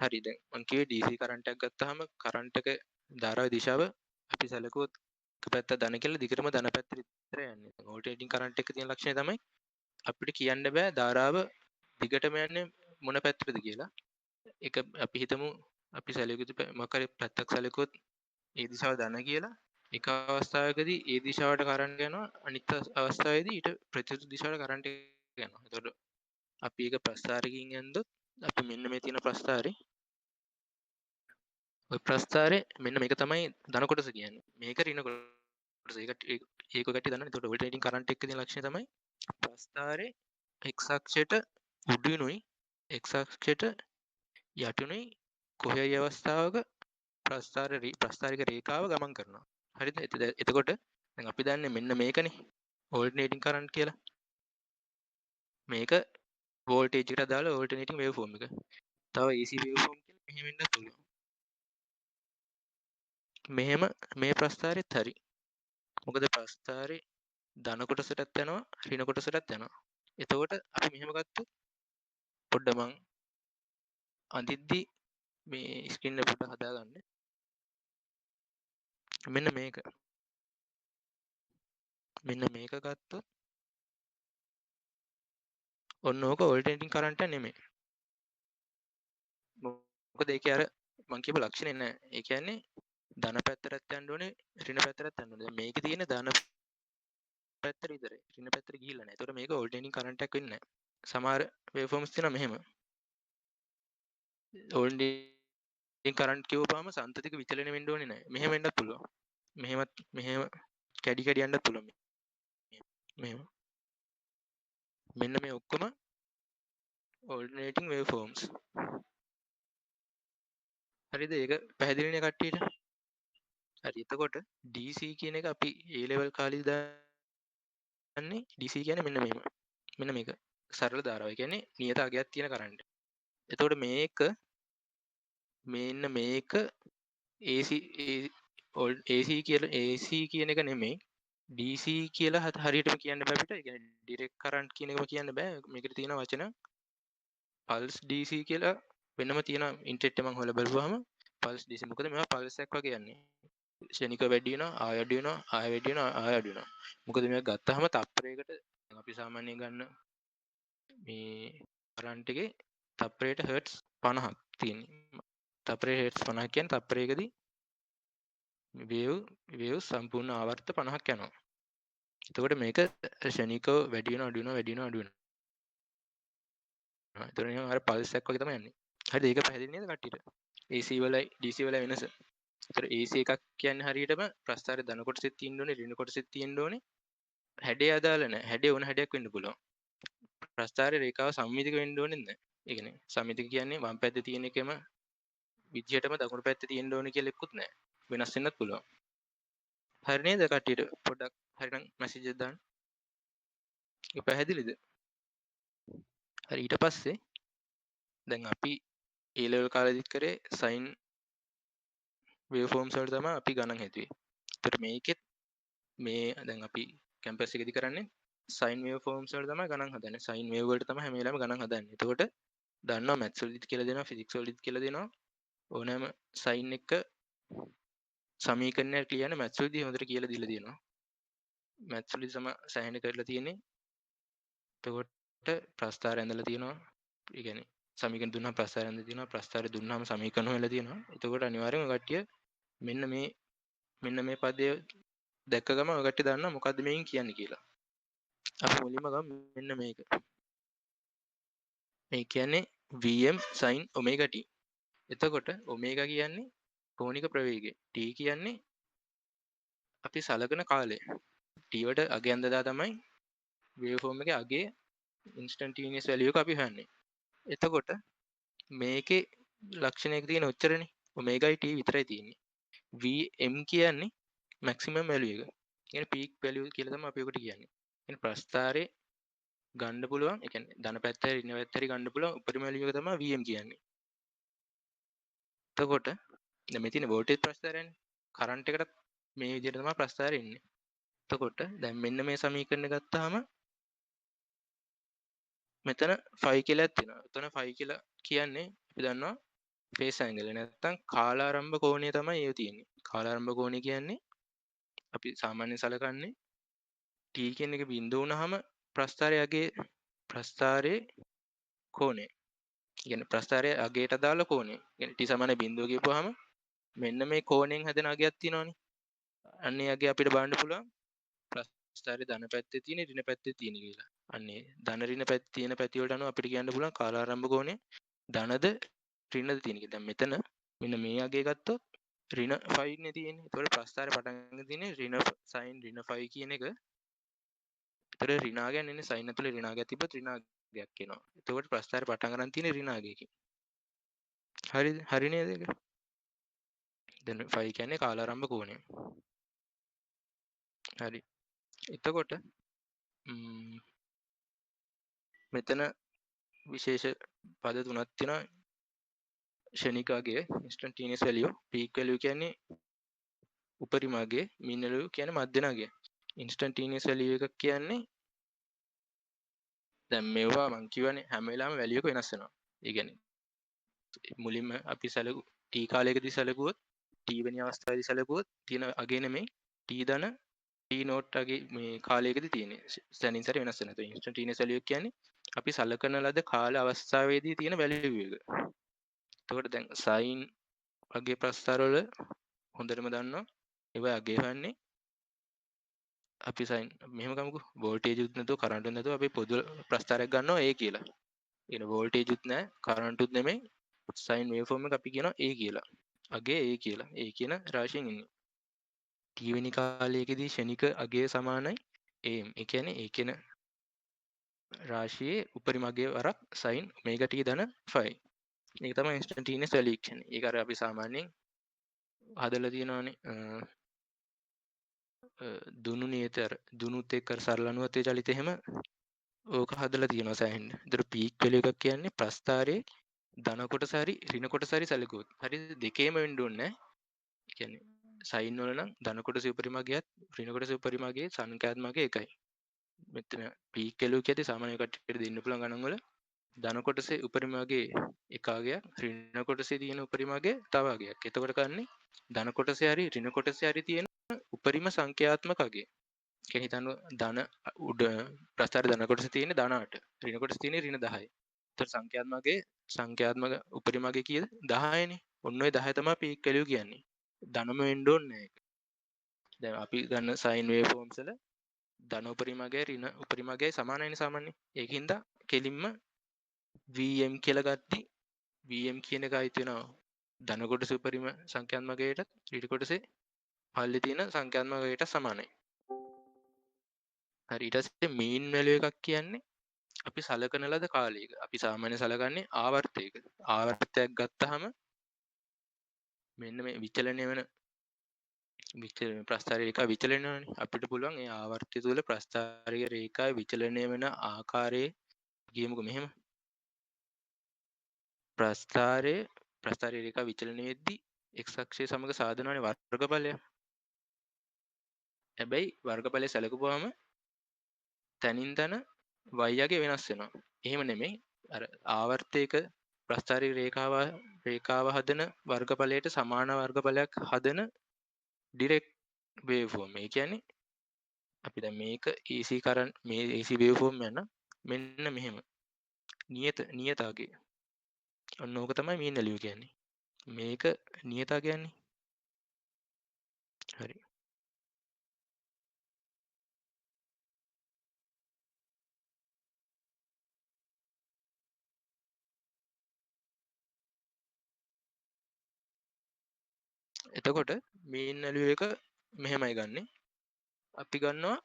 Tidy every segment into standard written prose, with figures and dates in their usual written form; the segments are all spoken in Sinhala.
හරි දැන් මං කිව්වේ DC කරන්ට් එකක් ගත්තාම කරන්ට් එක ධාරාවේ දිශාව අපි සැලකුවොත් එක පැත්ත ධන කියලා දිගටම ධන පැත්තට විතරයි යන්නේ. දැන් ඕල්ටර්නේටිං කරන්ට් එකේ තියෙන ලක්ෂණය තමයි අපිට කියන්න බෑ ධාරාව දිගටම යන්නේ මොන පැත්තටද කියලා. එක අපි හිතමු අපි සැලකුවොත් මොකක් හරි පැත්තක් සැලකුවොත් ඒ දිශාව ධන කියලා. එක අවස්ථාවකදී ඒ දිශාවට කරන්ට් යනවා අනිත් අවස්ථාවේදී ඊට ප්‍රතිවිරුද්ධ දිශාවට කරන්ට් යනවා. එතකොට අපි ඒක ප්‍රස්ථාරකින් යන්දොත් අපි මෙන්න මේ තියෙන ප්‍රස්ථාරේ ඔය ප්‍රස්ථාරේ මෙන්න මේක තමයි ධන කොටස කියන්නේ. මේක ඍණ කොටස. ඒක ගැටි දන්නවා. එතකොට ඕල්ටර්නේටිං කරන්ට් එකේ තියෙන ලක්ෂණය තමයි ප්‍රස්ථාරේ x අක්ෂයට උඩිනුයි x අක්ෂයට යටිනුයි කොහේ අවස්ථාවක ප්‍රස්ථාරික රේඛාව ගමන් කරනවා. හරිද? එතකොට දැන් අපි දන්නේ මෙන්න මේකනේ ඕල්ටර්නේටිං කරන්ට් කියලා. මේක වෝල්ටේජ් එකට දාලා ඕල්ටර්නේටිං වේව් ෆෝම් එක. තව AC වේව් ෆෝම් කියලා මෙහෙම වෙන්නත් පුළුවන්. මෙහෙම මේ ප්‍රස්ථාරෙත් හරි. මොකද ප්‍රස්ථාරේ ධන කොටසටත් යනවා ඍණ කොටසටත් යනවා. එතකොට අපි මෙහෙම ගත්තොත් පොඩ්ඩ මං අඳිද්දි මේ ස්ක්‍රීන් එක පොඩ්ඩ හදාගන්න. මෙන්න මේක. මෙන්න මේක ගත්තොත් ඔන්න ඕක ඕල්ටර්නේටිං කරන්ට් එක නෙමෙයි. මොකද ඒකේ අර මං කියපු ලක්ෂණේ නැහැ. ඒ කියන්නේ ධන පැත්තටත් යන්න ඕනේ ඍණ පැත්තටත් යන්න ඕනේ. දැන් මේකේ තියෙන ධන පැත්තට විතරයි. ඍණ පැත්තට ගිහිල්ලා නැහැ. ඒතකොට මේක ඕල්ටර්නේටිං කරන්ට් එකක් වෙන්නේ නැහැ. සමහර වේව් ෆෝම්ස් තියෙනවා මෙහෙම. ඕල්ටර්නේටිං කරන්ට් කියවපුවාම සන්තතික විචලනය වෙන්න ඕනේ නැහැ. මෙහෙම වෙන්නත් පුළුවන්. මෙහෙම කැඩි කැඩි යන්නත් පුළුවන්. මෙහෙම. මෙන්න මේ ඔක්කොම ඕල්ටර්නේටිං වේව් ෆෝම්ස්. හරිද? ඒක පැහැදිලිනේ කට්ටියට? හරි. එතකොට DC කියන එක අපි A level කාලේදී දන්නේ DC කියන්නේ මෙන්න මෙහෙම. මෙන්න මේක. සරල ධාරාව. ඒ කියන්නේ නියත අගයක් තියෙන කරන්ට්. එතකොට මෙන්න මේක AC කියන එක නෙමෙයි DC කියලා හරියටම කියන්න බෑ අපිට. ඒ කියන්නේ ඩිරෙක්ට් කරන්ට් කියන එකම කියන්න බෑ. මේකට තියෙන වචන පල්ස් DC කියලා වෙනම තියෙන ඉන්ටර්නෙට් එකේ මම හොයලා බලපුවාම පල්ස් DC. මොකද මේවා පල්ස් එකක් වගේ යන්නේ. ක්ෂණික වැඩි වෙනවා, ආය වැඩි වෙනවා, ආය වැඩි වෙනවා, ආය වැඩි වෙනවා. මොකද මේක ගත්තාම තප්පරයකට අපි සාමාන්‍යයෙන් ගන්න මේ කරන්ට් එකේ තප්පරයට හර්ට්ස් 50ක් තියෙනවා. තප්පරේ හර්ට්ස් 50 කියන්නේ තප්පරයකදී වේව් සම්පූර්ණ ආවර්ත 50ක් යනවා. එතකොට මේක ක්ෂණිකව වැඩි වෙනවා, අඩු වෙනවා, වැඩි වෙනවා, අඩු වෙනවා. එතකොට නිකන් අර පල්ස් එකක් වගේ තමයි යන්නේ. හරිද? ඒක පැහැදිලි නේද කට්ටියට? AC වලයි DC වලයි වෙනස. ඒතර AC එකක් කියන්නේ හරියටම ප්‍රස්ථාරයේ ධන කොටසෙත් තියෙන්න ඕනේ, ඍණ කොටසෙත් තියෙන්න ඕනේ. හැඩය අදාළ නැහැ. හැඩය ඕන හැඩයක් වෙන්න පුළුවන්. ප්‍රස්ථාරයේ රේඛාව සම්මිතික වෙන්න ඕනේ නැහැ. ඒ කියන්නේ සම්මිතික කියන්නේ වම් පැත්තේ තියෙන එකම විදිහටම දකුණු පැත්තේ තියෙන්න ඕනේ කියලා එක්කුත් නැහැ. වෙනස් වෙන්නත් පුළුවන්. හරි නේද කට්ටියට? පොඩ්ඩක් හරිනම් මැසේජ් එකක් දාන්න. ඒක පැහැදිලිද? හරි ඊට පස්සේ දැන් අපි A level කාලෙදිත් කරේ sin wave forms වලට තමයි අපි ගණන් හැදුවේ. ඒතර මේකෙත් මේ දැන් අපි කැම්පස් එකේදී කරන්නේ sin wave forms වලට තමයි ගණන් හදන්නේ. sin wave වලට තමයි හැම වෙලාවෙම ගණන් හදන්නේ. එතකොට දන්නවා maths වලදීත් කියලා දෙනවා, physics වලදීත් කියලා දෙනවා. ඕනෑම sin එක සමීකරණයක් ලියන්න maths වලදී හොඳට කියලා දීලා තියෙනවා. maths වලදී සෑහෙන කරලා තියෙන්නේ. එතකොට ප්‍රස්ථාරය ඇඳලා තියෙනවා. ඒ කියන්නේ සමීකරණ දුන්නාම ප්‍රස්ථාරය ඇඳලා තියෙනවා. ප්‍රස්ථාරය දුන්නාම සමීකරණ හොයලා තියෙනවා. එතකොට අනිවාර්යයෙන්ම කට්ටිය මෙන්න මේ පදය දැක්ක ගමන් ඔය කට්ටිය දන්නවා මොකද්ද මේකෙන් කියන්නේ කියලා. අපි මුලින්ම ගමු මෙන්න මේක. මේ කියන්නේ Vm sin omega t. එතකොට omega කියන්නේ කෝණික ප්‍රවේගය. t කියන්නේ අපි සලකන කාලය. t වට අගයන් දදා තමයි වේව් ෆෝම් එකේ අගයේ ඉන්ස්ටන්ටේනියස් වැලියු එක අපි හොයන්නේ. එතකොට මේකේ ලක්ෂණයක තියෙන ඔච්චරනේ. ඔමේගායි t විතරයි තියෙන්නේ. Vm කියන්නේ මැක්සිමම් වැලියු එක. කියන්නේ පීක් වැලියු කියලා තමයි අපි ඔකට කියන්නේ. කියන්නේ ප්‍රස්ථාරේ ගන්න පුළුවන්. ඒ කියන්නේ ධන පැත්ත හරි ඍණ පැත්ත හරි ගන්න පුළුවන් උපරිම වැලියු එක තමයි Vm කියන්නේ. එතකොට දැන් මේ තියෙන වෝල්ටේජ් ප්‍රස්ථාරයනේ. කරන්ට් එකට මේ විදිහට තමයි ප්‍රස්ථාරය එන්නේ. එතකොට දැන් මෙන්න මේ සමීකරණ ගත්තාම මෙතන 5 කියලා තියෙනවා. එතන 5 කියලා කියන්නේ අපි දන්නවා ෆේස් ඇන්ගල් නැත්තම් කාලාරම්භ කෝණය තමයි ඒ තියෙන්නේ. කාලාරම්භ කෝණය කියන්නේ අපි සාමාන්‍යයෙන් සලකන්නේ t කියන එක බිඳුව වුණාම ප්‍රස්ථාරයේ කෝණය. කියන්නේ ප්‍රස්ථාරයේ අගයට අදාළ කෝණය. කියන්නේ t සමාන බිඳුව කියපුවාම මෙන්න මේ කෝණයෙන් හැදෙන අගයක් තියෙනවනේ. අන්න ඒ අගය අපිට බලන්න පුළුවන් ප්‍රස්ථාරයේ ධන පැත්තේ තියෙන ඍණ පැත්තේ තියෙන කියලා. අන්නේ ධන ඍණ පැත්තේ තියෙන පැති වලට අනුව අපිට කියන්න පුළුවන් කාලාරම්භ කෝණය ධනද ඍණද තියෙන කියලා. දැන් මෙතන මෙන්න මේ අගය ගත්තොත් ඍණ 5 නේ තියෙන්නේ. ඒතකොට ප්‍රස්ථාරේ පටන් ගන්න තියෙන්නේ ඍණ sin ඍණ 5 කියන එක. ඒතර ඍණාගයන් එන්නේ sin ඇතුලේ ඍණාගයක් තිබ්බොත් ඍණාගයක් එනවා. එතකොට ප්‍රස්ථාරේ පටන් ගන්න තියෙන්නේ ඍණාගයකින්. හරිද? හරි නේද ඒක? දැන් 5 කියන්නේ කාලාරම්භ කෝණය. හරි. එතකොට මෙතන විශේෂ පද තුනක් තියෙනවා. ෂණික අගය instantaneous value, peak value කියන්නේ උපරිම අගය, mean value කියන්නේ මධ්‍යම අගය. instantaneous value එක කියන්නේ දැන් මේවා මම කියවනේ හැම වෙලාවෙම value එක වෙනස් වෙනවා. ඒ කියන්නේ මුලින්ම අපි සැලකු t කාලයකදී සැලකුවොත් t වෙනි අවස්ථාවේදී සැලකුවොත් තියෙන අගය නෙමෙයි t ධන t නෝට් අගේ මේ කාලයකදී තියෙන්නේ. සැනින් සැර වෙනස් වෙනවා. ඒ instantaneous value කියන්නේ අපි සලකන ලද කාල අවස්ථාවේදී තියෙන value එක. එතකොට දැන් sin අගේ ප්‍රස්ථාර වල හොඳටම දන්නවා ඒවා අගේ හොයන්නේ අපි sin මෙහෙම ගමුකෝ වෝල්ටේජ් උත් නැතුව කරන්ට් උත් නැතුව අපි පොදු ප්‍රස්ථාරයක් ගන්නවා a කියලා. ඊන වෝල්ටේජ් උත් නැහැ කරන්ට් උත් නෙමෙයි sin wave form එක අපි කියනවා a කියලා. අගේ a කියලා. a කියන රාශියෙන් ඉන්නේ. t වෙනි කාලයකදී ෂණික අගය සමානයි am. ඒ කියන්නේ a කියන රාශියේ උපරිම අගය වරක් sin omega t ධන 5. මේක තමයි instantaneous value කියන්නේ. ඒක අර අපි සාමාන්‍යයෙන් හදලා තියෙනවානේ දුනු නියතර දුනුත් එක්ක සරල අනුවතේ චලිත එහෙම ඕක හදලා තියෙනවා සෑහෙන්න. ඒතර පීක් වැලියු එකක් කියන්නේ ප්‍රස්ථාරයේ ධන කොටස හරි ඍණ කොටස හරි සැලකුවොත්. හරිද? දෙකේම වෙන්න ඕනේ නැහැ. ඒ කියන්නේ සයින් වල නම් ධන කොටසේ උපරිමගයත් ඍණ කොටසේ උපරිමගයේ සංඛ්‍යාත්මක එකයි. මෙතන පීක් වැලියු කියදී සාමාන්‍ය කට්ටියට දෙන්න පුළුවන් ගණන් වල ධන කොටසේ උපරිමගයේ එක අගයක් ඍණ කොටසේ තියෙන උපරිමගයේ තව අගයක්. එතකොට කන්නේ ධන කොටසේ හරි ඍණ කොටසේ හරි තියෙන උපරිම සංඛ්‍යාත්මක අගය. කියන්නේ හිතන්න ධන උඩ ප්‍රස්ථාර ධන කොටසේ තියෙන ධන 8. ඍණ කොටසේ තියෙන ඍණ 10යි. ඒතර සංඛ්‍යාත්මක උපරිම අගය කීයද? 10යිනේ. ඔන්න ඔය 10 තමයි පීක් වැලියු කියන්නේ. ධනම වෙන්න ඕනේ නැහැ ඒක. දැන් අපි ගන්න sin wave forms වල ධන උපරිම අගය ඍණ උපරිම අගය සමානයිනේ සාමාන්‍යයෙන්. ඒකින්ද කෙලින්ම vm කියලා ගත්තී vm කියන එක අයිති වෙනවා ධන කොටසේ උපරිම සංඛ්‍යාත්මකයට ඍණ කොටසේ පල්ලේ තියෙන සංඛ්‍යාත්මකයට සමානයි. හරි ඊට පස්සේ mean value එකක් කියන්නේ අපි සලකන ලද කාලයක. අපි සාමාන්‍ය සලකන්නේ ආවර්තයක. ආවර්තයක් ගත්තාම මෙන්න මේ විචලනය වෙන ප්‍රස්ථාර රේඛා විචලනය වෙනවනේ. අපිට පුළුවන් ඒ ආවර්තය තුළ ප්‍රස්ථාරික රේඛාවේ විචලනය වෙන ආකාරයේ කියමුකෝ මෙහෙම. ප්‍රස්ථාර රේඛා විචලනය වෙද්දී x අක්ෂය සමග සාධනවනේ වර්ගඵලය. හැබැයි වර්ගඵලය සැලකුවාම තනින් තන y අගය වෙනස් වෙනවා. එහෙම නෙමෙයි අර ආවර්තයක ප්‍රස්ථාරික රේඛාව හදන වර්ගඵලයට සමාන වර්ගඵලයක් හදන ඩිරෙක්ට් වේව් ෆෝම්. ඒ කියන්නේ අපි දැන් මේක AC කරන්ට් මේ AC වේව් ෆෝම් යන මෙන්න මෙහෙම නියත අගය. ඔන්න ඕක තමයි mean value කියන්නේ. මේක නියත අගයන්නේ. හරි. එතකොට mean value එක මෙහෙමයි ගන්නෙ. අපි ගන්නවා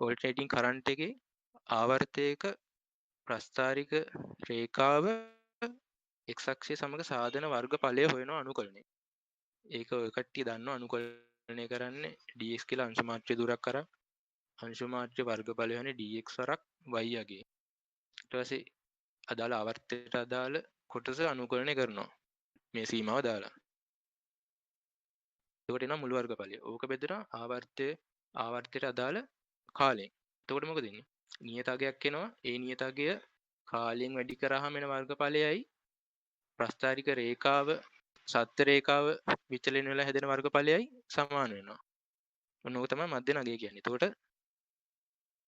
alternating current එකේ ආවර්තයක ප්‍රස්ථාරික රේඛාව x අක්ෂය සමග සාධන වර්ගඵලය හොයන අනුකලනය. ඒක ඔය කට්ටිය දන්නවා අනුකලනය කරන්නේ dx කියලා අංශ මාත්‍රය දුරක් කරා අංශ මාත්‍රය වර්ගඵලය හොයන්නේ dx වරක් y අගේ. ඊට පස්සේ අදාළ ආවර්තයට අදාළ කොටස අනුකලනය කරනවා. මේ සීමාව දාලා. එතකොට එනවා මුළු වර්ගඵලය. ඕක බෙදලා ආවර්තයට අදාළ කාලයෙන්. එතකොට මොකද වෙන්නේ? නියත අගයක් එනවා. ඒ නියත අගය කාලයෙන් වැඩි කරාම එන වර්ගඵලයයි ප්‍රස්ථාරික රේඛාව සත්‍ය රේඛාව විචලන වෙලා හැදෙන වර්ගඵලයයි සමාන වෙනවා. ඔන්න ඕක තමයි මධ්‍ය නගය කියන්නේ. එතකොට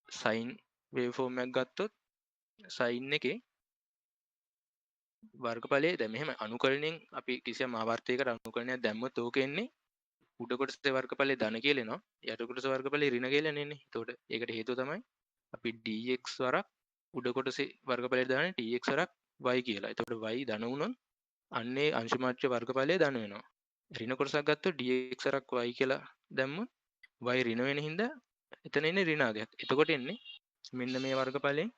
සයින් වේව් ෆෝම් එකක් ගත්තොත් සයින් එකේ වර්ගඵලයේ දැන් මෙහෙම අනුකලණයෙන් අපි කිසියම් ආවර්තයකට අනුකලනයක් දැම්මොත් ඕක එන්නේ උඩ කොටසේ වර්ගඵලයේ ධන කියලා එනවා. යට කොටසේ වර්ගඵලයේ ඍණ කියලා එන්නේ. එතකොට ඒකට හේතුව තමයි අපි dx වරක් උඩ කොටසේ වර්ගඵලයට දාන්නේ tx වරක් y කියලා. එතකොට y ධන වුණොත් අන්නේ අංශු මාත්‍ර වර්ගඵලය ධන වෙනවා. ඍණ කොටසක් ගත්තොත් dx වරක් y කියලා දැම්මොත් y ඍණ වෙන හින්දා එතන එන්නේ ඍණාගයක්. එතකොට එන්නේ මෙන්න මේ වර්ගඵලයෙන්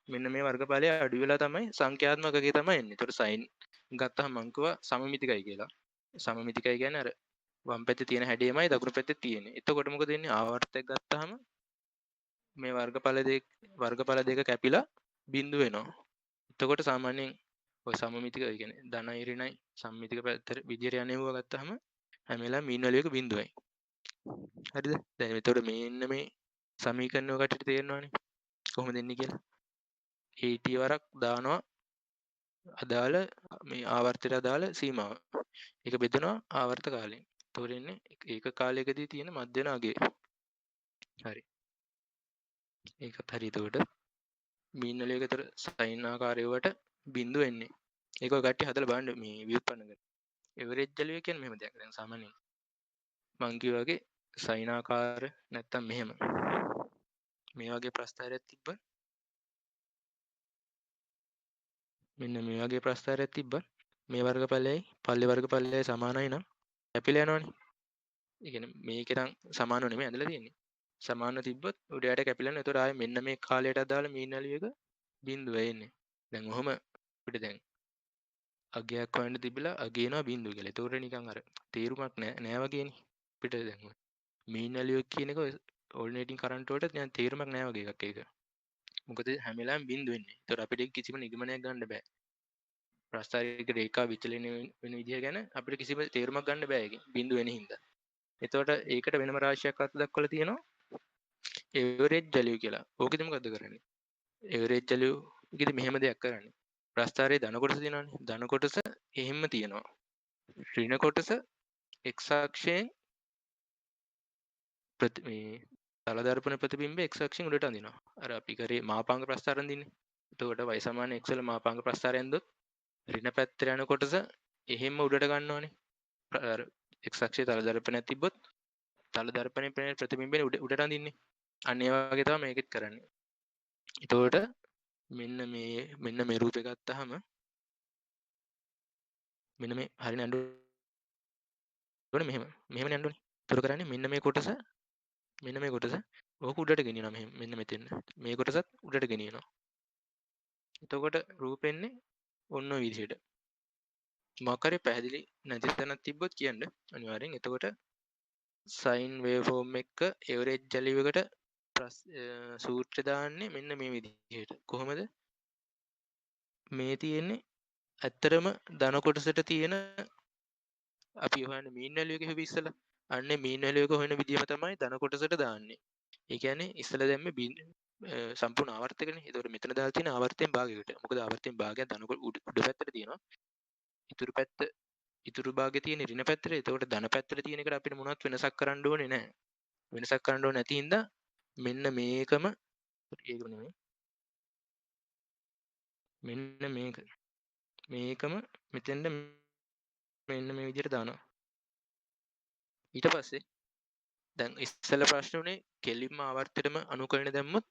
මෙන්න මේ වර්ගඵලය අඩු වෙලා තමයි සංඛ්‍යාත්මකකේ තමයි එන්නේ. ඒතකොට sin ගත්තාම මං කිව්වා සමමිතිකයි කියලා. සමමිතිකයි කියන්නේ අර වම් පැත්තේ තියෙන හැඩයමයි දකුණු පැත්තේ තියෙන්නේ. එතකොට මොකද වෙන්නේ? ආවර්තයක් ගත්තාම මේ වර්ගඵල දෙක කැපිලා බිඳු වෙනවා. එතකොට සාමාන්‍යයෙන් ඔය සමමිතික කියන්නේ ධනයි ඍණයි සම්මිතික පැත්තට විදියට යන්නේව ගත්තාම හැම වෙලාවෙම මීන් වැලියක බිඳුවයි. හරිද? දැන් එතකොට මෙන්න මේ සමීකරණ ඔකට තේරෙනවනේ. කොහොමද එන්නේ කියලා. 80 වරක් දානවා අදාළ මේ ආවර්තයට අදාළ සීමාව. ඒක බෙදනවා ආවර්ත කාලයෙන්. එතකොට එන්නේ ඒක කාලයකදී තියෙන මධ්‍යන අගය. හරි. ඒකත් හරි. එතකොට මීන් වලයකතර සයින් ආකාරයවට බිඳුව එන්නේ. ඒක ඔය කට්ටිය හදලා බලන්න මේ ව්‍යුත්පන්න කරලා. එවරේජ් ජලය කියන්නේ මෙහෙම දෙයක්. දැන් සාමාන්‍යයෙන් මං කිව්වා වගේ සයින් ආකාර නැත්තම් මෙහෙම මේ වගේ ප්‍රස්ථාරයක් තිබ්බ මෙන්න මේ වගේ ප්‍රස්ථාරයක් තිබ්බ මේ වර්ගඵලයයි පල්ලේ වර්ගඵලයයි සමානයි නම් කැපිලා යනවනේ. ඒ කියන්නේ මේකේ නම් සමානව නෙමෙයි ඇඳලා තියෙන්නේ. සමානව තිබ්බොත් උඩ යට කැපිලා යනවා. ඒතකොට ආයේ මෙන්න මේ කාලයට අදාළ මීන් වැලියු එක බිඳුව එන්නේ. දැන් ඔහම අපිට දැන් අගයක් හොයන්න තිබිලා අගේනවා බිඳුව කියලා. ඒතකොට නිකන් අර තේරුමක් නෑ වගේනේ. අපිට දැන් මීන් වැලියු කියන එක ඕල්ටර්නේටින් කරන්ට් වලට දැන් තේරුමක් නෑ වගේ එකක් ඒක. මොකද හැම වෙලාවෙම බිඳුව එන්නේ. ඒතකොට අපිට කිසිම නිගමනයක් ගන්න බෑ. ප්‍රස්ථාරික රේඛා විචලනය වෙන විදිහ ගැන අපිට කිසිම තේරුමක් ගන්න බෑ ඒකෙන්. බිඳුව එන හින්දා. එතකොට ඒකට වෙනම රාශියක් අත් දක්වලා තියෙනවා එවරේජ් වැලියු කියලා. ඕකෙදි මොකද්ද කරන්නේ? එවරේජ් වැලියු එකෙදි මෙහෙම දෙයක් කරන්නේ. ප්‍රස්ථාරයේ ධන කොටස තියෙනවානේ. ධන කොටස එහෙම්ම තියෙනවා. ඍණ කොටස x අක්ෂයෙන් මේ තල දර්පණ ප්‍රතිබිම්බ x අක්ෂයෙන් උඩට අඳිනවා. අර අපි කරේ මාපාංග ප්‍රස්ථාරන් දින්නේ. එතකොට y සමාන x වල මාපාංග ප්‍රස්ථාරයෙන් දොත් ඍණ පැත්තට යන කොටස එහෙම්ම උඩට ගන්නවානේ. අර x අක්ෂයේ තල දර්පණයක් තිබ්බොත් තල දර්පණය පෙනෙන ප්‍රතිබිම්බේ උඩට අඳින්නේ. අන්න ඒ වගේ තමයි මේකෙත් කරන්නේ. එතකොට මෙන්න මේ රූපේ ගත්තාම මෙන්න මේ හරියට අඬුවනේ මෙහෙම යන්න ඕනේ. ඒතර කරන්නේ මෙන්න මේ කොටස ඕක උඩට ගෙනියනවා මෙන්න මෙතෙන්. මේ කොටසත් උඩට ගෙනියනවා. එතකොට රූපෙන්නේ ඔන්න ඔය විදිහට. මොකක් හරි පැහැදිලි නැති තැනක් තිබ්බොත් කියන්න අනිවාර්යෙන්. එතකොට සයින් වේව් ෆෝම් එක එවරේජ් වැලියු එකට සූත්‍රය දාන්නේ මෙන්න මේ විදිහට. කොහොමද? මේ තියෙන්නේ ඇත්තරම ධන කොටසට තියෙන අපි හොයන්නේ මීන් වැලියු එක හැබැයි ඉස්සලා. අන්නේ මීන් වැලියු එක හොයන විදිහම තමයි ධන කොටසට දාන්නේ. ඒ කියන්නේ ඉස්සලා දැම්මේ සම්පූර්ණ ආවර්තකනේ. ඒතකොට මෙතන දාලා තියෙන ආවර්තයෙන් භාගයකට. මොකද ආවර්තයෙන් භාගයක් ධන උඩ පැත්තට තියෙනවා. ඉතුරු භාගයේ තියෙන ඍණ පැත්තට. ඒතකොට ධන පැත්තට තියෙන එකට අපිට මොනවත් වෙනසක් කරන්න ඕනේ නැහැ. වෙනසක් කරන්න ඕනේ නැති හින්දා මෙන්න මේකම ඒක නෙමෙයි. මෙන්න මේකම මෙතෙන්ද මෙන්න මේ විදිහට දානවා. ඊට පස්සේ දැන් ඉස්සෙල්ලා ප්‍රශ්නේ උනේ කෙලින්ම ආවර්තයටම අනුකරණ දැම්මොත්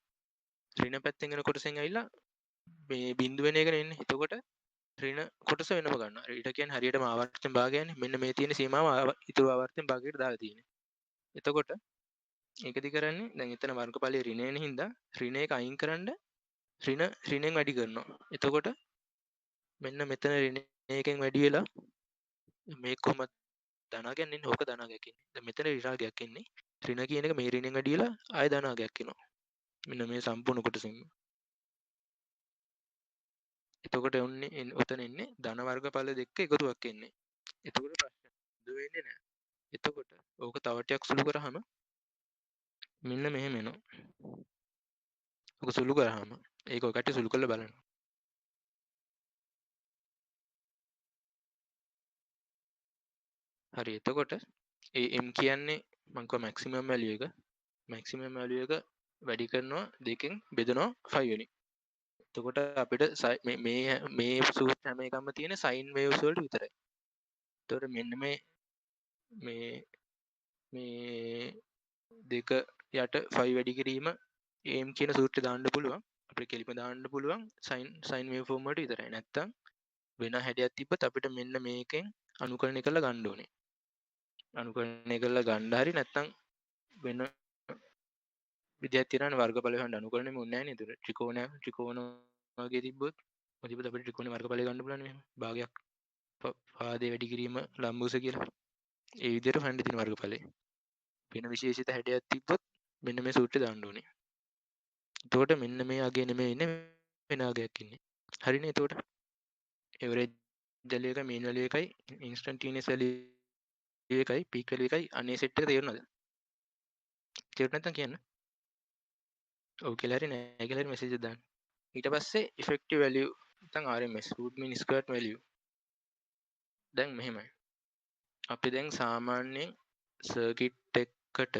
ඍණ පැත්තෙන් එන කොටසෙන් ඇවිල්ලා මේ බිඳුව වෙන එකනේ එන්නේ. එතකොට ඍණ කොටස වෙනම ගන්නවා. ඊට කියන්නේ හරියටම ආවර්තන භාගයනේ. මෙන්න මේ තියෙන සීමාව ඉතුරු ආවර්තන භාගයට දාලා තියෙන්නේ. එතකොට ඒකදි කරන්නේ දැන් එතන වර්ගඵලයේ ඍණ වෙන හින්දා ඍණ එක අයින් කරන්න ඍණෙන් වැඩි කරනවා. එතකොට මෙන්න මෙතන ඍණ එකෙන් වැඩි වෙලා මේක කොහොමද ධනාගයක් එන්නේ? ඕක ධනාගයක් එන්නේ. දැන් මෙතන ඍණාගයක් එන්නේ. ඍණ කියන එක මේ ඍණෙන් වැඩි වෙලා ආය ධනාගයක් එනවා. මෙන්න මේ සම්පූර්ණ කොටසින්ම. එතකොට ඔතන එන්නේ ධන වර්ගඵල දෙක එකතුවක් එන්නේ. එතකොට ප්‍රශ්න දු වෙන්නේ නැහැ. එතකොට ඕක තව ටිකක් සුළු කරාම මෙන්න මෙහෙම එනවා. ඕක සුළු කරාම ඒක ඔය කට්ටිය සුළු කරලා බලන්න. හරි එතකොට ඒ m කියන්නේ මම කිව්වා maximum value එක maximum value එක වැඩි කරනවා 2කින් බෙදනවා 5 වෙනි. එතකොට අපිට මේ සූත්‍ර හැම එකක්ම තියෙන sine waves වලට විතරයි. එතකොට මෙන්න මේ මේ දෙක යට 5 වැඩි කිරීම m කියන සූත්‍රය දාන්න පුළුවන්. අපිට කෙලිම දාන්න පුළුවන් sine waveform වලට විතරයි. නැත්තම් වෙන හැඩයක් තිබ්බත් අපිට මෙන්න මේකෙන් අනුකරණය කරලා ගන්න ඕනේ. අනුකරණය කරලා ගන්න හරි නැත්තම් වෙන විදිහක් තියෙනවනේ වර්ගඵල හොයන්න අනුකරණයම ඕනේ නැහැ නේද? ත්‍රිකෝණ වගේ තිබ්බොත් අපිට ත්‍රිකෝණේ වර්ගඵලය ගන්න පුළුවන් මෙහෙම. භාගයක් පාදේ වැඩි කිරීම ලම්බුස කියලා. ඒ විදිහට හොයන්න තියෙන වර්ගඵලය. වෙන විශේෂිත හැඩයක් තිබ්බොත් මෙන්න මේ සූත්‍රය දාන්න ඕනේ. එතකොට මෙන්න මේ අගය නෙමෙයි ඉන්නේ වෙන අගයක් ඉන්නේ. හරිනේ එතකොට. එවරේජ් වැලියු එකයි මීන් වැලියු එකයි ඉන්ස්ටන්ටීනියස් වැලියු එකයි පීක් වැලියු එකයි අනේ සෙට් එක තේරුණාද? තේරුණ නැත්නම් කියන්න. ඔව් කියලා හරි නෑ කියලා හරි මෙසේජ් එක දාන්න. ඊට පස්සේ effective value නැත්නම් RMS root mean squared value. දැන් මෙහෙමයි. අපි දැන් සාමාන්‍යයෙන් සර්කිට් එකකට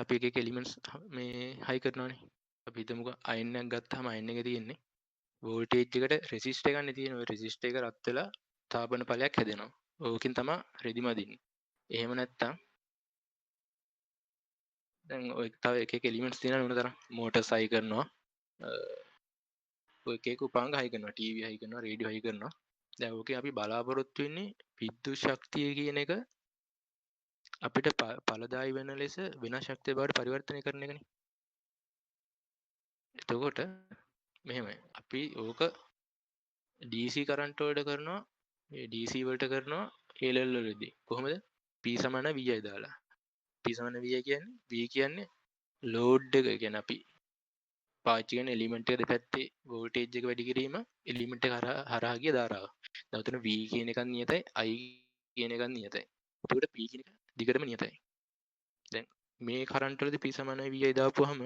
අපි එක එක එලිමන්ට්ස් මේ හයි කරනවානේ. අපි හිතමුකෝ අයන් එකක් ගත්තාම අයන් එකේ තියෙන්නේ වෝල්ටේජ් එකට රෙසිස්ටර් එකක් නේ තියෙන්නේ. ඔය රෙසිස්ටර් එක රත් වෙලා තාපන ඵලයක් හැදෙනවා. ඕකෙන් තමයි රෙදි මදින්නේ. එහෙම නැත්තම් දැන් ඔය තව එක එක එලිමන්ට්ස් තියෙනවා නුන තරම් මෝටර්ස් හයි කරනවා. ඔය එක එක උපාංග හයි කරනවා. ටීවී හයි කරනවා, රේඩියෝ හයි කරනවා. දැන් ඕකේ අපි බලාපොරොත්තු වෙන්නේ විද්‍යුත් ශක්තිය කියන එක අපිට ඵලදායී වෙන ලෙස වෙනස් ශක්තිය බවට පරිවර්තනය කරන එකනේ. එතකොට මෙහෙමයි. අපි ඕක DC කරන්ට් වලට කරනවා. ඒ DC වලට කරනවා ALL වලදී. කොහොමද? P = VI දාලා. P = VI කියන්නේ V කියන්නේ ලෝඩ් එක. කියන්නේ අපි පාවිච්චි කරන එලිමන්ට් එක දෙපැත්තේ වෝල්ටේජ් එක වැඩි කිරීම එලිමන්ට් එක හරහා ගිය ධාරාව. දැන් උතන V කියන එකක් නියතයි I කියන එකක් නියතයි. එතකොට P කියන එක දිගටම නියතයි. දැන් මේ කරන්ට් වලදී P = VI දාපුවාම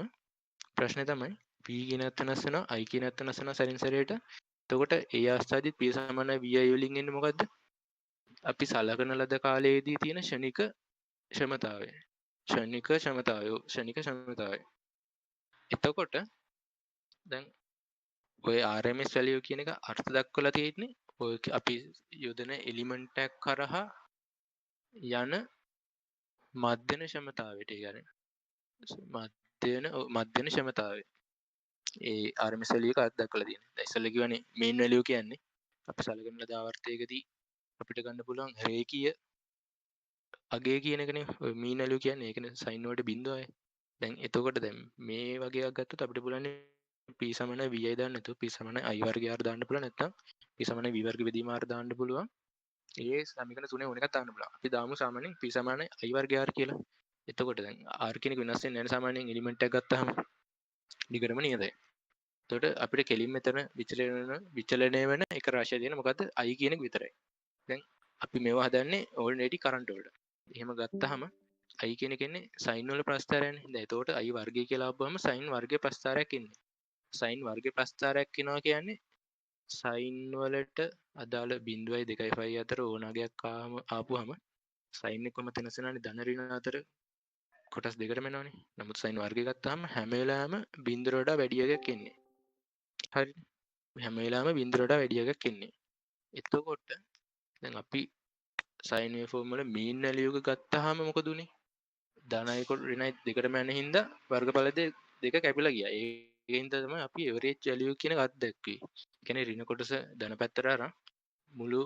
ප්‍රශ්නේ තමයි P කියන එකත් වෙනස් වෙනවා I කියන එකත් වෙනස් වෙනවා සැරින් සැරේට. එතකොට ඒ අවස්ථාවේදී P = VI වලින් එන්නේ මොකද්ද? අපි සලකන ලද කාලයේදී තියෙන ෂණික ක්ෂමතාවය. එතකොට දැන් ඔය RMS value කියන එක අර්ථ දක්වලා තියෙන්නේ ඔය අපි යොදන එලිමන්ට් එකක් කරහා යන මධ්‍යන ක්ෂමතාවයට. ඒ කියන්නේ මධ්‍යන ක්ෂමතාවය. ඒ RMS value එක අර්ථ දක්වලා තියෙනවා. දැන් ඉස්සෙල්ලා කියවනේ main value කියන්නේ අපි සලකන ලද ආවර්තයකදී අපිට ගන්න පුළුවන් රේඛීය අගය කියන එකනේ. ඔය mean value කියන්නේ ඒකනේ sin වලට බිඳුවයි. දැන් එතකොට දැන් මේ වගේ එකක් ගත්තොත් අපිට පුළුවන් P = VI දාන්න නැතුව P = I වර්ගය R දාන්න පුළුවන්. නැත්නම් P = V වර්ග බෙදීම R දාන්න පුළුවන්. ඒ සමීකරණ තුනේ ඕන එකක් දාන්න පුළුවන්. අපි දාමු සාමාන්‍යයෙන් P = I වර්ගය R කියලා. එතකොට දැන් R කියන එක වෙනස් වෙන්නේ නැහැ සාමාන්‍යයෙන් එලිමන්ට් එකක් ගත්තාම. දිගටම නියතයි. එතකොට අපිට කෙලින් මෙතන විචලනය වෙන එක රාශිය තියෙන මොකද්ද? I කියන එක විතරයි. දැන් අපි මේවා හදන්නේ ඕල්රෙඩි කරන්ට් වලට. එහෙම ගත්තාම I කියන එක එන්නේ sin වල ප්‍රස්ථාරයනේ. දැන් එතකොට I වර්ගය කියලා ආවම sin වර්ගයේ ප්‍රස්ථාරයක් එන්නේ. sin වර්ගයේ ප්‍රස්ථාරයක් එනවා කියන්නේ sin වලට අදාළ 0.25 අතර ඕනගයක් ආපුවම sin එක කොහොමද වෙනස් වෙනවනේ ධන ඍණ අතර කොටස් දෙකටම එනවනේ. නමුත් sin වර්ගය ගත්තාම හැම වෙලාවෙම 0ට වඩා වැඩි එකක් එන්නේ. හරි. හැම වෙලාවෙම 0ට වඩා වැඩි එකක් එන්නේ. එතකොට දැන් අපි sin waveform වල mean value එක ගත්තාම මොකද උනේ? ධනයි ඍණයි දෙකටම යන හින්දා වර්ගඵල දෙක කැපිලා ගියා. ඒ හින්දා තමයි අපි average value කියන එක අත්දැක්කේ. කියන්නේ ඍණ කොටස ධන පැත්තට අරන් මුළු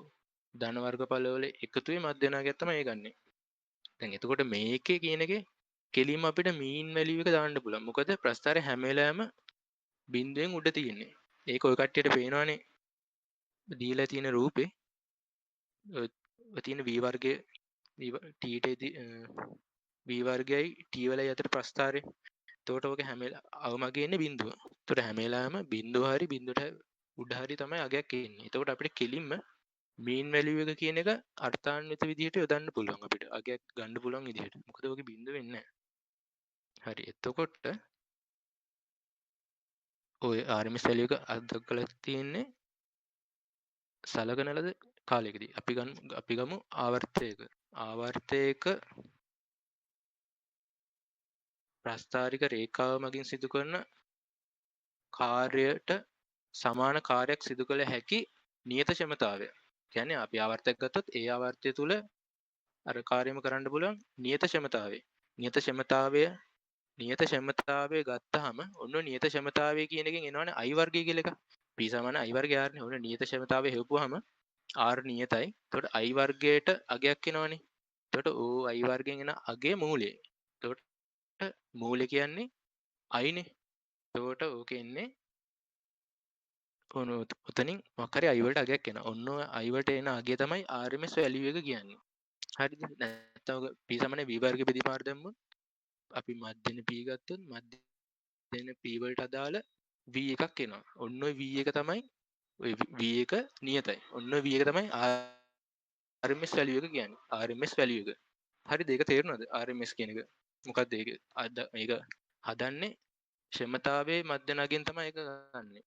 ධන වර්ගඵල වල එකතුවේ මධ්‍යනාගයක් තමයි ඒ ගන්නෙ. දැන් එතකොට මේකේ කියන එකේ කෙලින්ම අපිට mean value එක දාන්න පුළුවන්. මොකද ප්‍රස්ථාරය හැම වෙලාවෙම බිඳුවෙන් උඩ තියෙන්නේ. ඒක ඔය කට්ටියට පේනවනේ. දීලා තියෙන රූපේ ඔය තියෙන v වර්ගයේ v වර්ගයයි t වලයි අතර ප්‍රස්ථාරය. එතකොට ඔක හැම අවමගේ ඉන්නේ බිඳුව. එතකොට හැම වෙලාවෙම බිඳුව හරි බිඳුවට උඩ හරි තමයි අගයක් එන්නේ. එතකොට අපිට කෙලින්ම mean value එක කියන එක අර්ථාන්විත විදිහට යොදන්න පුළුවන් අපිට. අගයක් ගන්න පුළුවන් විදිහට. මොකද ඔක බිඳුව වෙන්නේ නැහැ. හරි. එතකොට ඔය RMS value එක අදකලා තියෙන්නේ සලකන ලද කාලයකදී අපි ගමු ආවර්තයක ප්‍රස්ථාරික රේඛාව මගින් සිදු කරන කාර්යයට සමාන කාර්යයක් සිදු කළ හැකි නියත ක්ෂමතාවය. කියන්නේ අපි ආවර්තයක් ගත්තොත් ඒ ආවර්තය තුල අර කාර්යම කරන්න පුළුවන් නියත ක්ෂමතාවය. නියත ක්ෂමතාවය ගත්තාම ඔන්න නියත ක්ෂමතාවය කියන එකෙන් එනවනේ i වර්ගය කියලා එක. p = i වර්ගය r නේ. ඔන්න නියත ක්ෂමතාවය හෙව්වුවාම r නියතයි. එතකොට i වර්ගයට අගයක් එනවනේ. එතකොට i වර්ගයෙන් එන අගයේ මූලය. එතකොට මූලය කියන්නේ i නේ. එතකොට ඕකේ ඉන්නේ ඔතනින් මොකක් හරි i වලට අගයක් එනවා. ඔන්න i වලට එන අගය තමයි RMS value එක කියන්නේ. හරිද? නැත්නම් p = v වර්ග බෙදීමාර දැම්මොත් අපි මධ්‍යන p ගත්තොත් මධ්‍යන p වලට අදාළ v එකක් එනවා. ඔන්න ඔය v එක තමයි ඔය v එක නියතයි. ඔන්න v එක තමයි RMS value එක කියන්නේ. RMS value එක. හරිද? ඒක තේරුණාද? RMS කියන එක. මොකක්ද ඒක? මේක හදන්නේ ක්ෂමතාවයේ මධ්‍ය නගයෙන් තමයි ඒක ගන්නෙ.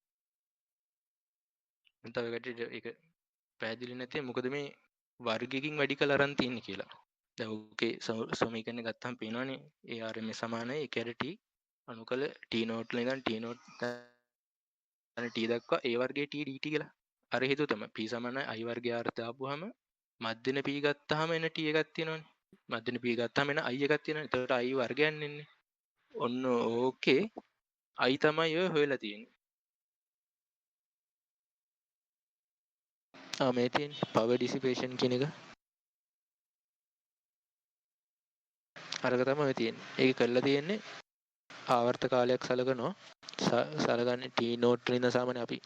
තව ගැටට ඒක පැහැදිලි නැති මොකද මේ වර්ගයකින් වැඩි කළ අරන් තියෙන්නේ කියලා. දැන් ඕකේ සමීකරණය ගත්තාම පේනවනේ ARMS සමානයි ඒකට t අනුකල t නෝට් වල ඉඳන් t නෝට් ගන්න t දක්වා a වර්ගයේ t dt කියලා. අර හේතුව තමයි p = i වර්ගය r දාපුවාම මධ්‍යන p ගත්තාම එන t එකක් තියෙනවනේ. මධ්‍යන p ගත්තාම එන i එකක් තියෙනවනේ. එතකොට i වර්ගයන් එන්නේ. ඔන්න ඕකේ i තමයි ඔය හොයලා තියෙන්නේ. මේ තියෙන්නේ power dissipation කියන එක. අරක තමයි ඔය තියෙන්නේ. ඒක කරලා තියෙන්නේ ආවර්ත කාලයක් සලකනවා. සලකන්නේ t නෝට් වලින් සාමාන්‍ය අපි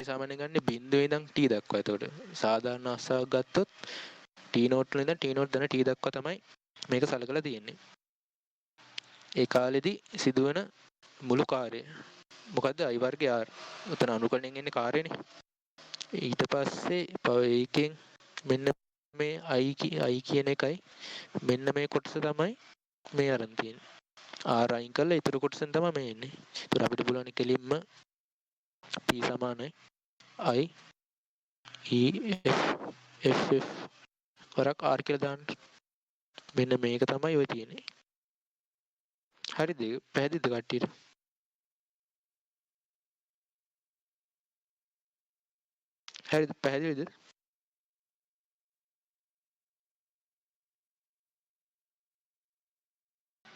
සාමාන්‍යයෙන් ගන්න බිඳුවේ ඉඳන් t දක්වා. එතකොට සාධාරණ අවස්ථාවක් ගත්තොත් t නෝට් වලින් ඉඳන් t නෝට් දන t දක්වා තමයි මේක සලකලා තියෙන්නේ. ඒ කාලෙදි සිදුවන මුළු කාර්යය මොකද්ද? i වර්ගය r. උතන අනුකරණයෙන් එන්නේ කාර්යනේ. ඊට පස්සේ ඒකෙන් මෙන්න මේ i කියන එකයි මෙන්න මේ කොටස තමයි මේ අරන් තියෙන්නේ. r අයින් කරලා ඊටු කොටසෙන් තමයි මේ එන්නේ. ඒතර අපිට පුළුවන් කෙලින්ම p සමානයි i e f f වරක් r කියලා දාන්න. මෙන්න මේක තමයි ඔය තියෙන්නේ. හරිද? පැහැදිලිද කට්ටියට? හරිද? පැහැදිලිද?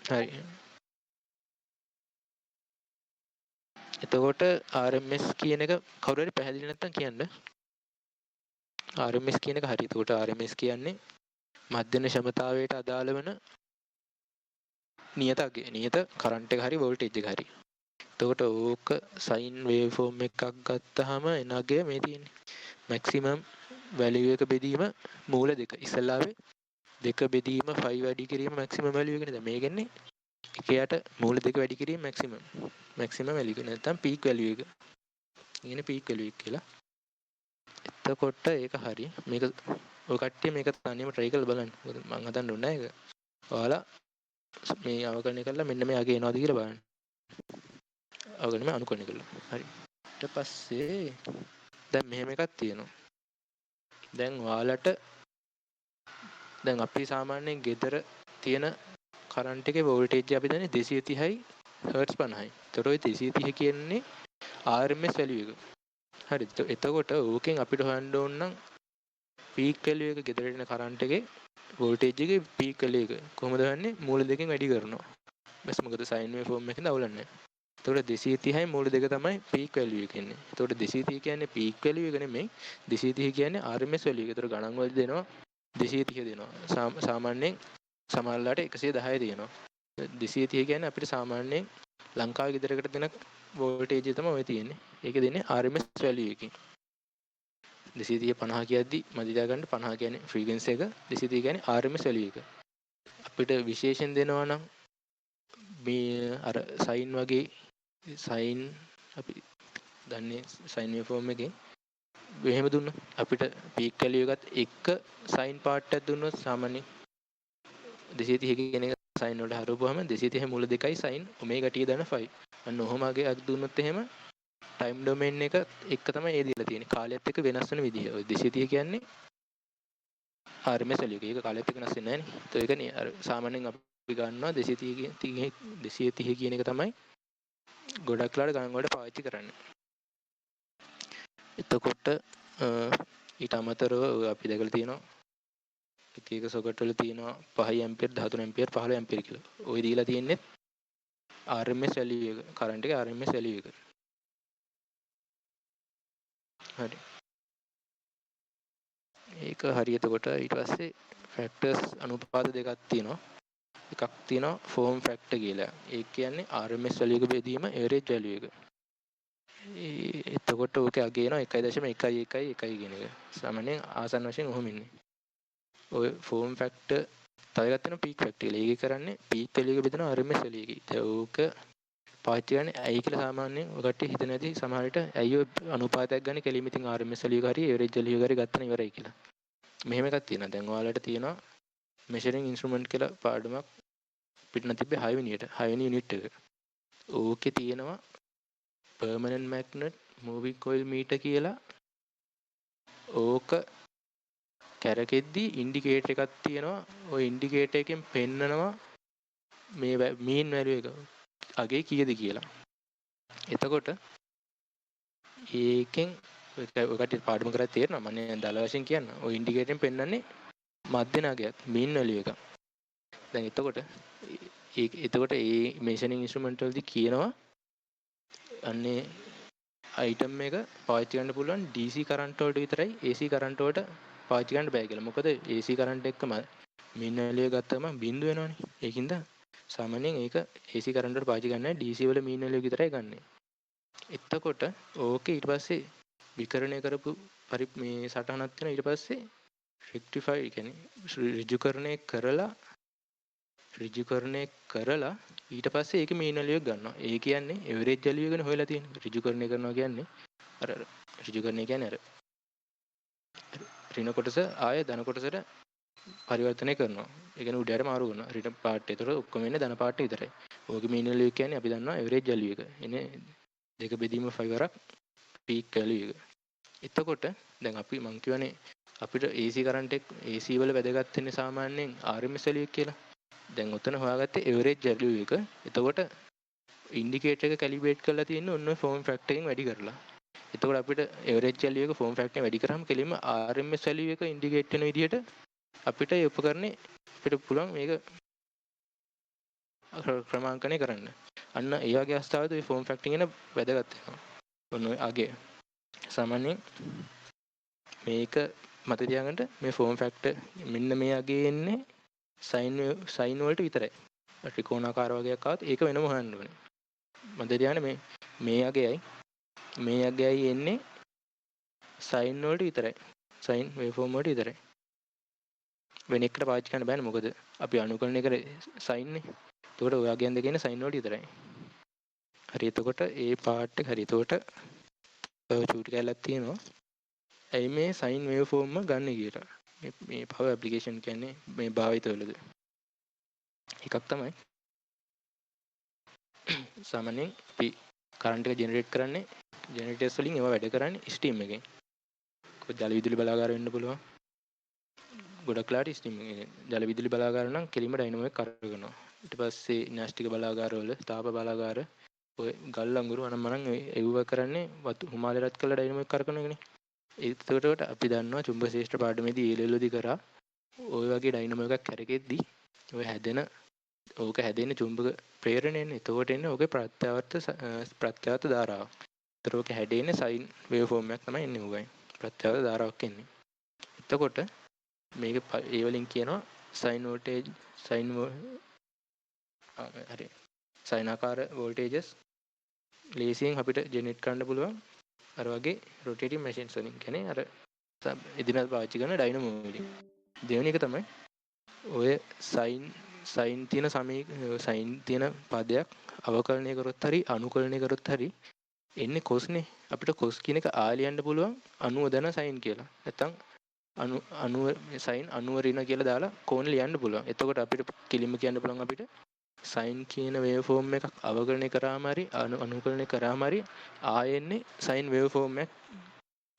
හරි. එතකොට RMS කියන එක කවුරු හරි පැහැදිලි නැත්නම් කියන්න. RMS කියන එක හරි. එතකොට RMS කියන්නේ මධ්‍යන ක්ෂමතාවයට අදාළ වෙන නියත අගය. නියත කරන්ට් එක හරි වෝල්ටේජ් එක හරි. එතකොට ඕක සයින් වේව් ෆෝම් එකක් ගත්තාම එන අගය මේ තියෙන්නේ. මැක්සිමම් වැලියු එක බෙදීම මූල දෙක. ඉස්සල්ලාවේ දෙක බෙදීම 5 වැඩි කිරීම මැක්සිමම් වැලියු එකනේ. දැන් මේකෙන්නේ එකයට මූල දෙක වැඩි කිරීම මැක්සිමම් වැලියු එක නැත්නම් පීක් වැලියු එක. ඉන්නේ පීක් වැලියු එක කියලා. එතකොට ඒක හරි. මේක ඔය කට්ටිය මේක තනියම try කරලා බලන්න. මොකද මම හදන්න ඕනේ නැහැ ඒක. ඔයාලා මේ අවකලනය කරලා මෙන්න මේ අගේ එනවාද කියලා බලන්න. අවකලනය අනුකරණය කරලා. හරි. ඊට පස්සේ දැන් මෙහෙම එකක් තියෙනවා. දැන් ඔයාලට දැන් අපි සාමාන්‍යයෙන් ගෙදර තියෙන කරන්ට් එකේ වෝල්ටේජ් අපි දන්නේ 230යි හර්ට්ස් 50යි. ඒතකොට ওই 230 කියන්නේ RMS වැලියු එක. හරිද? එතකොට ඕකෙන් අපිට හොයන්න ඕන නම් පීක් වැලියු එක ගෙදරට එන කරන්ට් එකේ වෝල්ටේජ් එකේ පීක් වැලියු එක කොහොමද හොයන්නේ? මූල දෙකෙන් වැඩි කරනවා. බස් මොකද සයින් වේව් ෆෝම් එකෙන් අවුලන්නේ. එතකොට 230යි මූල දෙක තමයි පීක් වැලියු එක ඉන්නේ. එතකොට 230 කියන්නේ පීක් වැලියු එක නෙමෙයි. 230 කියන්නේ RMS වැලියු එක. එතකොට ගණන් වලදී දෙනවා 230 දෙනවා. සාමාන්‍යයෙන් සමහරලාට 110 තියෙනවා. 230 කියන්නේ අපිට සාමාන්‍යයෙන් ලංකාවේ ගෙදරකට දෙන වෝල්ටේජ් එක තමයි ඔය තියෙන්නේ. ඒක දෙන්නේ RMS වැලියු එකකින්. 230 50 කියද්දි මදි දාගන්න 50 කියන්නේ ෆ්‍රීකවෙන්සි එක 230 කියන්නේ RMS වැලියු එක. අපිට විශේෂයෙන් දෙනවා නම් මේ අර සයින් වගේ සයින් අපි දන්නේ සයින් වේව් ෆෝම් එකෙන් එහෙම දුන්නොත් අපිට පීක් වැලියු එකත් එක්ක සයින් පාර්ට් එකක් දුන්නොත් සාමාන්‍යයෙන් 230 කියන එක සයින් වලට හරවපුවාම 230 මුල දෙකයි සයින් ඔමේගා t දාන 5. අන්න ඔහොම අගයක් දුන්නොත් එහෙම ටයිම් ඩොමේන් එක එක තමයි ඒ දීලා තියෙන්නේ. කාලයත් එක්ක වෙනස් වෙන විදිය. ඔය 230 කියන්නේ RMS value එක. ඒක කාලයත් එක්ක වෙනස් වෙන්නේ නැහැ නේ. ඒක නේ අර සාමාන්‍යයෙන් අපි ගන්නවා 230 කියන එක තමයි ගොඩක් වෙලාවට ගණන් වලට පාවිච්චි කරන්නේ. එතකොට ඊට අමතරව අපි දැකලා තියෙනවා එක එක සොකට් වල තියෙනවා 5 ඇම්පියර් 13 ඇම්පියර් 15 ඇම්පියර් කියලා. ওই දීලා තියෙන්නේ RMS value එක. කරන්ට් එකේ RMS value එක. හරි. ඒක හරි. එතකොට ඊට පස්සේ ෆැක්ටර්ස් අනුපාත දෙකක් තියෙනවා. එකක් තියෙනවා ෆෝම් ෆැක්ටර් කියලා. ඒ කියන්නේ RMS value එක බෙදීම average value එක. එතකොට ඕකේ අගේනවා 1.11 කියන එක. සාමාන්‍යයෙන් ආසන්න වශයෙන් ඔහොම ඉන්නේ. ඔය ෆෝම් ෆැක්ටර් තව එකක් තියෙනවා පීක් ෆැක්ටර් කියලා. ඒක කරන්නේ පීක් value එක බෙදෙනවා RMS value එකයි. දැන් ඕක පාවිච්චි කරන්නේ ඇයි කියලා සාමාන්‍යයෙන් ඔය කට්ටිය හිතන ඇති සමහර විට ඇයි ඔය අනුපාතයක් ගන්න කෙලිම ඉතින් RMS value එක හරි average value එක හරි ගත්තම ඉවරයි කියලා. මෙහෙම එකක් තියෙනවා. දැන් ඔයාලට තියෙනවා measuring instrument කියලා පාඩමක් පිටන තිබ්බේ 6 වෙනි යුනිට් එක. ඕකේ තියෙනවා permanent magnet moving coil meter කියලා. ඕක කැරකෙද්දී ඉන්ඩිකේටර් එකක් තියෙනවා. ওই ඉන්ඩිකේටර් එකෙන් පෙන්නනවා මේ mean value එක අගේ කීයද කියලා. එතකොට ඒකෙන් ඔකට පාඩම කරලා තේරෙනවා. මම දල වශයෙන් කියන්න. ওই ඉන්ඩිකේටරෙන් පෙන්නන්නේ මධ්‍ය නාගයක් mean value එක. දැන් එතකොට ඒ measuring instrument වලදී කියනවා අන්නේ item එක පාවිච්චි කරන්න පුළුවන් DC කරන්ට් වලට විතරයි AC කරන්ට් වලට පාවිච්චි කරන්න බෑ කියලා. මොකද AC කරන්ට් එක්කම mean value එක ගත්තම බිඳු වෙනවනේ. ඒකින්ද සාමාන්‍යයෙන් ඒක AC කරන්ට් වලට පාවිච්චි කරන්නේ DC වල mean value එක විතරයි ගන්නෙ. එතකොට ඕකේ ඊට පස්සේ විකරණය කරපු මේ සටහනක් තියෙනවා. ඊට පස්සේ rectify කියන්නේ ඍජුකරණය කරලා ඊට පස්සේ ඒකේ mean value එක ගන්නවා. ඒ කියන්නේ average value එකනේ හොයලා තියෙන්නේ. ඍජුකරණය කරනවා කියන්නේ අර ඍජුකරණය කියන්නේ අර ඍණ කොටස ආය ධන කොටසට පරිවර්තනය කරනවා. ඒ කියන්නේ උඩයට මාරු කරනවා. ඍණ පාර්ට් ඒතර ඔක්කොම ඉන්නේ ධන පාර්ට් විතරයි. ඕකේ mean value කියන්නේ අපි දන්නවා average value එක. එනේ දෙක බෙදීම 5 වරක් peak value එක. එතකොට දැන් අපි මං කියවනේ අපිට AC කරන්ට් එක AC වල වැදගත් වෙන්නේ සාමාන්‍යයෙන් RMS value එක කියලා. දැන් උතන හොයාගත්තේ average value එක. එතකොට ඉන්ඩිකේටර් එක කැලිබ්‍රේට් කරලා තියෙන්නේ ඔන්න ඔය ෆෝම් ෆැක්ටර් එකෙන් වැඩි කරලා. එතකොට අපිට average value එක ෆෝම් ෆැක්ටර් එකෙන් වැඩි කරාම කෙලින්ම RMS value එක ඉන්ඩිකේට් වෙන විදිහට අපිට ඒ උපකරණේ අපිට පුළුවන් මේක ක්‍රමාංකණය කරන්න. අන්න ඒ වගේ අවස්ථාවලදී ෆෝම් ෆැක්ටර් එක වැදගත් වෙනවා. ඔන්න ඔය අගේ සාමාන්‍යයෙන් මේක මත තියාගන්න මේ ෆෝම් ෆැක්ටර් මෙන්න මේ අගේ එන්නේ සයින් වලට විතරයි. ත්‍රිකෝණාකාර වගේක් ආවත් ඒක වෙනම හොයන්න ඕනේ. මත තියාගන්න මේ අගයයි එන්නේ සයින් වලට විතරයි. සයින් වේව්ෆෝම් වලට විතරයි. වෙන එකට පාවිච්චි කරන්න බෑනේ මොකද අපි අනුකරණය කරේ සයින් නේ. එතකොට ඔය අගයන් දෙක ඉන්නේ සයින් වලට විතරයි. හරි එතකොට ඒ පාර්ට් එක හරි එතකොට චූටි කැලක් තියෙනවා. ඇයි මේ සයින් වේව්ෆෝම් ගන්න කියලා. මේ පවර් ඇප්ලිකේෂන් කියන්නේ මේ භාවිතවලද. එකක් තමයි සාමාන්‍යයෙන් අපි කරන්ට් එක ජෙනරේට් කරන්නේ ජෙනරේටර්ස් වලින් ඒවා වැඩ කරන්නේ ස්ටීම් එකෙන්. ජල විදුලි බලාගාර වෙන්න පුළුවන්. ගොඩක් ලාට ස්ටීම් ජල විදුලි බලාගාර නම් කෙලින්ම ඩයිනමෝ එක කරගෙනවා. ඊට පස්සේ න්‍යෂ්ටික බලාගාර වල තාප බලාගාර ඔය ගල් අඟුරු අනම්මනම් ඒව කරන්නේ වතු හිමාලය රත් කළ ඩයිනමෝ එක කරකන එකනේ. ඒකට අපි දන්නවා චුම්බක ශේෂ්ත්‍ර පාඩමේදී ඒලෙලෝදි කරා ওই වගේ ඩයිනමෝ එකක් කරකෙද්දි ඔය ඕක හැදෙන්නේ චුම්බක ප්‍රේරණයනේ. එතකොට එන්නේ ඕකේ ප්‍රත්‍යාවර්ත ධාරාව. ඒතර ඕක හැදෙන්නේ සයින් වේව් ෆෝම් එකක් තමයි එන්නේ ඕකයි. ප්‍රත්‍යාවර්ත ධාරාවක් එන්නේ. එතකොට මේක ඒ වලින් කියනවා සයින් වෝල්ටේජ් හරි සයිනාකාර වෝල්ටේජස් ලේසියෙන් අපිට ජෙනරේට් කරන්න පුළුවන් අර වගේ රොටේටිව් මැෂින්ස් වලින්. කියන්නේ අර එදිනෙදා පාවිච්චි කරන ඩයිනමෝ වලින්. දෙවෙනි එක තමයි ඔය සයින් තියෙන පදයක් අවකලනය කරොත් හරි අනුකලනය කරොත් හරි එන්නේ කොස්නේ. අපිට කොස් කියන එක ආලියන්න පුළුවන් 90 දන සයින් කියලා. නැත්තම් 90 සයින් 90 ඍණ කියලා දාලා කෝණ ලියන්න පුළුවන්. එතකොට අපිට කිලිම කියන්න පුළුවන් අපිට සයින් කියන වේව් ෆෝම් එකක් අවකලනය කරාම හරි අනුකලනය කරාම හරි ආයෙන්නේ සයින් වේව් ෆෝම් එකක්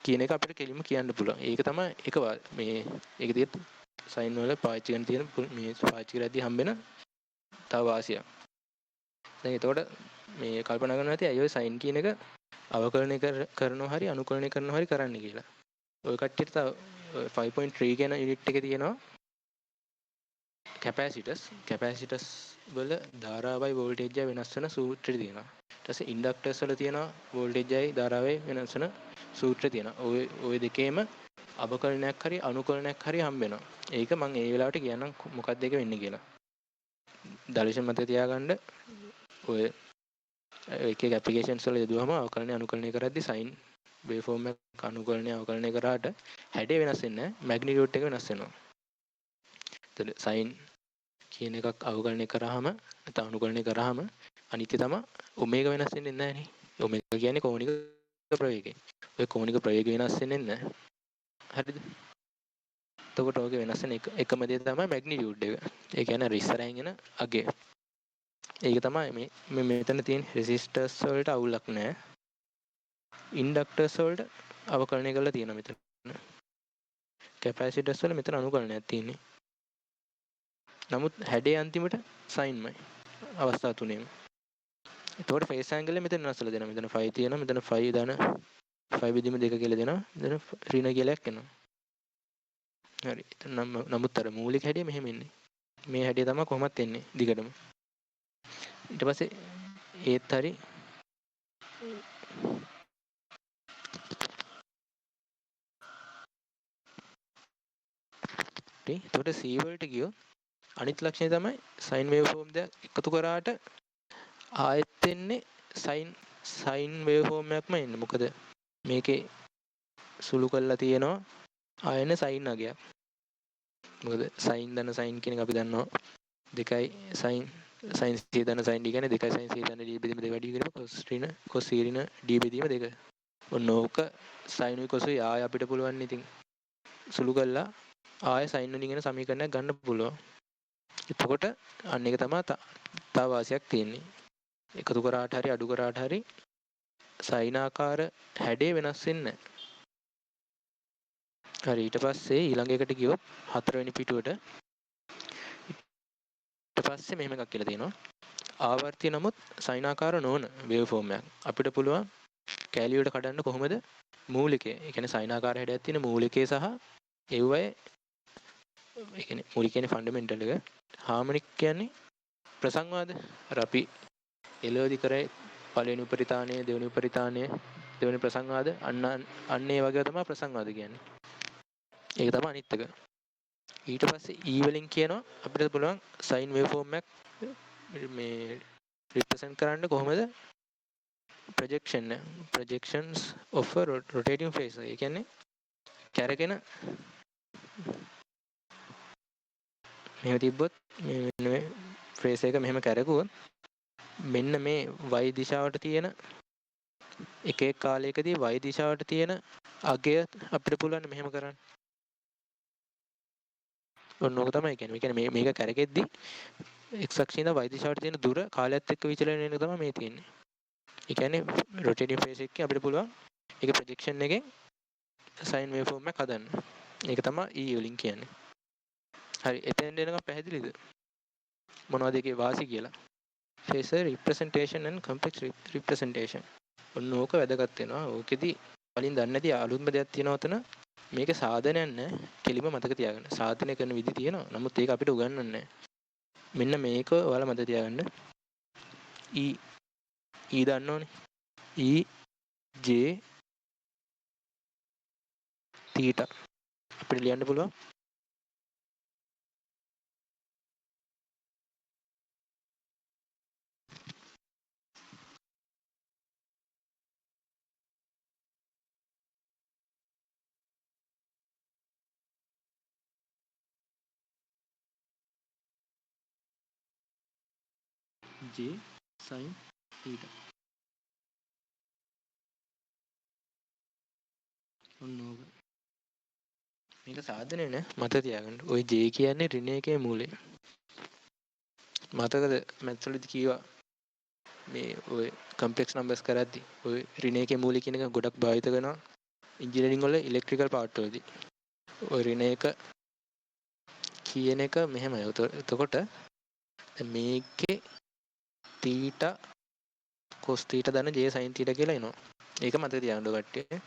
කියන එක අපිට කෙලින්ම කියන්න පුළුවන්. ඒක තමයි එක මේ ඒක දිහත් සයින් වල පාවිච්චි කරන තියෙන මේ පාවිච්චි කරද්දී හම්බෙන තව වාසියක්. දැන් එතකොට මේ කල්පනා කරනවා ඇති අය ඔය සයින් කියන එක අවකලනය කරනවා හරි අනුකලනය කරනවා හරි කරන්න කියලා. ඔය කට්ටියට තව 5.3 කියන යුනිට් එකේ තියෙනවා කැපැසිටස් වල ධාරාවයි වෝල්ටේජ්ජයි වෙනස් වෙන සූත්‍රය තියෙනවා. ඊට පස්සේ ඉන්ඩක්ටර්ස් වල තියෙනවා වෝල්ටේජ්ජයි ධාරාවයි වෙනස් වෙන සූත්‍රය තියෙනවා. ওই දෙකේම අවකලනයක් හරි අනුකලනයක් හරි හම්බ වෙනවා. ඒක මම ඒ වෙලාවට කියන්නම් මොකක්ද ඒක වෙන්නේ කියලා. දර්ශන මතක තියාගන්න ඔය එක එක ඇප්ලිකේෂන්ස් වල යදුවම අවකලනය අනුකලනය කරද්දී සයින් වේව් ෆෝම් එක අනුකලනය අවකලනය කරාට හැඩය වෙනස් වෙන්නේ නැහැ. මැග්නිටියුඩ් එක වෙනස් වෙනවා. එතන සයින් කියන එකක් අවකලනය කරාම නැත්නම් අනුකලනය කරාම අනිත්‍ය තමයි ඔමේගා වෙනස් වෙන්නේ නැහැ නේ. ඔමේගා කියන්නේ කෝණික ප්‍රවේගය. ඔය කෝණික ප්‍රවේගය වෙනස් වෙන්නේ නැහැ. හරිද? එතකොට ඔගේ වෙනස් වෙන එකම දේ තමයි මැග්නිටියුඩ් එක. ඒ කියන්නේ ඉස්සරහින් එන අගය. ඒක තමයි මේ මෙතන තියෙන රෙසිස්ටර්ස් වලට අවුලක් නැහැ. ඉන්ඩක්ටර්ස් වලට අවකලනය කරලා තියෙනවා මෙතන. කැපැසිටර්ස් වල මෙතන අනුකලනයක් තියෙන්නේ. නමුත් හැඩේ අන්තිමට සයින්මයි. අවස්ථා තුනේම. එතකොට ෆේස් ඇන්ගල් එක මෙතන වෙනස් වෙලා දෙනවා. මෙතන 5 තියෙනවා. මෙතන 5 ධන 5 බෙදීම 2 කියලා දෙනවා. මෙතන ඍණ කියලාක් එනවා. හරි. නමුත් අර මූලික හැඩය මෙහෙම එන්නේ. මේ හැඩය තමයි කොහොමත් එන්නේ දිගටම. ඊට පස්සේ ඒත් හරි එතකොට C වලට ගියොත් අනිත් ලක්ෂණය තමයි සයින් වේව් ෆෝම් දෙක එකතු කරාට ආයෙත් එන්නේ සයින් වේව් ෆෝම් එකක්ම එන්නේ. මොකද මේකේ සුළු කරලා තියෙනවා ආයෙත් සයින් අගයක්. මොකද සයින් ධන සයින් කියන එක අපි දන්නවා දෙකයි සයින් C ධන සයින් D කියන්නේ දෙකයි සයින් C ධන D බෙදීම දෙක වැඩි වෙනවා cos C ඍණ D බෙදීම දෙක. ඔන්න ඕක සයින් උයි කොසුයි ආයෙ අපිට පුළුවන් ඉතින් සුළු කරලා ආයෙ සයින් වලින් එන සමීකරණයක් ගන්න පුළුවන්. එතකොට අන්න ඒක තමයි තව වාසියක් තියෙන්නේ. එකතු කරාට හරි අඩු කරාට හරි සයිනාකාර හැඩේ වෙනස් වෙන්නේ නැහැ. හරි ඊට පස්සේ ඊළඟ එකට ගියොත් හතරවෙනි පිටුවට ඊට පස්සේ මෙහෙම එකක් කියලා තියෙනවා. ආවර්තිය නමුත් සයිනාකාර නොවන වේව් ෆෝම් එකක්. අපිට පුළුවන් කැලිය වලට කඩන්න කොහොමද මූලිකය. ඒ කියන්නේ සයිනාකාර හැඩයක් තියෙන මූලිකය සහ ඒවයේ ඒ කියන්නේ මූලික කියන්නේ ෆන්ඩමෙන්ටල් එක. හාමොනික් කියන්නේ ප්‍රසංවාද. අර අපි එළවදි කරේ පළවෙනි උපරිතාණය දෙවෙනි උපරිතාණය දෙවෙනි ප්‍රසංවාද අන්න ඒ වගේ තමයි ප්‍රසංවාද කියන්නේ. ඒක තමයි අනිත් එක. ඊට පස්සේ E වලින් කියනවා අපිට පුළුවන් සයින් වේව් ෆෝම් එකක් මේ රිප්‍රසන්ට් කරන්න කොහොමද projections of a rotating phase. ඒ කියන්නේ කැරගෙන මෙහෙම තිබ්බොත් මේ ෆ්‍රේස් එක මෙහෙම කැරකුවොත් මෙන්න මේ y දිශාවට තියෙන එක කාලයකදී y දිශාවට තියෙන අගය අපිට පුළුවන් මෙහෙම කරන්න. ඔන්න ඕක තමයි කියන්නේ. මේ මේක කැරකෙද්දි x අක්ෂයේ ඉඳන් y දිශාවට තියෙන දුර කාලයත් එක්ක විචලනය වෙන එක තමයි මේ තියෙන්නේ. ඒ කියන්නේ rotating phase එකේ අපිට පුළුවන් ඒක ප්‍රොජෙක්ෂන් එකෙන් sine waveform එකක් හදන්න. ඒක තමයි E වලින් කියන්නේ. හරි එතෙන් එනකම් පැහැදිලිද? මොනවද ඒකේ වාසි කියලා? phasor representation and complex representation. ඔන්න ඕක වැදගත් වෙනවා. ඕකෙදි කලින් දන්නේ නැති අලුත්ම දෙයක් තියෙනවා උතන. මේක සාධනයක් නෑ. කෙලිම මතක තියාගන්න. සාධනය කරන විදි තියෙනවා. නමුත් ඒක අපිට උගන්වන්නේ නෑ. මෙන්න මේක ඔයාලා මතක තියාගන්න. E දන්නවනේ. E J theta අපිට ලියන්න පුළුවන්. J sin theta. ඔන්න ඕක. මේක සාධනය නෑ මතක තියාගන්න. ওই J කියන්නේ ඍණ එකේ මූලය. මතකද මැත්ස් වලදී කීවා මේ ඔය කම්ප්ලෙක්ස් නම්බර්ස් කරද්දි ඔය ඍණ එකේ මූලික කියන එක ගොඩක් භාවිත කරනවා ඉන්ජිනියරින් වල ඉලෙක්ට්‍රිකල් පාර්ට් වලදී. ඔය ඍණ එක කියන එක මෙහෙමයි. එතකොට මේකේ තීටා cos තීටා දන්න j sin තීටා කියලා එනවා. ඒක මතක තියාගන්න කට්ටිය.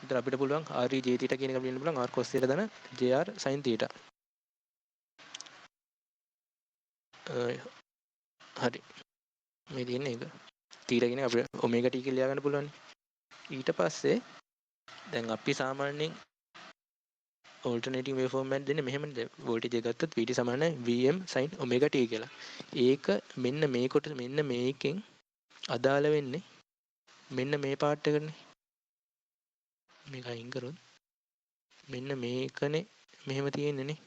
ඉතින් අපිට පුළුවන් r j තීටා කියන එක ලියන්න පුළුවන් r cos තීටා දන්න jr sin තීටා. හරි. මේ තියෙන්නේ ඒක. තීටා කියන එක අපිට ඔමේගා t කියලා ලියා ගන්න පුළුවන්. ඊට පස්සේ දැන් අපි සාමාන්‍යයෙන් alternating waveform එකක් දෙන්නේ මෙහෙමනේ. වෝල්ටේජ් එක ගත්තොත් Vt සමානයි Vm sin omega t කියලා. ඒක මෙන්න මේ කොට මෙන්න මේකෙන් අදාළ වෙන්නේ මෙන්න මේ පාර්ට් එකනේ. මේක අයින් කරොත් මෙන්න මේකනේ මෙහෙම තියෙන්නේ නේ.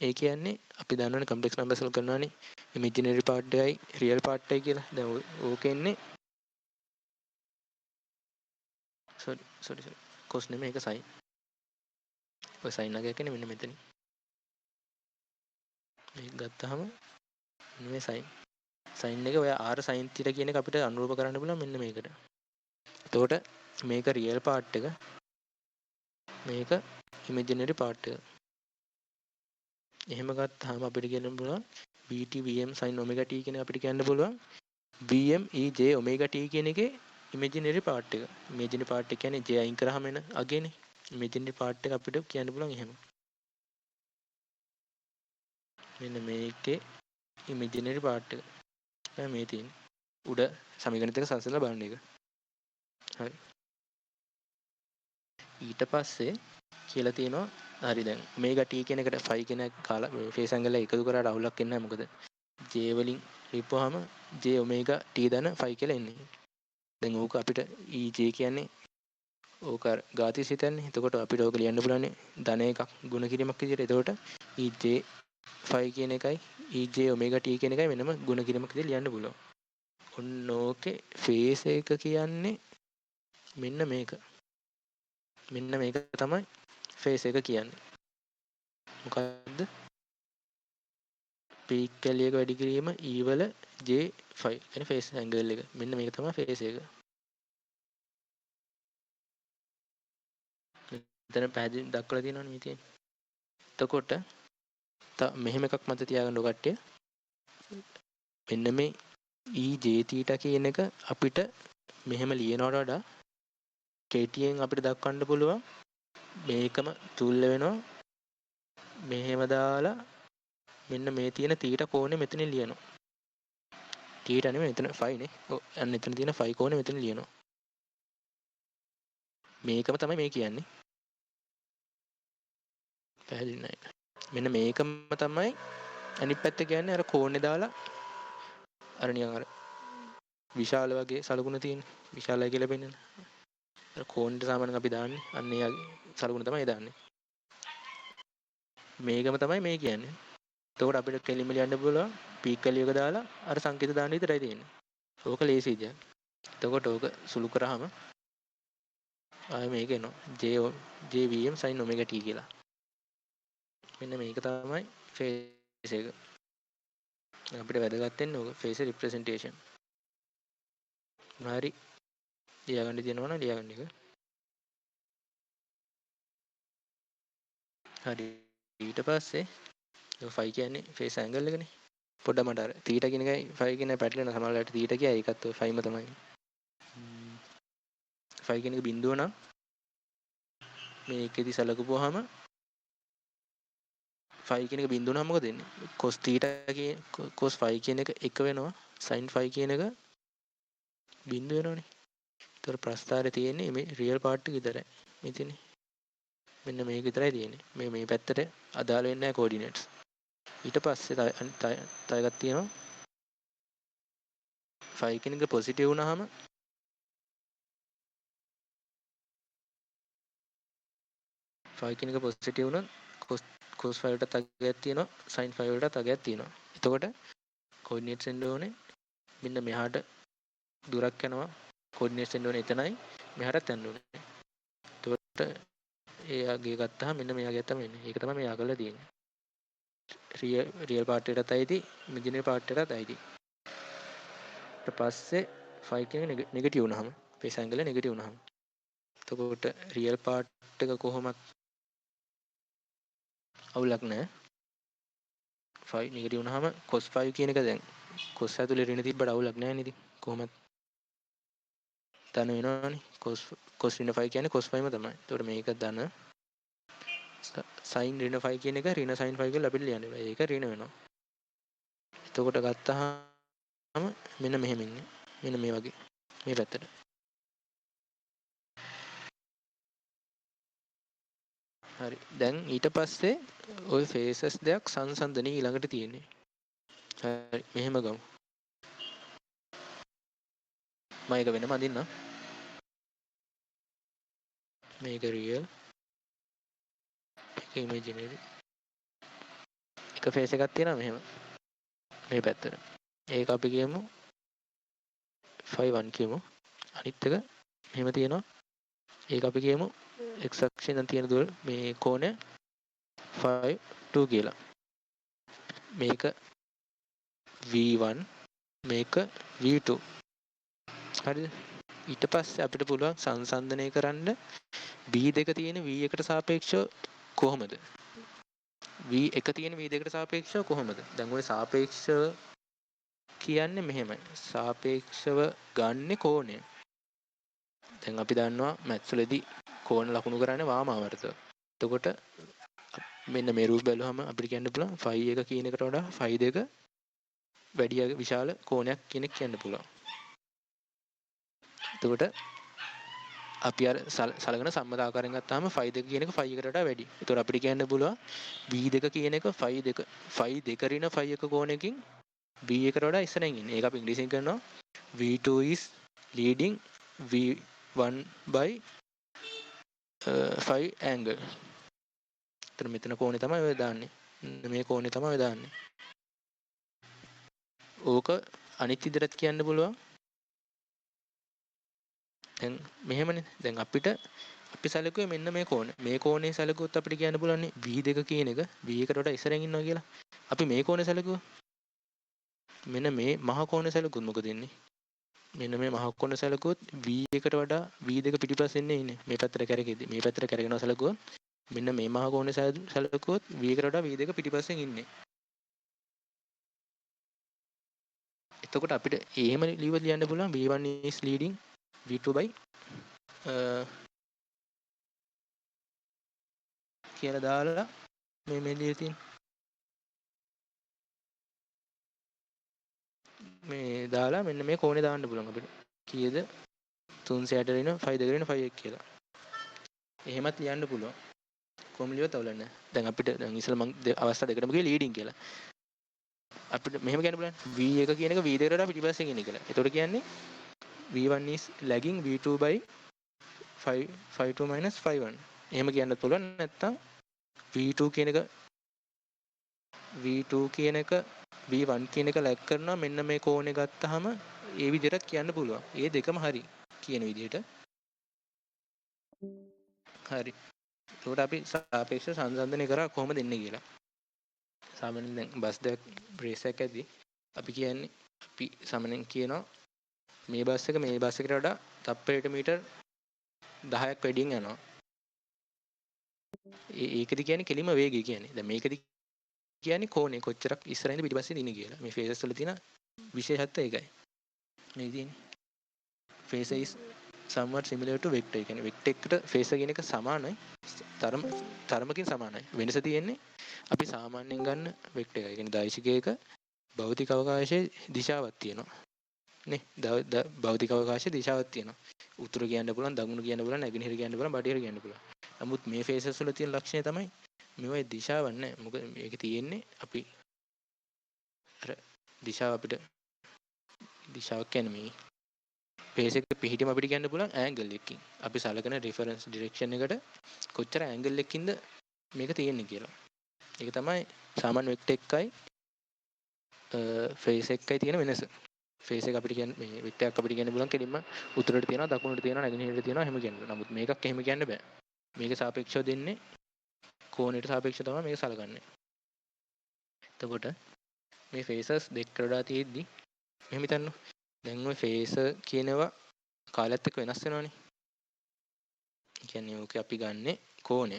ඒ කියන්නේ අපි දන්නවනේ කම්ප්ලෙක්ස් නම්බර්ස් වල කරනවානේ ඉමේජිනරි පාර්ට් එකයි රියල් පාර්ට් එකයි කියලා. දැන් ඕකෙන්නේ sorry cos නෙමෙයි ඒක sin. ඔය sin එක කියන්නේ මෙන්න මෙතන. මේක ගත්තාම මේ sin. sin එක ඔය r sin θ කියන එක අපිට අනුරූප කරන්න පුළුවන් මෙන්න මේකට. එතකොට මේක රියල් පාර්ට් එක මේක ඉමේජිනරි පාර්ට් එක. එහෙම ගත්තාම අපිට කියන්න පුළුවන් Vt Vm sin omega t කියන අපිට කියන්න පුළුවන් Vm e j omega t කියන එකේ ඉමේජිනරි පාර්ට් එක. ඉමේජිනරි පාර්ට් එක කියන්නේ j අයින් කරාම එන අගේනේ. ඉමේජිනරි පාර්ට් එක අපිට කියන්න පුළුවන් එහෙම. මෙන්න මේකේ ඉමේජිනරි පාර්ට් එක. දැන් මේ තියෙන්නේ. උඩ සමීකරණ දෙක සංසඳලා බලන්න එක. හරි. ඊට පස්සේ කියලා තියෙනවා හරි දැන් omega t කියන එකට phi කියන කාලා ෆේස් ඇන්ගල් එක එකතු කරාට අවුලක් එන්නේ නැහැ මොකද j වලින් ලියපුවාම j omega t ධන phi කියලා එන්නේ. දැන් ඕක අපිට ej කියන්නේ ඕක ඝාතීය සිතන්නේ. එතකොට අපිට ඕක ලියන්න පුළුවන් ධන එකක් ගුණ කිරීමක් විදිහට. එතකොට ej phi කියන එකයි ej omega t කියන එකයි වෙනම ගුණ කිරීමක් විදිහට ලියන්න පුළුවන්. ඔන්න ඕකේ ෆේස් එක කියන්නේ මෙන්න මේක. මෙන්න මේක තමයි ෆේස් එක කියන්නේ. මොකද්ද? පීක් කැලියක වැඩි කිරීම e වල j5 කියන්නේ ෆේස් ඇන්ගල් එක. මෙන්න මේක තමයි ෆේස් එක. මෙතන පැහැදිලි දක්වලා තියෙනවනේ මේ තියෙන්නේ. එතකොට මෙහෙම එකක් මත තියාගන්න කට්ටිය. මෙන්න මේ e j θ කියන එක අපිට මෙහෙම ලියනවට වඩා කෙටියෙන් අපිට දක්වන්න පුළුවන්. මේකම තුල්ල වෙනවා. මෙහෙම දාලා මෙන්න මේ තියෙන තීට කෝණය මෙතන ලියනවා. තීට නෙමෙයි මෙතන ෆයි නේ. ඔව් අන්න එතන තියෙන ෆයි කෝණය මෙතන ලියනවා. මේකම තමයි මේ කියන්නේ. පැහැදිලි නේද? මෙන්න මේකම තමයි අනිත් පැත්ත කියන්නේ අර කෝණේ දාලා අර නිකන් අර විශාල වගේ සලකුණ තියෙන විශාලයි කියලා පෙන්නන. අර කෝණෙට සාමාන්‍යයෙන් අපි දාන්නේ අන්න ඒ සලකුණ තමයි දාන්නේ. මේකම තමයි මේ කියන්නේ. එතකොට අපිට කෙලින්ම ලියන්න පුළුවන් පීක් වැලියක දාලා අර සංකේත දාන්න විතරයි තියෙන්නේ. ඕක ලේසි දෙයක්. එතකොට ඕක සුළු කරාම ආයෙ මේක එනවා jvm sin omega t කියලා. මෙන්න මේක තමයි ෆේස් එක. අපිට වැදගත් වෙන්නේ ඕක ෆේස් රිප්‍රසන්ටේෂන්. හරි. ලියාගන්න තියෙනවා නම් ලියාගන්න එක. හරි. ඊට පස්සේ ෆයි කියන්නේ ෆේස් ඇන්ගල් එකනේ. පොඩ්ඩක් මට අර තීටා කියන එකයි ෆයි කියන පැටලෙන සමහරවිට තීටා කියයි ඒකත් ඔය ෆයිම තමයි. ෆයි කියන එක බිඳුව නම් මේකෙදි සලකපුවාම ෆයි කියන එක බිඳුව නම් මොකද වෙන්නේ? cos තීටා කියන cos ෆයි කියන එක 1 වෙනවා. sin ෆයි කියන එක බිඳුව වෙනවනේ. ඒතර ප්‍රස්ථාරේ තියෙන්නේ මේ රියල් පාර්ට් එක විතරයි. මෙතන මෙන්න මේක විතරයි තියෙන්නේ. මේ පැත්තට අදාළ වෙන්නේ නැහැ කෝඩිනේට්ස්. ඊට පස්සේ තව එකක් තියෙනවා. ෆයි කියන එක පොසිටිව් වුණාම ෆයි කියන එක පොසිටිව් වුණොත් cos ෆයි වලට අගයක් තියෙනවා sin ෆයි වලට අගයක් තියෙනවා. එතකොට කෝඩිනේට්ස් එන්න ඕනේ මෙන්න මෙහාට දුරක් යනවා. කෝඩිනේට්ස් එන්න ඕනේ එතනයි මෙහාටත් යන්න ඕනේ. එතකොට ඒ අගය ගත්තාම මෙන්න මේ අගය තමයි එන්නේ. ඒක තමයි මෙයා කරලා තියෙන්නේ. රියල් පාර්ට් එකටත් අයිති ඉමේජිනරි පාර්ට් එකටත් අයිති. ඊට පස්සේ 5 කියන නෙගටිව් වුණාම ෆේස් ඇන්ගල් එක නෙගටිව් වුණාම එතකොට රියල් පාර්ට් එක කොහොමත් අවුලක් නැහැ. 5 නෙගටිව් වුණාම cos 5 කියන එක දැන් cos ඇතුලේ ඍණ තිබ්බට අවුලක් නැහැ නේද? කොහොමත් ධන වෙනවනේ. cos ඍණ 5 කියන්නේ cos 5ම තමයි. එතකොට මේක ධන sin ඍණ 5 කියන එක ඍණ sin 5 කියලා අපිට ලියන්න බෑ. ඒක ඍණ වෙනවා. එතකොට ගත්තාම මෙන්න මෙහෙම ඉන්නේ. මෙන්න මේ වගේ. මේ පැත්තට. හරි. දැන් ඊට පස්සේ ওই ෆේසස් දෙයක් සංසන්දනයේ ඊළඟට තියෙන්නේ. හරි. මෙහෙම ගමු. මම ඒක වෙනම අඳින්නම්. මේක රියල්. ඒක ඉමේජිනරි. එක ෆේස් එකක් තියෙනවා මෙහෙම. මේ පැත්තට. ඒක අපි කියමු 5 1 කියමු. අනිත් එක මෙහෙම තියෙනවා. ඒක අපි කියමු x අක්ෂයෙන් තියෙන දුර මේ කෝණය 5 2 කියලා. මේක v1 මේක v2. හරිද? ඊට පස්සේ අපිට පුළුවන් සංසන්දනය කරන්න v2 තියෙන v1ට සාපේක්ෂව කොහොමද? v1 තියෙන v2ට සාපේක්ෂව කොහොමද? දැන් ওই සාපේක්ෂව කියන්නේ මෙහෙමයි. සාපේක්ෂව ගන්නෙ කෝණය. දැන් අපි දන්නවා මැත්ස් වලදී කෝණ ලකුණු කරන්නේ වාම ආවර්තව. එතකොට මෙන්න මේ රූප බැලුවම අපිට කියන්න පුළුවන් phi 1 කියන එකට වඩා phi 2 වැඩි විශාල කෝණයක් කියන එක කියන්න පුළුවන්. එතකොට අපි අර සලකන සම්මත ආකාරයෙන් ගත්තාම phi 2 කියන එක phi 1කට වඩා වැඩි. එතකොට අපිට කියන්න පුළුවන් v2 කියන එක phi 2 ඍණ phi 1 කෝණයකින් v1කට වඩා ඉස්සරහින් ඉන්නේ. ඒක අපි ඉංග්‍රීසියෙන් කරනවා v2 is leading v1 by 5 angle. මෙතන කෝණේ තමයි ඔය දාන්නේ. මේ කෝණේ තමයි ඔය දාන්නේ. ඕක අනිත් විදිහට කියන්න පුළුවන්. දැන් මෙහෙමනේ. දැන් අපිට අපි සැලකුවේ මෙන්න මේ කෝණය. මේ කෝණේ සැලකුවොත් අපිට කියන්න පුළුවන් v2 කියන එක v1කට වඩා ඉස්සරහින් ඉන්නවා කියලා. අපි මේ කෝණේ සැලකුවා. මෙන්න මේ මහ කෝණේ සැලකුවොත් මොකද වෙන්නේ? මෙන්න මේ මහ කෝණේ සැලකුවොත් v1කට වඩා v2 පිටිපස්සෙන් ඉන්නේ. මේ පැත්තට කැරකෙද්දි. මේ පැත්තට කැරගෙනවා සැලකුවොත් මෙන්න මේ මහ කෝණේ සැලකුවොත් v1කට වඩා v2 පිටිපස්සෙන් ඉන්නේ. එතකොට අපිට එහෙම ලියන්න පුළුවන් v1 is leading v2 by කියලා දාලා මේ ලියලා තියෙන මේ දාලා මෙන්න මේ කෝණේ දාන්න පුළුවන් අපිට. කීයද? 360 ඍණ 5 2 ඍණ 5 1 කියලා. එහෙමත් ලියන්න පුළුවන්. කොහොම ලියුවත් අවුලක් නැහැ. දැන් අපිට දැන් ඉස්සෙල්ලා මම අවස්ථා දෙකටම ගියේ ලීඩින් කියලා. අපිට මෙහෙම කියන්න පුළුවන් v1 කියන එක v2 කට වඩා පිටිපස්සෙන් ඉන්නේ කියලා. ඒතකොට කියන්නේ v1 is lagging v2 by 5 2 minus 5 1. එහෙම කියන්නත් පුළුවන්. නැත්නම් v2 කියන එක v1 කියන එක ලැග් කරනවා මෙන්න මේ කෝණේ ගත්තාම ඒ විදිහට කියන්න පුළුවන්. ඒ දෙකම හරි කියන විදිහට. හරි. ඒකට අපි සාපේක්ෂ සංසන්දනය කරා කොහොමද එන්නේ කියලා. සාමාන්‍යයෙන් දැන් බස් දෙක රේස් එකක් ඇද්දි අපි කියන්නේ අපි සාමාන්‍යයෙන් කියනවා මේ බස් එකට වඩා තප්පරයකට මීටර් 10ක් වැඩියෙන් යනවා. ඒකද කියන්නේ කෙලිම වේගය කියන්නේ. දැන් මේකද කියන්නේ කෝණේ කොච්චරක් ඉස්සරහින්ද පිටිපස්සෙන් ඉන්නේ කියලා. මේ ෆේසස් වල තියෙන විශේෂත්වය ඒකයි. මේ තියෙන්නේ. phase is somewhat similar to vector. ඒ කියන්නේ vector එකට phase කියන එක සමානයි. තරමකින් සමානයි. වෙනස තියෙන්නේ අපි සාමාන්‍යයෙන් ගන්න vector එක. ඒ කියන්නේ දෛශිකයක භෞතික අවකාශයේ දිශාවක් තියෙනවා. නේ? භෞතික අවකාශයේ දිශාවක් තියෙනවා. උතුර කියන්න පුළුවන්, දකුණු කියන්න පුළුවන්, නැගෙනහිර කියන්න පුළුවන්, බටහිර කියන්න පුළුවන්. නමුත් මේ ෆේසස් වල තියෙන ලක්ෂණය තමයි මේවයි දිශාවක් නැහැ. මොකද මේක තියෙන්නේ අපි අර දිශාව අපිට දිශාවක් කියන්නේ මේ ෆේස් එක පිහිටීම අපිට කියන්න පුළුවන් ඇන්ගල් එකකින්. අපි සලකන රිෆරන්ස් ඩිරෙක්ෂන් එකට කොච්චර ඇන්ගල් එකකින්ද මේක තියෙන්නේ කියලා. ඒක තමයි සාමාන්‍ය වෙක්ටර් එකයි ෆේස් එකයි තියෙන වෙනස. ෆේස් එක අපිට කියන්නේ මේ වෙක්ටර් එකක් අපිට කියන්න පුළුවන් කෙලින්ම උතුරට තියෙනවා, දකුණට තියෙනවා, නැගෙනහිරට තියෙනවා එහෙම කියන්න. නමුත් මේකක් එහෙම කියන්න බෑ. මේක සාපේක්ෂව දෙන්නේ කෝණයට සාපේක්ෂව තමයි මේක සලකන්නේ. එතකොට මේ ෆේසස් දෙකට වඩා තියෙද්දි මෙහෙම හිතන්න. දැන් ওই ෆේස් කියනවා කාලයත් එක්ක වෙනස් වෙනවනේ. ඒ කියන්නේ ඕක අපි ගන්නෙ කෝණය.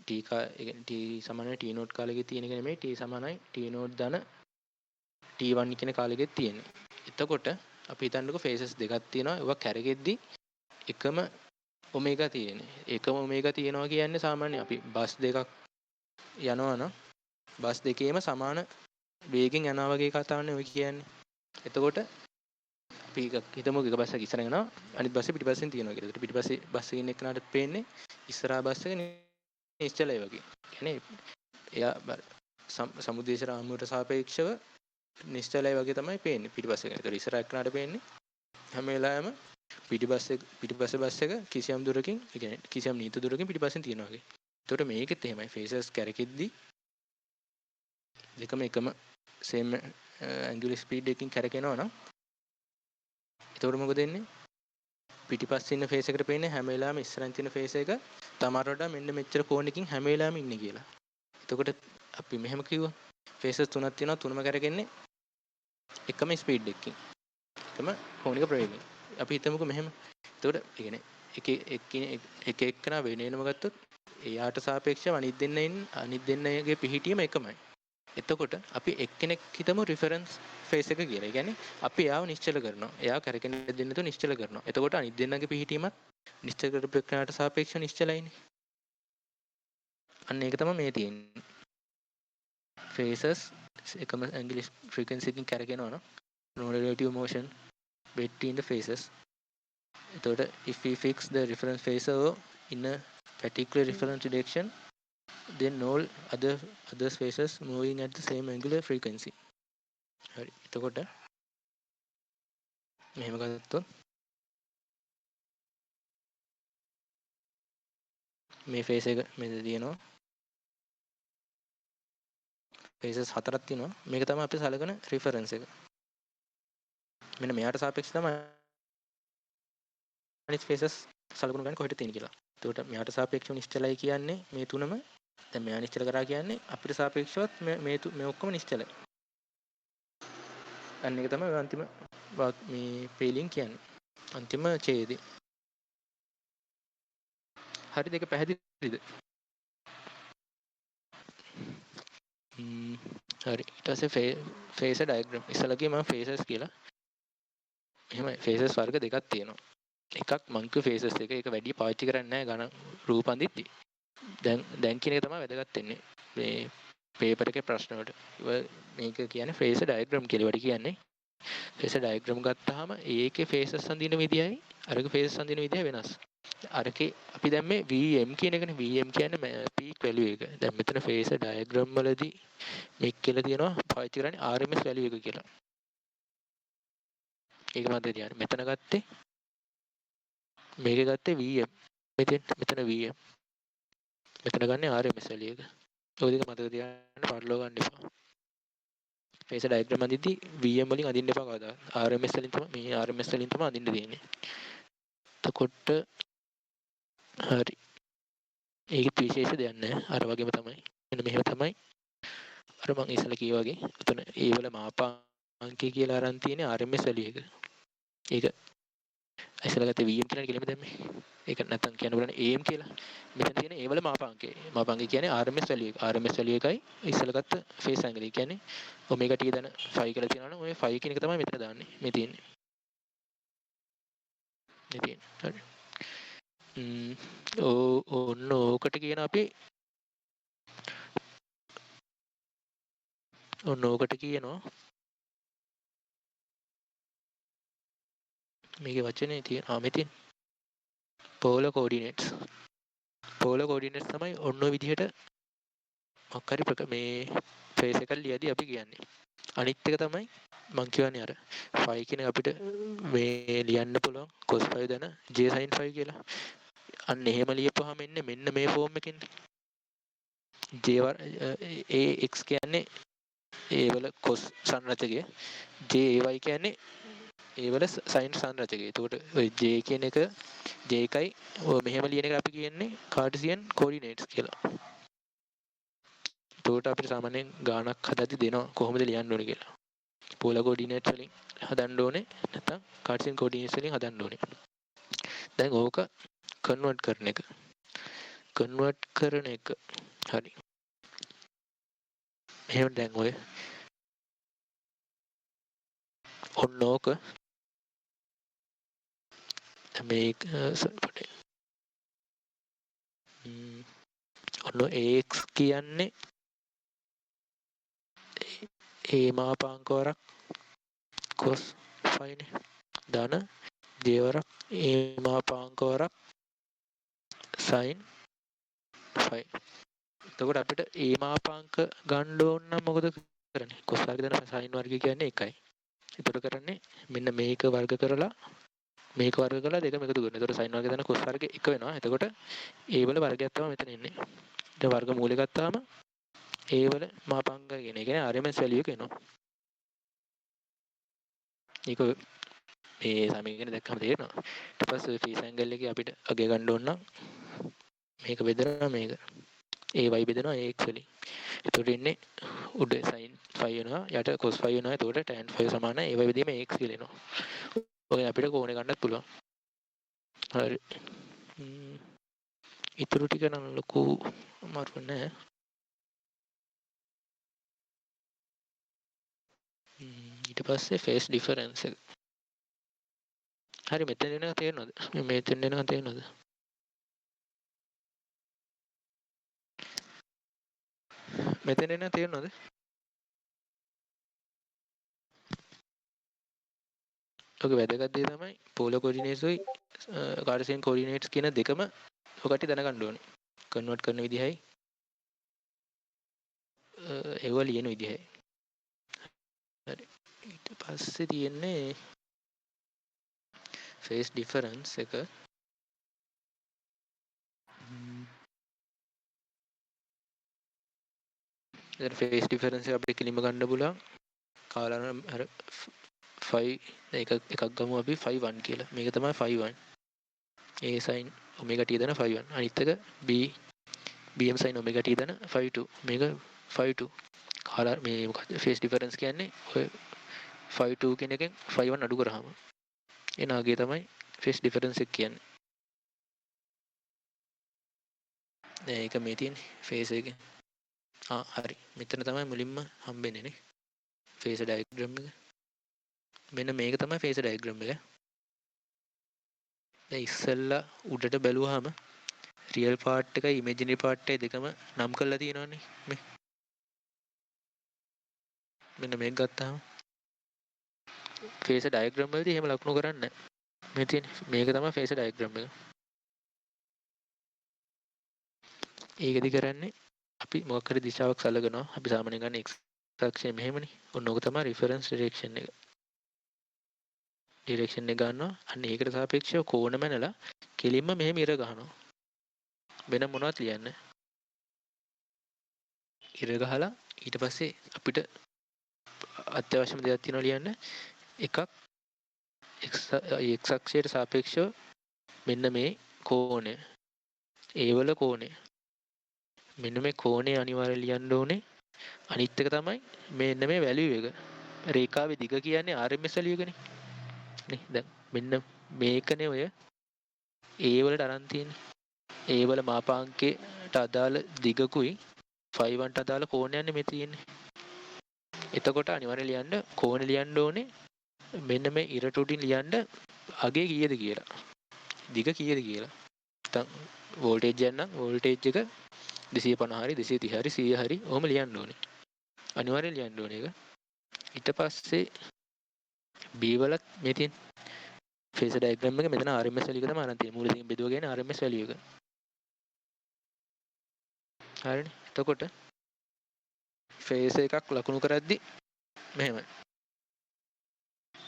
t t සමානයි t නෝට් කාලෙකේ තියෙන එක නෙමෙයි t සමානයි t නෝට් ධන t1 කියන කාලෙකෙත් තියෙන්නේ. එතකොට අපි හිතන්නකො ෆේසස් දෙකක් තියෙනවා. ඒවා කැරගෙද්දි එකම ඔමේගා තියෙන්නේ. එකම ඔමේගා තියෙනවා කියන්නේ සාමාන්‍ය අපි බස් දෙකක් යනවා නම් බස් දෙකේම සමාන වේගෙන් යනවා වගේ කතාවනේ ඔය කියන්නේ. එතකොට අපි හිතමු එක බස් එකක් ඉස්සරහ යනවා අනිත් බස් එක පිටිපස්සෙන් තියෙනවා කියලා. ඒකට පිටිපස්සේ බස් එකේ ඉන්න එක්කනට පේන්නේ ඉස්සරහා බස් එක නිශ්චලයි වගේ. කියන්නේ එයා සමුදේශ රාමුවට සාපේක්ෂව නිශ්චලයි වගේ තමයි පේන්නේ පිටිපස්සේ. ඒතර ඉස්සරහ එක්කනට පේන්නේ හැම වෙලාවෙම පිටිපස්සේ බස් එක කිසියම් දුරකින්, ඒ කියන්නේ කිසියම් නීත දුරකින් පිටිපස්සෙන් තියෙනවා වගේ. එතකොට මේකෙත් එහෙමයි ෆේසස් කැරකෙද්දි දෙකම එකම සේම් ඇන්ගුලර් ස්පීඩ් එකකින් කැරකෙනවා නම් එතකොට මොකද වෙන්නේ? පිටිපස්සේ ඉන්න ෆේස් එකට පේන්නේ හැම වෙලාවෙම ඉස්සරහින් තියෙන ෆේස් එක තමාට වඩා මෙන්න මෙච්චර කෝණකින් හැම වෙලාවෙම ඉන්නේ කියලා. එතකොට අපි මෙහෙම කිව්වා ෆේසස් තුනක් තියෙනවා තුනම කැරකෙන්නේ එකම ස්පීඩ් එකකින්. එකම කෝණික ප්‍රවේගයෙන්. අපි හිතමුකෝ මෙහෙම. එතකොට ඒ කියන්නේ එක එක්කෙනා වෙනම ගත්තොත් එයාට සාපේක්ෂව අනිත් දෙන්නගේ පිහිටීම එකමයි. එතකොට අපි එක්කෙනෙක් හිතමු රිෆරන්ස් ෆේස් එක කියලා. ඒ කියන්නේ අපි එයාව නිශ්චල කරනවා. එයා කරගෙන දෙන්න තු නිශ්චල කරනවා. එතකොට අනිත් දෙන්නගේ පිහිටීමත් නිශ්චල කරපු එක්කනට සාපේක්ෂව නිශ්චලයිනේ. අන්න ඒක තමයි මේ තියෙන්නේ. ෆේසස් එකම ඇන්ගුලර් ෆ්‍රීකවන්සි එකකින් කරගෙනවා නම් no relative motion between the faces. එතකොට if we fix the reference phasor in a particular reference direction then all other faces moving at the same angular frequency. හරි. එතකොට මෙහෙම ගත්තොත් මේ ෆේස් එක මෙතන තියෙනවා. ෆේසස් හතරක් තියෙනවා. මේක තමයි අපි සලකන රිෆරන්ස් එක. මෙන්න මෙයාට සාපේක්ෂව තමයි අනිත් ෆේසස් සලකුණු ගන්න කොහෙට තියෙන කියලා. එතකොට මෙයාට සාපේක්ෂව නිශ්චලයි කියන්නේ මේ තුනම. දැන් මෙයා නිශ්චල කරා කියන්නේ අපිට සාපේක්ෂවත් මේ ඔක්කොම නිශ්චලයි. අන්න ඒක තමයි අන්තිම මේ පේලින් කියන්නේ. අන්තිම ඡේදය. හරි දෙක පැහැදිලිද? හරි. ඊට පස්සේ ෆේස් ඩයග්‍රෑම්. ඉස්සලා කිව්වා මම ෆේසස් කියලා. එහෙමයි ෆේසස් වර්ග දෙකක් තියෙනවා. එකක් මං කිව්ව ෆේසස් එක. ඒක වැඩි පාවිච්චි කරන්නේ නැහැ ඝන රූප අඳිද්දි. දැන් කියන එක තමයි වැදගත් වෙන්නේ. මේ පේපර් එකේ ප්‍රශ්න වලට. මේක කියන්නේ ෆේස් ඩයග්‍රෑම් කියලා වැඩි කියන්නේ. ෆේස් ඩයග්‍රෑම් ගත්තාම ඒකේ ෆේසස් අඳින විදියයි අරක ෆේසස් අඳින විදිය වෙනස්. අරකේ අපි දැන් මේ VM කියන එකනේ VM කියන්නේ පීක් වැලියු එක. දැන් මෙතන ෆේස් ඩයග්‍රෑම් වලදී මේක කියලා තියෙනවා පාවිච්චි කරන්නේ RMS වැලියු එක කියලා. ඒක මතක තියාගන්න. මෙතන ගත්තේ මේක ගත්තේ VM. මෙතන VM. මෙතන ගන්නේ RMS වැලියු එක. ඔය දෙක මතක තියාගන්න පාඩලව ගන්න එපා. ෆේස් ඩයග්‍රෑම් අඳිද්දී VM වලින් අඳින්න එපා කවදාවත්. RMS වලින් තමයි මේ RMS වලින් තමයි අඳින්න තියෙන්නේ. එතකොට හරි. ඒකෙත් විශේෂ දෙයක් නැහැ. අර වගේම තමයි. මෙන්න මෙහෙම තමයි. අර මං ඉස්සෙල්ලා කිව්වා වගේ. උතන ඒ වල මාපාංකය කියලා අරන් තියෙන්නේ RMS වැලියු එක. ඒක ඉස්සෙල්ලා ගත්තේ VM කියලා කෙලින්ම දැම්මේ. ඒක නැත්තම් කියන්න බලන්නේ AM කියලා. මෙතන තියෙන ඒ වල මාපාංකය. මාපාංකය කියන්නේ RMS වැලියු එක. RMS වැලියු එකයි ඉස්සෙල්ලා ගත්ත ෆේස් ඇන්ගල්. ඒ කියන්නේ ඔමේගා t දන 5 කියලා තියෙනවා නම් ඔය 5 කියන එක තමයි මෙතන දාන්නේ. මේ තියෙන්නේ. මේ තියෙන්නේ. හරි. ඔන්න ඕකට කියන අපි ඔන්න ඕකට කියනවා මේකේ වචනේ තියෙන මෙතන polar coordinates. polar coordinates තමයි ඔන්න ඔය විදිහට මොකක් හරි මේ ෆේස් එකක් ලියදී අපි කියන්නේ. අනිත් එක තමයි මං කියන්නේ අර 5 කියන අපිට මේ ලියන්න පුළුවන් cos 5 දන j sin 5 කියලා. අන්න එහෙම ලියපුවාම එන්නේ මෙන්න මේ ෆෝම් එකෙන්. j x කියන්නේ ඒ වල cos සංරචකය. j ay කියන්නේ ඒ වල sin සංරචකය. එතකොට ඔය j කියන එක j එකයි ඔය මෙහෙම ලියන එක අපි කියන්නේ කාර්ටීසියන් කෝඩිනේට්ස් කියලා. එතකොට අපිට සාමාන්‍යයෙන් ගාණක් හදද්දි දෙනවා කොහොමද ලියන්න ඕනේ කියලා. පෝලර් කෝඩිනේට්ස් වලින් හදන්න ඕනේ නැත්නම් කාටසියන් කෝඩිනේට්ස් වලින් හදන්න ඕනේ. දැන් ඕක කන්වර්ට් කරන එක. හරි. එහෙනම් දැන් ඔය ඔන්න ඕක මේක පොඩේ ඔන්න AX කියන්නේ ඒ මාපාංක වරක් cos phi නේ ධන j වරක් ඒ මාපාංක වරක් sin phi. එතකොට අපිට ඒ මාපාංක ගන්න ඕන නම් මොකද කරන්නේ? cos වර්ග ධන sin වර්ග කියන්නේ එකයි. ඒතර කරන්නේ මෙන්න මේක වර්ග කරලා මේක වර්ග කරලා දෙකම එකතු කරනවා. එතකොට sin වර්ග ධන cos වර්ග එක වෙනවා. එතකොට ඒ වල වර්ගයක් තමයි මෙතන එන්නේ. ඊට වර්ග මූලය ගත්තාම ඒ වල මාපාංක කියන එක කියන්නේ RMS වැලියු එක එනවා. ඒක මේ සමීකරණ දැක්කම තේරෙනවා. ඊට පස්සේ ෆේස් ඇන්ගල් එකේ අපිට අගය ගන්න ඕන නම් මේක බෙදනවා මේක. AY බෙදනවා AX වලින්. එතකොට ඉන්නේ උඩ sin phi වෙනවා යට cos phi වෙනවා. එතකොට tan phi සමාන AY බෙදීම AX කියලා එනවා. ඔය අපිට කෝණේ ගන්නත් පුළුවන්. හරි. ඉතුරු ටික නම් ලොකු අමාරු නෑ. ඊට පස්සේ phase difference එක. හරි මෙතන එනවා තේරෙනවද? මෙතන එනවා තේරෙනවද? මෙතන එනවා තේරෙනවද? ඔක වැදගත් දේ තමයි polar coordinates උයි Cartesian coordinates කියන දෙකම ඔකට දැනගන්න ඕනේ. කන්වර්ට් කරන විදිහයි ඒව ලියන විදිහයි. හරි. ඊට පස්සේ තියෙන්නේ phase difference එක. දැන් phase difference එක අපිට කිලිම ගන්න පුළුවන්. කාලන අර 5 එකක් ගමු අපි 5 1 කියලා. මේක තමයි 5 1. A sin omega t දන 5 1. අනිත් එක B bm sin omega t දන 5 2. මේක 5 2. කාලා මේ මොකද phase difference කියන්නේ ඔය 5 2 කියන එකෙන් 5 1 අඩු කරාම එන අගේ තමයි phase difference එක කියන්නේ. දැන් ඒක මේ තියෙන්නේ phase එකේ. හරි. මෙතන තමයි මුලින්ම හම්බෙන්නේ නේ. phase diagram එක. මෙන්න මේක තමයි phase diagram එක. දැන් ඉස්සෙල්ලා උඩට බැලුවාම රියල් පාර්ට් එකයි ඉමේජිනරි පාර්ට් එකයි දෙකම නම් කරලා තියෙනවානේ මේ. මෙන්න මේක ගත්තාම phase diagram වලදී එහෙම ලකුණු කරන්නේ නැහැ. මේ තියෙන මේක තමයි phase diagram එක. ඒකෙදි කරන්නේ අපි මොකක් හරි දිශාවක් සලකනවා. අපි සාමාන්‍යයෙන් ගන්න x අක්ෂය මෙහෙමනේ. ඔන්න ඕක තමයි reference direction එක. ඩිරෙක්ෂන් එක ගන්නවා. අන්න ඒකට සාපේක්ෂව කෝණ මැනලා කෙලින්ම මෙහෙම ඉර ගහනවා. වෙන මොනවත් ලියන්නේ ඉර ගහලා ඊට පස්සේ අපිට අත්‍යවශ්‍යම දේවල් තියෙනවා ලියන්න. එකක් x අක්ෂයට සාපේක්ෂව මෙන්න මේ කෝණය. ඒ වල කෝණය. මෙන්න මේ කෝණය අනිවාර්යයෙන් ලියන්න ඕනේ. අනිත් එක තමයි මෙන්න මේ වැලියු එක. රේඛාවේ දිග කියන්නේ RMS වැලියු එකනේ. නේ දැන් මෙන්න මේකනේ ඔය ඒ වලට අරන් තියෙන්නේ. ඒ වල මාපාංකයට අදාළ දිගකුයි 5 1ට අදාළ කෝණයන්නේ මේ තියෙන්නේ. එතකොට අනිවාර්යයෙන් ලියන්න කෝණේ ලියන්න ඕනේ මෙන්න මේ ඉරට උඩින් ලියන්න අගේ කීයද කියලා. දිග කීයද කියලා. නැත්නම් වෝල්ටේජ් එක නම් වෝල්ටේජ් එක 250 හරි 230 හරි 100 හරි ඔහොම ලියන්න ඕනේ. අනිවාර්යයෙන් ලියන්න ඕනේ ඒක. ඊට පස්සේ B වලත් මේ තියෙන phase diagram එක මෙතන RMS වැලියු එක තමයි අරන් තියෙන්නේ. මූලිකයෙන් බෙදුවා කියන්නේ RMS වැලියු එක. හරිනේ. එතකොට phase එකක් ලකුණු කරද්දි මෙහෙමයි.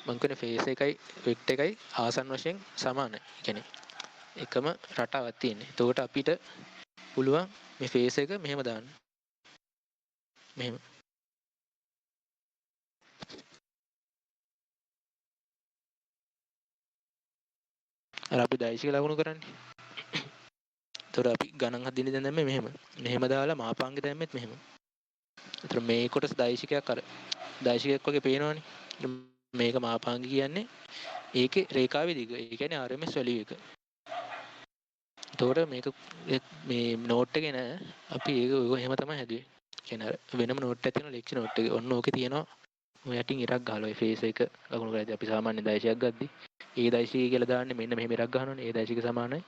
මං කියන්නේ phase එකයි vector එකයි ආසන්න වශයෙන් සමානයි. කියන්නේ එකම රටාවක් තියෙන්නේ. එතකොට අපිට පුළුවන් මේ phase එක මෙහෙම දාන්න. මෙහෙම. අර අපි දෛශික ලකුණු කරන්නේ. එතකොට අපි ගණන් හදින්න දැන් දැම්මේ මෙහෙම. මෙහෙම දාලා මාපාංග දැම්මෙත් මෙහෙම. ඒතර මේ කොටස දෛශිකයක් අර දෛශිකයක් වගේ පේනවනේ. මේක මාපාංග කියන්නේ ඒකේ රේඛාවේ දිග. ඒ කියන්නේ RMS value එක. එතකොට මේක මේ නෝට් එකේ නෑ අපි ඒක එහෙම තමයි හැදුවේ. කියන්නේ අර වෙනම නෝට් එකක් තියෙනවා ලෙක්චර් නෝට් එක. ඔන්න ඕකේ තියෙනවා ඔය යටින් ඉරක් ගහලා ඔය ෆේස් එක ලකුණු කරලා අපි සාමාන්‍ය දෛශයක් ගද්දි ඒ දෛශිකය කියලා දාන්නේ මෙන්න මෙහෙම ඉරක් ගහනවනේ. ඒ දෛශික සමානයි.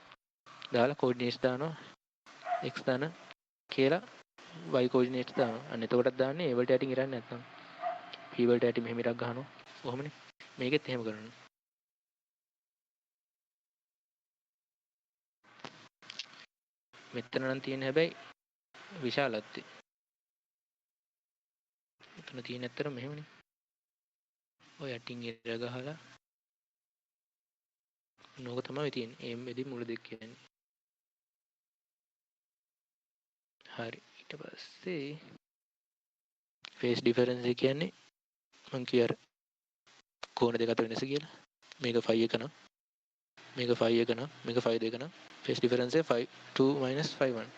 දාලා කෝඩිනේට්ස් දානවා x දාන කියලා y කෝඩිනේට්ස් දානවා. අන්න එතකොටත් දාන්නේ ඒ වලට යටින් ඉරක් නැත්නම් p වලට යටින් මෙහෙම ඉරක් ගහනවා. කොහොමනේ? මේකෙත් එහෙම කරනවා. මෙතන නම් තියෙන හැබැයි විශාලත්වය. මෙතන තියෙන ඇත්තට මෙහෙමනේ. ඔය යටින් ඉර ගහලා නෝක තමයි තියෙන්නේ. එම් එදි මුල දෙක කියන්නේ. හරි. ඊට පස්සේ ෆේස් ඩිෆරන්ස් එක කියන්නේ මං කිය කෝණ දෙක අතර වෙනස කියලා. මේක 5 එක නම් මේක 5 එක නම් මේක 5 දෙක නම් ෆේස් ඩිෆරන්ස් එක 5 2 5 1.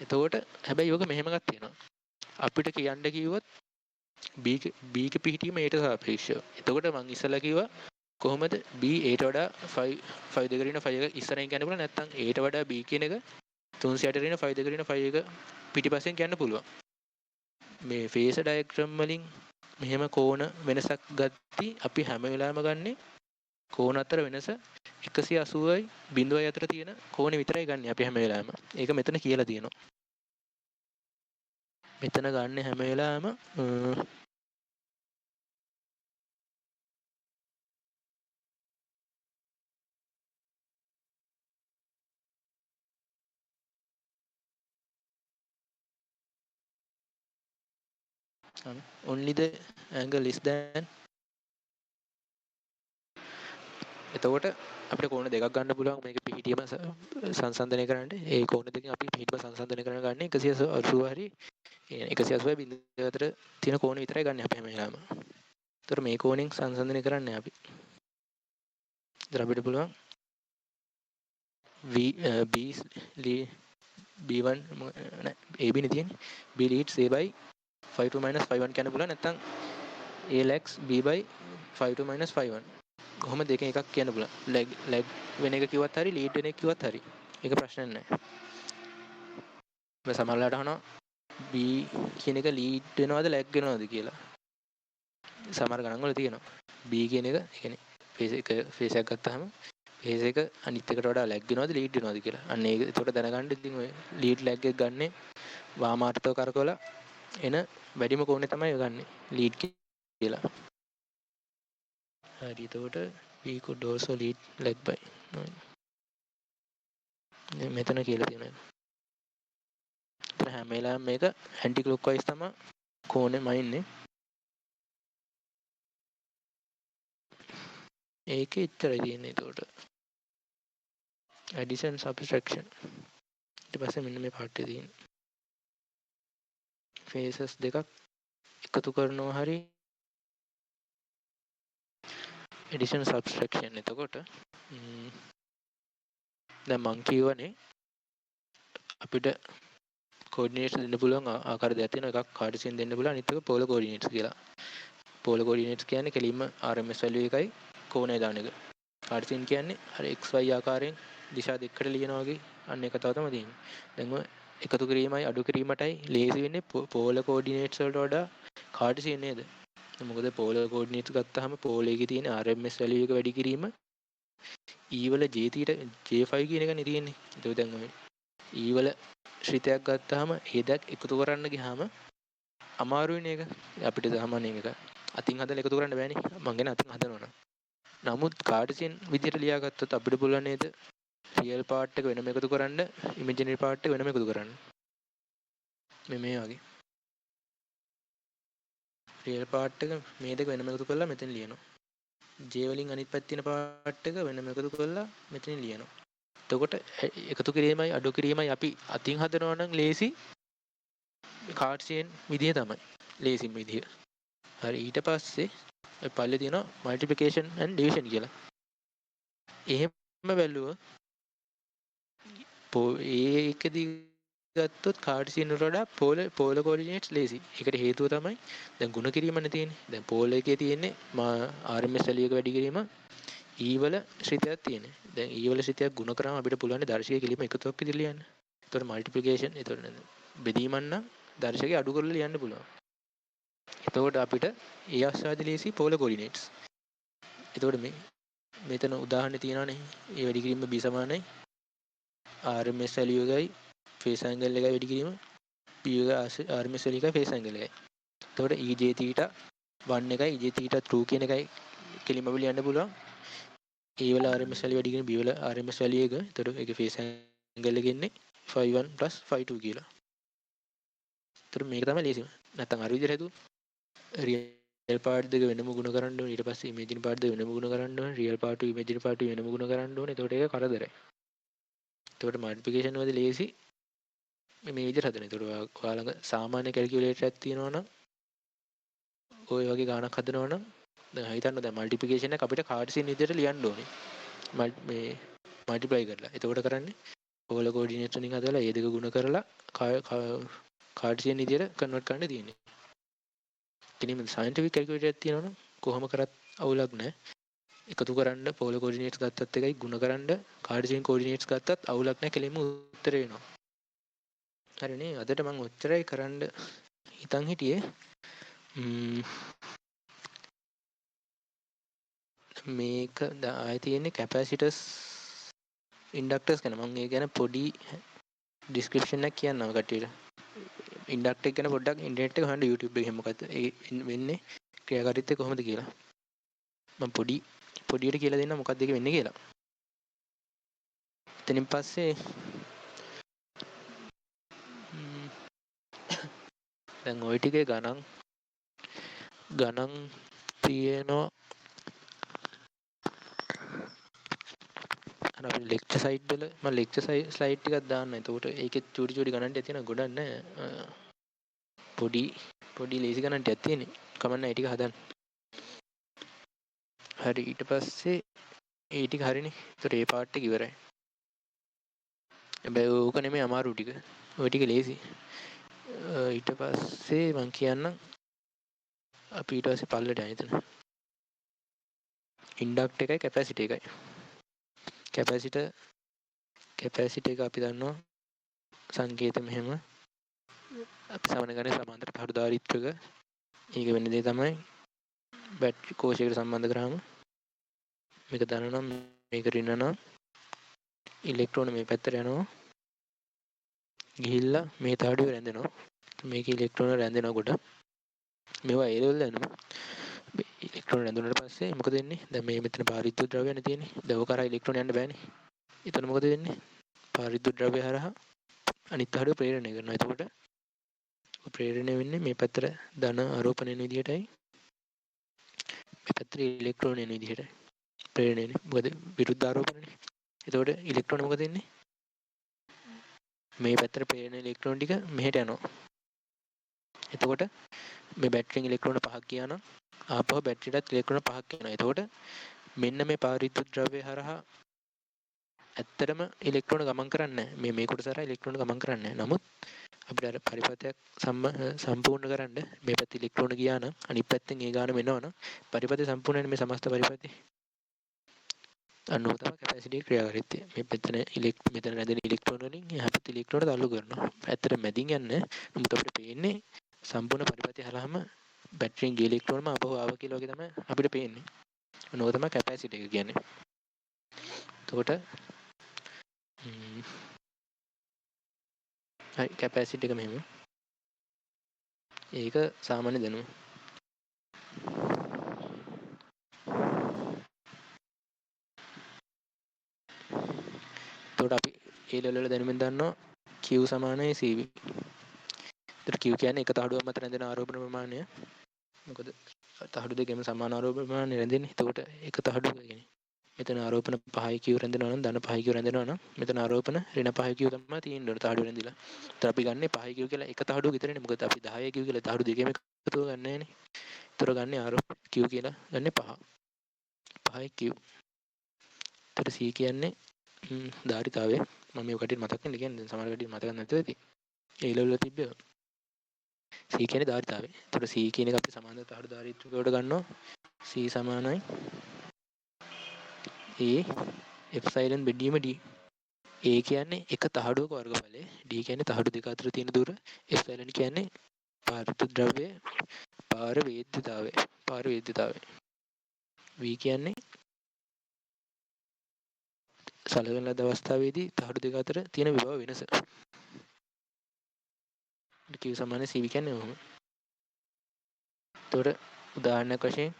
එතකොට හැබැයි යෝග මෙහෙම එකක් තියෙනවා. අපිට කියන්න කිව්වොත් b එක පිහිටීම යට සාපේක්ෂව. එතකොට මං ඉස්සලා කිව්වා කොහොමද b යට වඩා 5 දෙකට ඉන්න 5 එක ඉස්සරහින් කියන්න පුළුවන් නැත්නම් යට වඩා b කියන එක 360 ඉන්න 5 දෙකට ඉන්න 5 එක පිටිපස්සෙන් කියන්න පුළුවන්. මේ ෆේස් ඩයග්‍රෑම් වලින් මෙහෙම කෝණ වෙනසක් ගත්ති අපි හැම වෙලාවෙම ගන්නේ කෝණ අතර වෙනස 180යි 0යි අතර තියෙන කෝණේ විතරයි ගන්න අපි හැම වෙලාවෙම. ඒක මෙතන කියලා තියෙනවා. මෙතන ගන්න හැම වෙලාවෙම only the angle is than එතකොට අපිට කෝණ දෙකක් ගන්න පුළුවන් මේක පිහිටියම සංසන්දනය කරන්න. ඒ කෝණ දෙකෙන් අපි පිහිටම සංසන්දනය කරන ගන්නේ 180 හරි 180 බිඳුව අතර තියෙන කෝණ විතරයි ගන්න අපි හැම වෙලාවෙම. ඒතර මේ කෝණෙන් සංසන්දනය කරන්නේ අපි. ඒතර අපිට පුළුවන් B1 නෑ AB නේ තියෙන්නේ. B leads A by 5 2 minus 5 1 කියන්න පුළුවන් නැත්නම් A lags B by 5 2 minus 5 1. කොහොම දෙකෙන් එකක් කියන්න පුළුවන්. ලැග් වෙන එක කිව්වත් හරි ලීඩ් වෙන එක කිව්වත් හරි. ඒක ප්‍රශ්නයක් නෑ. මම සමහරවිට අහනවා B කියන එක ලීඩ් වෙනවද ලැග් වෙනවද කියලා. සමහර ගණන් වල තියෙනවා. B කියන එක කියන්නේ ෆේස් එකක් ගත්තාම ෆේස් එක අනිත් එකට වඩා ලැග් වෙනවද ලීඩ් වෙනවද කියලා. අන්න ඒක ඒකට දැනගන්න ඉතින් ඔය ලීඩ් ලැග් එක ගන්නෙ වාමාර්ථව කරකවලා එන වැඩිම කෝණේ තමයි ගන්නෙ ලීඩ් කියලා. හරි එතකොට we could also lead leg by මෙතන කියලා තියෙනවා. ඒතර හැම වෙලාවෙම මේක ඇන්ටි ක්ලොක්වයිස් තමයි කෝණෙම ඉන්නේ. ඒකේ ඉතරයි තියෙන්නේ එතකොට. addition subtraction. ඊට පස්සේ මෙන්න මේ පාර්ට් එක තියෙන්නේ. faces දෙකක් එකතු කරනවා හරි addition subtraction. එතකොට දැන් මං කියවනේ අපිට coordinates දෙන්න පුළුවන් ආකාර දෙකක් තියෙනවා. එකක් කාඩසියෙන් දෙන්න පුළුවන් අනිත් එක polar coordinates කියලා. polar coordinates කියන්නේ කෙලින්ම RMS value එකයි කෝණය දාන එක. කාඩසියෙන් කියන්නේ අර XY ආකාරයෙන් දිශා දෙකකට ලියනවා වගේ අන්න එක තව තමයි තියෙන්නේ. දැන් ඔය එකතු කිරීමයි අඩු කිරීමටයි ලේසි වෙන්නේ polar coordinates වලට වඩා කාඩසියෙන් නේද? මොකද polar coordinates ගත්තාම polar එකේ තියෙන RMS value එක වැඩි කිරීම E වල J5 කියන එකනේ තියෙන්නේ. ඒක දැන් ඔය E වල ශ්‍රිතයක් ගත්තාම ඒ දෙයක් එකතු කරන්න ගියාම අමාරුයිනේ ඒක. අපිට සාමාන්‍යයෙන් එක අතින් හදලා එකතු කරන්න බෑනේ. මං ගැන අතින් හදනවා නම්. නමුත් කාඩසියන් විදියට ලියාගත්තොත් අපිට පුළුවන් නේද? රියල් පාර්ට් එක වෙනම එකතු කරන්න, ඉමේජිනරි පාර්ට් එක වෙනම එකතු කරන්න. මේ වගේ. රියල් පාර්ට් එක මේ දෙක වෙනම එකතු කරලා මෙතන ලියනවා. J වලින් අනිත් පැත්තේ තියෙන පාර්ට් එක වෙනම එකතු කරලා මෙතන ලියනවා. එතකොට එකතු කිරීමයි අඩු කිරීමයි අපි අතින් හදනවා නම් ලේසි කාඩ්සියෙන් විදිය තමයි. ලේසිම විදිය. හරි ඊට පස්සේ ඔය පල්ලේ තියෙනවා multiplication and division කියලා. එහෙම බැලුව ඒකදී ගත්තොත් කාඩ්සියන් වලට පෝල කෝඩිනේට්ස් ලේසි. ඒකට හේතුව තමයි දැන් ගුණ කිරීමනේ තියෙන්නේ. දැන් පෝල එකේ තියෙන්නේ RMS වැලියු එක වැඩි කිරීම E වල ශ්‍රිතයක් තියෙන්නේ. දැන් E වල ශ්‍රිතයක් ගුණ කරාම අපිට පුළුවන් දර්ශකයේ කිලිම එකතුවක් විදිහට ලියන්න. ඒතකොට මල්ටිප්ලිකේෂන් ඒතකොට බෙදීමක් නම් දර්ශකයේ අඩු කරලා ලියන්න පුළුවන්. එතකොට අපිට ඒ ආශ්‍රාදී ලේසි පෝල කෝඩිනේට්ස්. එතකොට මෙතන උදාහරණ තියෙනවානේ. ඒ වැඩි කිරීම b සමානයි RMS වැලියු එකයි ෆේස් ඇන්ගල් එකයි වැඩි කිරීම p එක RMS වැලියු එකයි ෆේස් ඇන්ගල් එකයි. එතකොට EJ θ 1 එකයි EJ θ true කියන එකයි කෙලිම අපි ලියන්න පුළුවන්. A වල RMS වැලියු වැඩි කිරීම B වල RMS වැලියු එක. එතකොට ඒකේ ෆේස් ඇන්ගල් එක ඉන්නේ 5.1 + 5.2 කියලා. එතකොට මේක තමයි ලේසිම. නැත්තම් අර විදිහට හදුවොත් රියල් පාර්ට් දෙක වෙනම ගුණ කරන්න ඕනේ. ඊට පස්සේ ඉමේජින් පාර්ට් දෙක වෙනම ගුණ කරන්න ඕනේ. රියල් පාර්ට් ඉමේජින් පාර්ට් වෙනම ගුණ කරන්න ඕනේ. එතකොට ඒක කරදරයි. එතකොට මල්ටිප්ලිකේෂන් වලදී ලේසි මේ විදිහට හදන. එතකොට ඔයාලා ළඟ සාමාන්‍ය කැල්කියුලේටර් එකක් තියෙනවා නම් ඔය වගේ ගාණක් හදනවා නම් දැන් හිතන්න දැන් මල්ටිප්ලිකේෂන් එක අපිට කාඩ්සියන් විදිහට ලියන්න ඕනේ. මේ මල්ටිප්ලයි කරලා. එතකොට කරන්නේ පෝල කෝඩිනේට්ස් වලින් හදලා ඒ දෙක ගුණ කරලා කාඩ්සියන් විදිහට කන්වර්ට් කරන්න තියෙන්නේ. ඉතින් මේ සයන්ටිෆික් කැල්කියුලේටර් එකක් තියෙනවා නම් කොහොම කරත් අවුලක් නැහැ. එකතු කරන්න පෝල කෝඩිනේට්ස් ගත්තත් එකයි ගුණ කරන්න කාඩ්සියන් කෝඩිනේට්ස් ගත්තත් අවුලක් නැහැ. කෙලින්ම උත්තර වෙනවා. හරිනේ. අදට මම ඔච්චරයි කරන්න හිතන් හිටියේ. මේක ආයේ තියෙන්නේ කැපැසිටර්ස් ඉන්ඩක්ටර්ස් ගැන. මම ඒ ගැන පොඩි ඩිස්ක්‍රිප්ෂන් එකක් කියන්නම් කට්ටියට. ඉන්ඩක්ටර් එක ගැන පොඩ්ඩක් ඉන්ටර්නෙට් එකේ හොයන්න YouTube එකේ මොකද ඒ වෙන්නේ ක්‍රියාකාරීත්වය කොහොමද කියලා. මම පොඩියට කියලා දෙන්නම් මොකක්ද ඒක වෙන්නේ කියලා. එතනින් පස්සේ දැන් ওই ටිකේ ගණන් තියෙනවා. අර අපි ලෙක්චර් සයිට් වල මම ලෙක්චර් ස්ලයිඩ් ටිකක් දාන්න. එතකොට ඒකෙත් චූටි ගණන් ටික තියෙනවා. ගොඩක් නෑ. පොඩි ලේසි ගණන් ටිකක් තියෙන්නේ. කමන්න ඒ ටික හදන්න. හරි ඊට පස්සේ ඒ ටික හරිනේ. ඒතර ඒ පාර්ට් එක ඉවරයි. හැබැයි ඕක නෙමෙයි අමාරු ටික. ওই ටික ලේසි. ඊට පස්සේ මම කියන්නම් අපි ඊට පස්සේ පල්ලට යන එතන. ඉන්ඩක්ටර් එකයි කැපැසිටර් එකයි. කැපැසිටර් එක අපි දන්නවා සංකේත මෙහෙම අපි සමන ගන්නේ සමාන්තර කඩදාරීත්වක. ඒක වෙන දේ තමයි බැටරි කෝෂයකට සම්බන්ධ කරාම මේක ධන නම් මේක ඍණ නම් ඉලෙක්ට්‍රෝන මේ පැත්තට යනවා ගිහිල්ලා මේ තහඩුවේ රැඳෙනවා. මේක ඉලෙක්ට්‍රෝන රැඳෙනකොට මේවා ඒ ලෙවල් යනවා. ඉලෙක්ට්‍රෝන රැඳුනට පස්සේ මොකද වෙන්නේ? දැන් මේ මෙතන පාරිත්‍යාග ද්‍රව්‍යනේ තියෙන්නේ. දැන් ඔක කරා ඉලෙක්ට්‍රෝන යන්න බෑනේ. එතන මොකද වෙන්නේ? පාරිත්‍යාග ද්‍රව්‍ය හරහා අනිත් තහඩුව ප්‍රේරණය කරනවා. එතකොට ප්‍රේරණය වෙන්නේ මේ පැත්තට ධන ආරෝපණය වෙන විදිහටයි මේ පැත්තට ඉලෙක්ට්‍රෝන එන විදිහටයි ප්‍රේරණය වෙන්නේ. මොකද විරුද්ධ ආරෝපණයනේ. එතකොට ඉලෙක්ට්‍රෝන මොකද වෙන්නේ? මේ පැත්තට ප්‍රේරණය ඉලෙක්ට්‍රෝන ටික මෙහෙට යනවා. එතකොට මේ බැටරියෙන් ඉලෙක්ට්‍රෝන 5ක් ගියා නම් ආපහු බැටරියටත් ඉලෙක්ට්‍රෝන 5ක් යනවා. එතකොට මෙන්න මේ පාරිත්‍යාග ද්‍රව්‍ය හරහා ඇත්තටම ඉලෙක්ට්‍රෝන ගමන් කරන්නේ නැහැ. මේ කොටස හරහා ඉලෙක්ට්‍රෝන ගමන් කරන්නේ නැහැ. නමුත් අපිට අර පරිපථයක් සම්පූර්ණ කරන්න මේ පැත්තේ ඉලෙක්ට්‍රෝන ගියා නම් අනිත් පැත්තෙන් ඒ ගානම එනවනම් පරිපථය සම්පූර්ණ වෙන මේ සමස්ත පරිපථය අන්නෝ තමයි කැපැසිටි ක්‍රියාකාරීත්වය. මේ මෙතන රැඳෙන ඉලෙක්ට්‍රෝන වලින් එහා පැත්තේ ඉලෙක්ට්‍රෝන තල්ලු කරනවා. ඇත්තට මැදින් යන්නේ නමුත් අපිට පේන්නේ සම්පූර්ණ පරිපථය හරහාම බැටරියෙන් ගිය ඉලෙක්ට්‍රෝනම ආපහු ආවා කියලා වගේ තමයි අපිට පේන්නේ. අන්නෝ තමයි කැපැසිටි එක කියන්නේ. එතකොට හරි කැපැසිටි එක මෙහෙම. ඒක සාමාන්‍ය දැනුම. එතකොට අපි ඒ ලෙවල් වල දැනුමින් දන්නවා Q සමානයි CV. එතකොට Q කියන්නේ එක තහඩුවක් මත රැඳෙන ආරෝපණ ප්‍රමාණය. මොකද තහඩු දෙකෙම සමාන ආරෝපණ ප්‍රමාණය රැඳෙන්නේ. එතකොට එක තහඩුවක කියන්නේ මෙතන ආරෝපණ 5යි Q රැඳෙනවා නම් ධන 5යි Q රැඳෙනවා නම් මෙතන ආරෝපණ ඍණ 5යි Q තමයි තියෙන්න ඕන තහඩුව රැඳිලා. ඒතර අපි ගන්නේ 5යි Q කියලා එක තහඩුව විතරනේ. මොකද අපි 10යි Q කියලා තහඩු දෙකෙම එකතුව ගන්න නැහැනේ. ඒතර ගන්නේ ආරෝපණ Q කියලා ගන්නේ 5. 5යි Q. ඒතර C කියන්නේ ධාරිතාවය. මම මේ කටියට මතක් වෙන්න කියන්නේ සමහර කටියට මතක නැතුව ඇති. ඒ ලෙවල් වල තිබ්බේ. C කියන්නේ ධාරිතාවය. ඒතකොට C කියන එක අපි සමාන්තර තහඩු ධාරීත්වයකට ගන්නවා. C සමානයි A එප්සයිලන් බෙදීම D. A කියන්නේ එක තහඩුවක වර්ගඵලය. D කියන්නේ තහඩු දෙක අතර තියෙන දුර. එප්සයිලන් කියන්නේ පාරිත ද්‍රව්‍ය පාර වේද්‍යතාවය. පාර වේද්‍යතාවය. V කියන්නේ සලකන ලද අවස්ථාවේදී තහඩු දෙක අතර තියෙන විභව වෙනස. Q සමාන CV කියන්නේ ඔහොම. එතකොට උදාහරණයක් වශයෙන්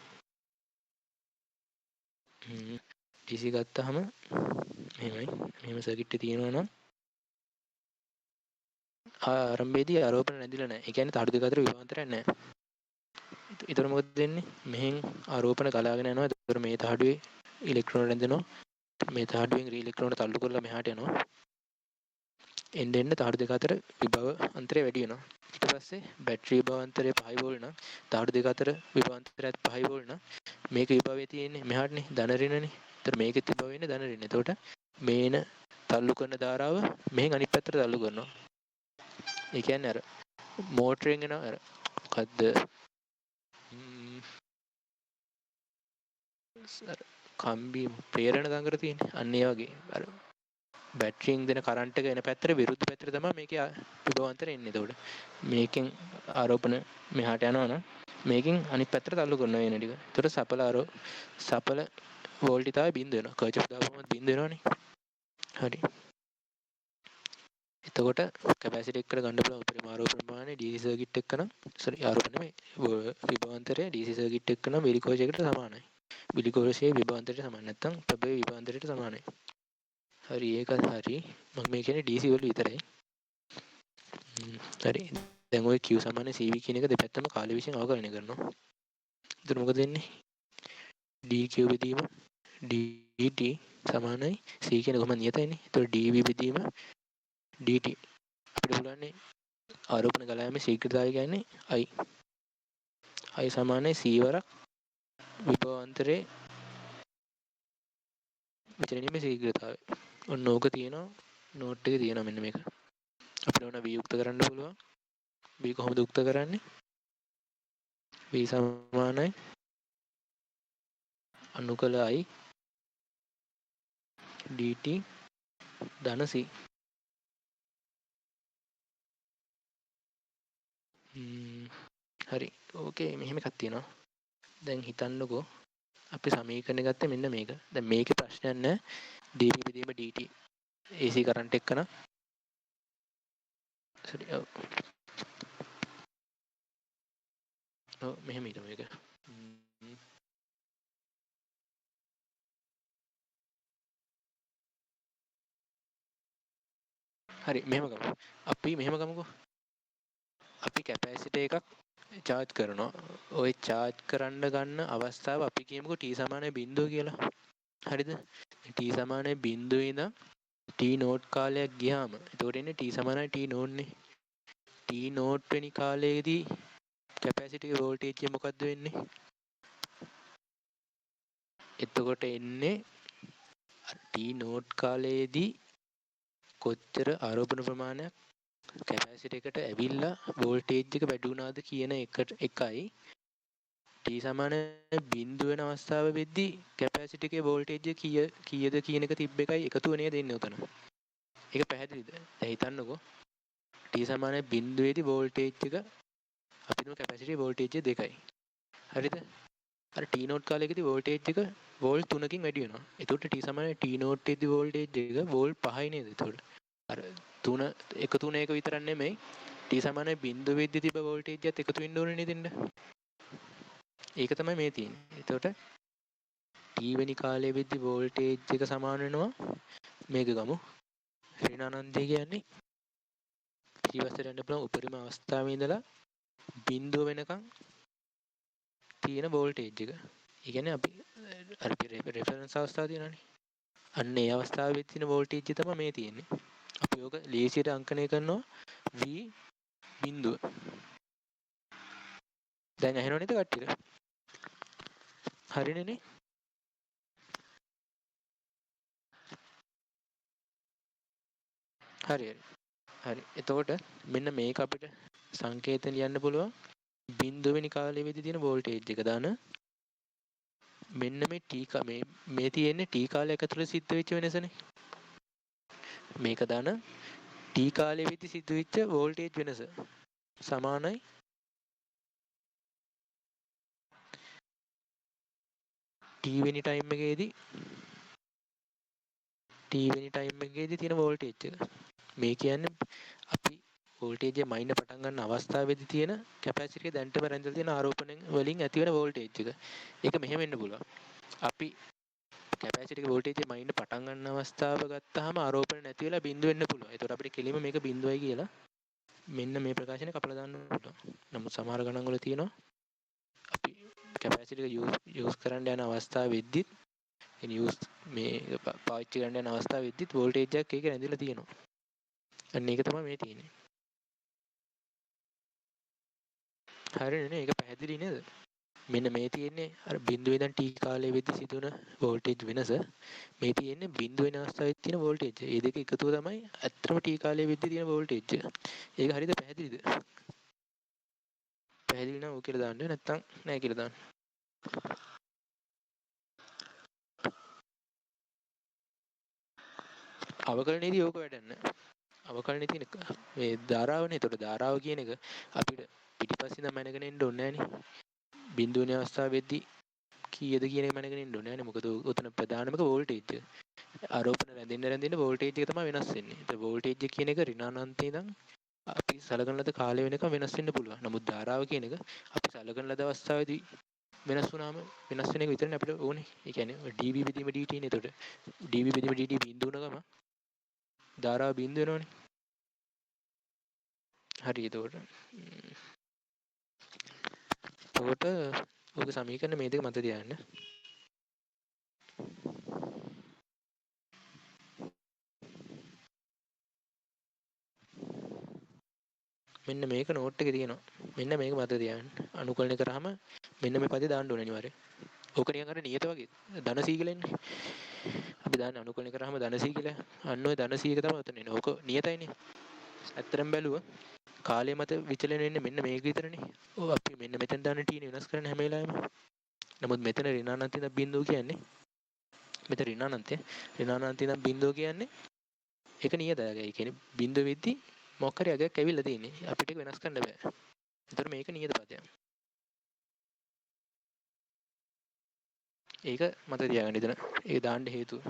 DC ගත්තාම මෙහෙමයි. මෙහෙම සර්කිට් එක තියෙනවා නම් ආරම්භයේදී ආරෝපණ නැදිලා නැහැ. ඒ කියන්නේ තහඩු දෙක අතර විභවාන්තරයක් නැහැ. ඒතර මොකද වෙන්නේ? මෙහෙන් ආරෝපණ ගලාගෙන යනවා. ඒතර මේ තහඩුවේ ඉලෙක්ට්‍රෝන රැඳෙනවා. මේ තහඩුවෙන් ඉලෙක්ට්‍රෝන තල්ලු කරලා මෙහාට යනවා. එන්න එන්න තහඩු දෙක අතර විභව අන්තරය වැඩි වෙනවා. ඊට පස්සේ බැටරි විභව අන්තරය 5 වෝල්ට් නම් තහඩු දෙක අතර විභව අන්තරයත් 5 වෝල්ට් නම් මේක විභවය තියෙන්නේ මෙහාටනේ ධන ඍණනේ. ඒතර මේකෙත් විභව වෙන්නේ ධන ඍණ. එතකොට මේන තල්ලු කරන ධාරාව මෙහෙන් අනිත් පැත්තට තල්ලු කරනවා. ඒ කියන්නේ අර මෝටරෙන් එන අර මොකද්ද කම්බි ප්‍රේරණ දඟර තියෙන්නේ. අන්න ඒ වගේ අර බැටරියෙන් දෙන කරන්ට් එක එන පැත්තට විරුද්ධ පැත්තට තමයි මේකේ විභවාන්තරය එන්නේ. එතකොට මේකෙන් ආරෝපණ මෙහාට යනවා නම් මේකෙන් අනිත් පැත්තට තල්ලු කරනවා වෙන ටික. එතකොට සපල වෝල්ටිතාවය බිඳ වෙනවා. කර්චොෆ් දාපුවම බිඳ වෙනවනේ. හරි. එතකොට කැපැසිටර් එකට ගන්න පුළුවන් උපරිම ආරෝපණ ප්‍රමාණය DC සර්කිට් එක්ක නම් ආරෝපණ නෙමෙයි විභවාන්තරය DC සර්කිට් එක්ක නම් වෙලිකෝෂයකට සමානයි. වෙලිකෝෂයේ විභවාන්තරයට සමාන නැත්නම් ප්‍රභේය විභවාන්තරයට සමානයි. හරි ඒකත් හරි. මම මේ කියන්නේ DC වල විතරයි. හරි. දැන් ওই Q සමාන CV කියන එක දෙපැත්තම කාලය විසින් අවකලනය කරනවා. එතකොට මොකද වෙන්නේ? DQ බෙදීම DT සමානයි C කියන කොහොම නියතයිනේ. එතකොට DV බෙදීම DT අපිට පුළුවන්නේ ආරෝපණ ගලා යාමේ ශීඝ්‍රතාවය කියන්නේ I. I සමානයි C වරක් විභවාන්තරයේ විචලනීය ශීඝ්‍රතාවය. ඔන්න ඕක තියෙනවා නෝට් එකේ තියෙනවා මෙන්න මේක. අපිට ඕන V යුක්ත කරන්න පුළුවන්. V කොහොමද යුක්ත කරන්නේ? V සමානයි අනුකල I dt ධන C. හරි. ඕකේ මෙහෙම එකක් තියෙනවා. දැන් හිතන්නකෝ අපි සමීකරණය ගත්තේ මෙන්න මේක. දැන් මේකේ ප්‍රශ්නයක් නැහැ. dv බෙදීම dt AC කරන්ට් එක්ක නම් සරි ඔව් මෙහෙම හිතමු මේක. හරි මෙහෙම ගමු. අපි මෙහෙම ගමුකෝ. අපි කැපැසිටර් එකක් චාර්ජ් කරනවා. ওই චාර්ජ් කරන්න ගන්න අවස්ථාව අපි කියමුකෝ t සමානයි 0 කියලා. හරිද? t සමානයි 0 ඉඳන් t නෝට් කාලයක් ගියාම එතකොට එන්නේ t සමානයි t නෝට් නේ. t නෝට් වෙනි කාලයේදී කැපැසිටර් එකේ වෝල්ටේජ් එක මොකද්ද වෙන්නේ? එතකොට එන්නේ t නෝට් කාලයේදී කොච්චර ආරෝපණ ප්‍රමාණයක් කැපැසිටර් එකට ඇවිල්ලා වෝල්ටේජ් එක වැඩි වුණාද කියන එකයි t සමාන 0 වෙන අවස්ථාව වෙද්දී කැපැසිටර් එකේ වෝල්ටේජ් එක කීයද කියන එක තිබ්බ එකයි එකතු වෙන්නේ දෙන්නේ උතන. ඒක පැහැදිලිද? දැන් හිතන්නකෝ t සමාන 0 ේදී වෝල්ටේජ් එක අපි දුන්න කැපැසිටර් වෝල්ටේජ් එක 2යි. හරිද? අර t නෝට් කාලයකදී වෝල්ටේජ් එක වෝල්ට් 3කින් වැඩි වෙනවා. එතකොට t සමාන t නෝට් එකේදී වෝල්ටේජ් එක වෝල්ට් 5යි නේද? එතකොට අර 3 එකතු වෙන එක විතරක් නෙමෙයි t සමාන 0 වෙද්දී තිබ්බ වෝල්ටේජ් එකත් එකතු වෙන්න ඕනේ නේද එන්න. ඒක තමයි මේ තියෙන්නේ. එතකොට t වෙනි කාලයේ වෙද්දී වෝල්ටේජ් එක සමාන වෙනවා මේක ගමු. ඍණ අනන්තය කියන්නේ පිටිපස්සට යන්න පුළුවන් උපරිම අවස්ථාවේ ඉඳලා බිඳුව වෙනකන් තියෙන වෝල්ටේජ් එක. ඒ කියන්නේ අපි අර රෙෆරන්ස් අවස්ථාව තියෙනවානේ. අන්න ඒ අවස්ථාවේ තියෙන වෝල්ටේජ් එක තමයි මේ තියෙන්නේ. අපි ඕක ලේසියට අංකණය කරනවා v බිඳුව. දැන් ඇහෙනව නේද කට්ටියට? හරිනේ නේ? හරි හරි. හරි. එතකොට මෙන්න මේක අපිට සංකේතන ලියන්න පුළුවන්. බිඳුවෙනි කාලෙවෙදි තියෙන වෝල්ටේජ් එක දාන මෙන්න මේ මේ තියෙන්නේ T කාලයක් ඇතුළත සිද්ධ වෙච්ච වෙනසනේ. මේක දාන T කාලෙවෙදි සිද්ධ වෙච්ච වෝල්ටේජ් වෙනස සමානයි T වෙනි ටයිම් එකේදී තියෙන වෝල්ටේජ් එක. මේ කියන්නේ අපි වෝල්ටේජ් එක මයින්න පටන් ගන්න අවස්ථාවේදී තියෙන කැපැසිටර් එක දැන්ටම රැඳිලා තියෙන ආරෝපණය වලින් ඇති වෙන වෝල්ටේජ් එක. ඒක මෙහෙම වෙන්න පුළුවන්. අපි කැපැසිටර් එකේ වෝල්ටේජ් එක මයින්න පටන් ගන්න අවස්ථාව ගත්තාම ආරෝපණය නැති වෙලා බිඳුව වෙන්න පුළුවන්. ඒතකොට අපිට කෙලින්ම මේක බිඳුවයි කියලා මෙන්න මේ ප්‍රකාශනය කපලා දාන්න පුළුවන්. නමුත් සමහර ගණන් වල තියෙනවා අපි කැපැසිටර් එක යූස් කරන්න යන අවස්ථාවෙද්දි මේ පාවිච්චි කරන්න යන අවස්ථාවෙද්දිත් වෝල්ටේජ් එකක් ඒක රැඳිලා තියෙනවා. අන්න ඒක තමයි මේ තියෙන්නේ. හරිනේ නේ? ඒක පැහැදිලි නේද? මෙන්න මේ තියෙන්නේ අර බිඳුවේ ඉඳන් T කාලයේ වෙද්දි සිදුවන වෝල්ටේජ් වෙනස. මේ තියෙන්නේ බිඳුව වෙන අවස්ථාවේ තියෙන වෝල්ටේජ්. මේ දෙක එකතුව තමයි ඇත්තම T කාලයේ වෙද්දි තියෙන වෝල්ටේජ් එක. ඒක හරියද පැහැදිලිද? පැහැදිලි නම් ඔව් කියලා දාන්න. නැත්නම් නෑ කියලා දාන්න. අවකලනයේදී ඕක වැඩක් නෑ. අවකලනයේ තියෙන මේ ධාරාවනේ. ඒතකොට ධාරාව කියන එක අපිට පිටිපස්සේ නම් මැනගෙන එන්න ඕනේ නෑනේ. බිඳුව වෙන අවස්ථාවේදී කීයද කියන එක මැනගෙන ඉන්න ඕනේ නෑනේ. මොකද උතන ප්‍රධානම එක වෝල්ටේජ් එක. ආරෝපණ රැඳෙන්න වෝල්ටේජ් එක තමයි වෙනස් වෙන්නේ. ඒත් වෝල්ටේජ් එක කියන එක ඍණානන්තේ ඉඳන් අපි සලකන ලද කාලය වෙනකම් වෙනස් වෙන්න පුළුවන්. නමුත් ධාරාව කියන එක අපි සලකන ලද අවස්ථාවේදී වෙනස් වුණාම වෙනස් වෙන එක විතරනේ අපිට ඕනේ. ඒ කියන්නේ dB බෙදීම dt නේ. එතකොට dB බෙදීම dt බිඳු වුණ ගම ධාරාව බිඳු වෙනවනේ. හරි. එතකොට ඔක සමීකරණ මේ දෙක මත තියාගන්න. මෙන්න මේක නෝට් එකේ තියෙනවා. මෙන්න මේක මත තියාගන්න. අනුකලනය කරාම මෙන්න මේ පදේ දාන්න ඕනේ අනිවාර්යෙන්. ඕක නිකන් අර නියත වගේ ධන සීගලෙන්නේ. අපි දාන්නේ අනුකලනය කරාම ධන සීගල. අන්න ඔය ධන සීගල තමයි උතන එන්නේ. ඕක නියතයිනේ. ඇත්තරම් බැලුව කාලය මත විචලන වෙන්නේ මෙන්න මේක විතරනේ. ඔව් අපි මෙන්න මෙතෙන් දාන t වෙනස් කරන්න හැම වෙලාවෙම. නමුත් මෙතන ඍණානන්තේ ඉඳන් බිඳුව කියන්නේ මෙතන ඍණානන්තේ ඉඳන් බිඳුව කියන්නේ ඒක නියතයි. ඒ කියන්නේ බිඳුව වෙද්දි මොකක් හරි අගයක් ඇවිල්ලා තියෙන්නේ. අපිට ඒක වෙනස් කරන්න බෑ. ඒතර මේක නියත පදයක්. ඒක මත තියාගන්න ඉතන. ඒක දාන්න හේතුව.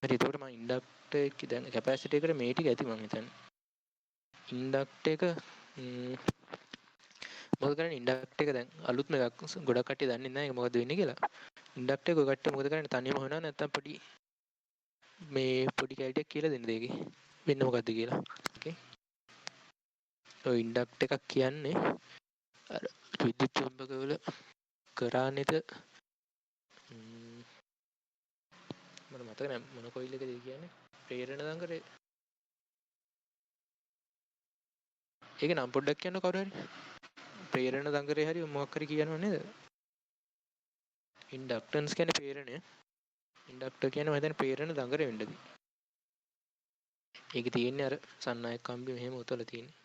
හරි. එතකොට මම ඉන්ඩක්ටර් එක දැන් කැපැසිටර් එකට මේ ටික ඇති මම හිතන්නේ. ඉන්ඩක්ටර් එක මොකද කරන්නේ ඉන්ඩක්ටර් එක දැන් අලුත්ම එකක් ගොඩක් කට්ටිය දන්නේ නැහැ ඒක මොකද වෙන්නේ කියලා. ඉන්ඩක්ටර් එක ඔය කට්ටිය මොකද කරන්නේ තනියම හොයනවා නැත්නම් පොඩි කැලිටියක් කියලා දෙන්න දෙයකේ. වෙන්න මොකද්ද කියලා. ඕකේ. ඔය ඉන්ඩක්ටර් එකක් කියන්නේ අර විද්‍යුත් චුම්බකවල කරානේද මට මතක නෑ මොන කොයිල් එකද කියන්නේ ප්‍රේරණ දංගරේ ඒක නම් පොඩ්ඩක් කියන්න කවුරු හරි ප්‍රේරණ දංගරේ හරි මොකක් හරි කියනව නේද ඉන්ඩක්ටන්ස් කියන්නේ ප්‍රේරණය ඉන්ඩක්ටර් කියන්නේ මම හිතන්නේ ප්‍රේරණ දංගරේ වෙන්නද ඒක තියෙන්නේ අර සන්නායක කම්බි මෙහෙම උතල තියෙන්නේ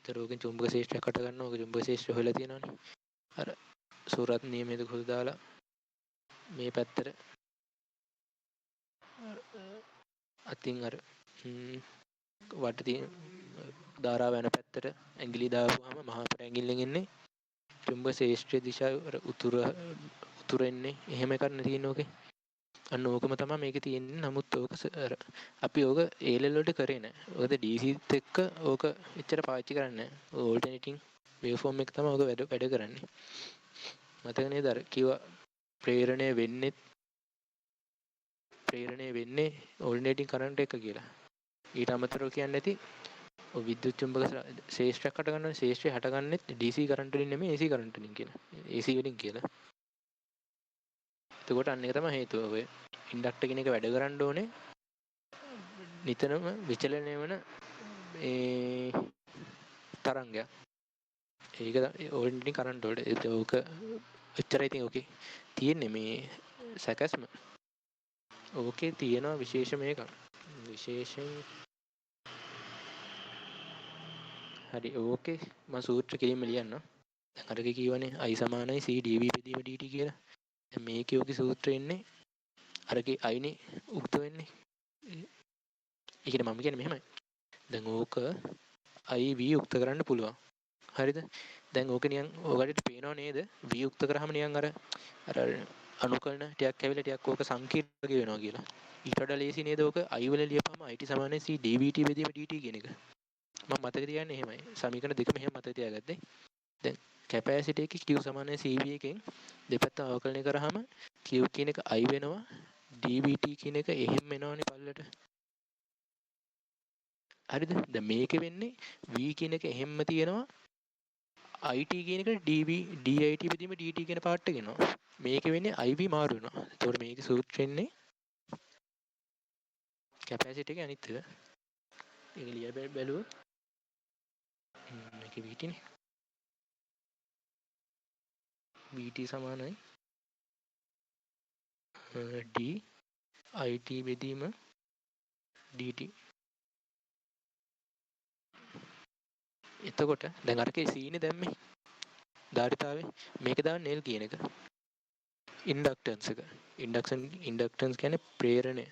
ඒතරෝගෙන් චුම්බක ශේෂ්ත්‍රයක් හට ගන්නවා ඔක චුම්බක ශේෂ්ත්‍රය හොයලා තියෙනවනේ අර සූරත් නියමයේද කොහොද දාලා මේ පැත්තට අතින් අර වට තියෙන ධාරාව යන පැත්තට ඇඟිලි දාපුවාම මහා අපට ඇඟිල්ලෙන් එන්නේ චුම්බක ශේෂ්ත්‍රයේ දිශාව අර උතුර එන්නේ එහෙම එකක් නේ තියෙන්නේ ඕකේ අන්න ඕකම තමයි මේකේ තියෙන්නේ නමුත් ඕක අර අපි ඕක A level වලට කරේ නැහැ. මොකද DC ත් එක්ක ඕක එච්චර පාවිච්චි කරන්නේ නැහැ. ඕල්ටර්නේටිං වේව් ෆෝම් එක තමයි ඕක වැඩ කරන්නේ. මතක නේද අර කිව්වා ප්‍රේරණය වෙන්නේ ඕල්ටර්නේටිං කරන්ට් එක කියලා. ඊට අමතරව කියන්නේ නැති ඔය විද්‍යුත් චුම්බක ශේෂ්ත්‍රයක් හට ගන්නවා ශේෂ්ත්‍රය හටගන්නේ DC කරන්ට් වලින් නෙමෙයි AC කරන්ට් වලින් කියන. AC වලින් කියලා. එතකොට අන්න ඒක තමයි හේතුව. ඔය ඉන්ඩක්ටර් කියන එක වැඩ කරන්න ඕනේ නිතරම විචලනය වන ඒ තරංගයක්. ඒක ඕල්ටර්නේටිං කරන්ට් වලට ඒක එච්චරයි ඉතින් ඕකේ තියෙන්නේ මේ සැකස්ම. ඕකේ තියෙනවා විශේෂ මේක. විශේෂයෙන් හරි ඕකේ මම සූත්‍ර කෙලින්ම ලියන්න. දැන් අරක කියවනේ i සමානයි c dv බෙදීම dt කියලා. දැන් මේකේ ඔකේ සූත්‍රය එන්නේ අරකේ iනේ උක්ත වෙන්නේ. ඒ කියන්නේ මම කියන්නේ මෙහෙමයි. දැන් ඕක i v උක්ත කරන්න පුළුවන්. හරිද? දැන් ඕක නිකන් ඔයගලට පේනව නේද? v උක්ත කරාම නිකන් අර අනුකරණ ටිකක් ඇවිල්ලා ටිකක් ඕක සංකීර්ණ වගේ වෙනවා කියලා. ඊට වඩා ලේසි නේද ඕක i වල ලියපුවම it සමානයි c dvt බෙදීම dt කියන එක. මම මතක තියාගන්නේ එහෙමයි. සමීකරණ දෙකම එහෙම මතක තියාගත්තේ. දැන් කැපැසිටි එකේ q සමානයි cv එකෙන් දෙපැත්ත අවකලනය කරාම q කියන එක i වෙනවා dvt කියන එක එහෙම එනවනේ පල්ලට. හරිද? දැන් මේකෙ වෙන්නේ v කියන එක එහෙම්ම තියෙනවා it කියන එක dv dit බෙදීම dt කියන පාර්ට් එක එනවා. මේකෙ වෙන්නේ iv මාරු වෙනවා. එතකොට මේකේ සූත්‍රය එන්නේ කැපැසිටි එකේ අනිත් එක. ඒක ලියලා බැලුවොත් මේකේ vt නේ. vt සමානයි d it බෙදීම dt. එතකොට දැන් අරකේ c නේ දැම්මේ. ධාරිතාවේ මේක දාන්න L කියන එක. ඉන්ඩක්ටන්ස් එක. ඉන්ඩක්ටන්ස් කියන්නේ ප්‍රේරණය.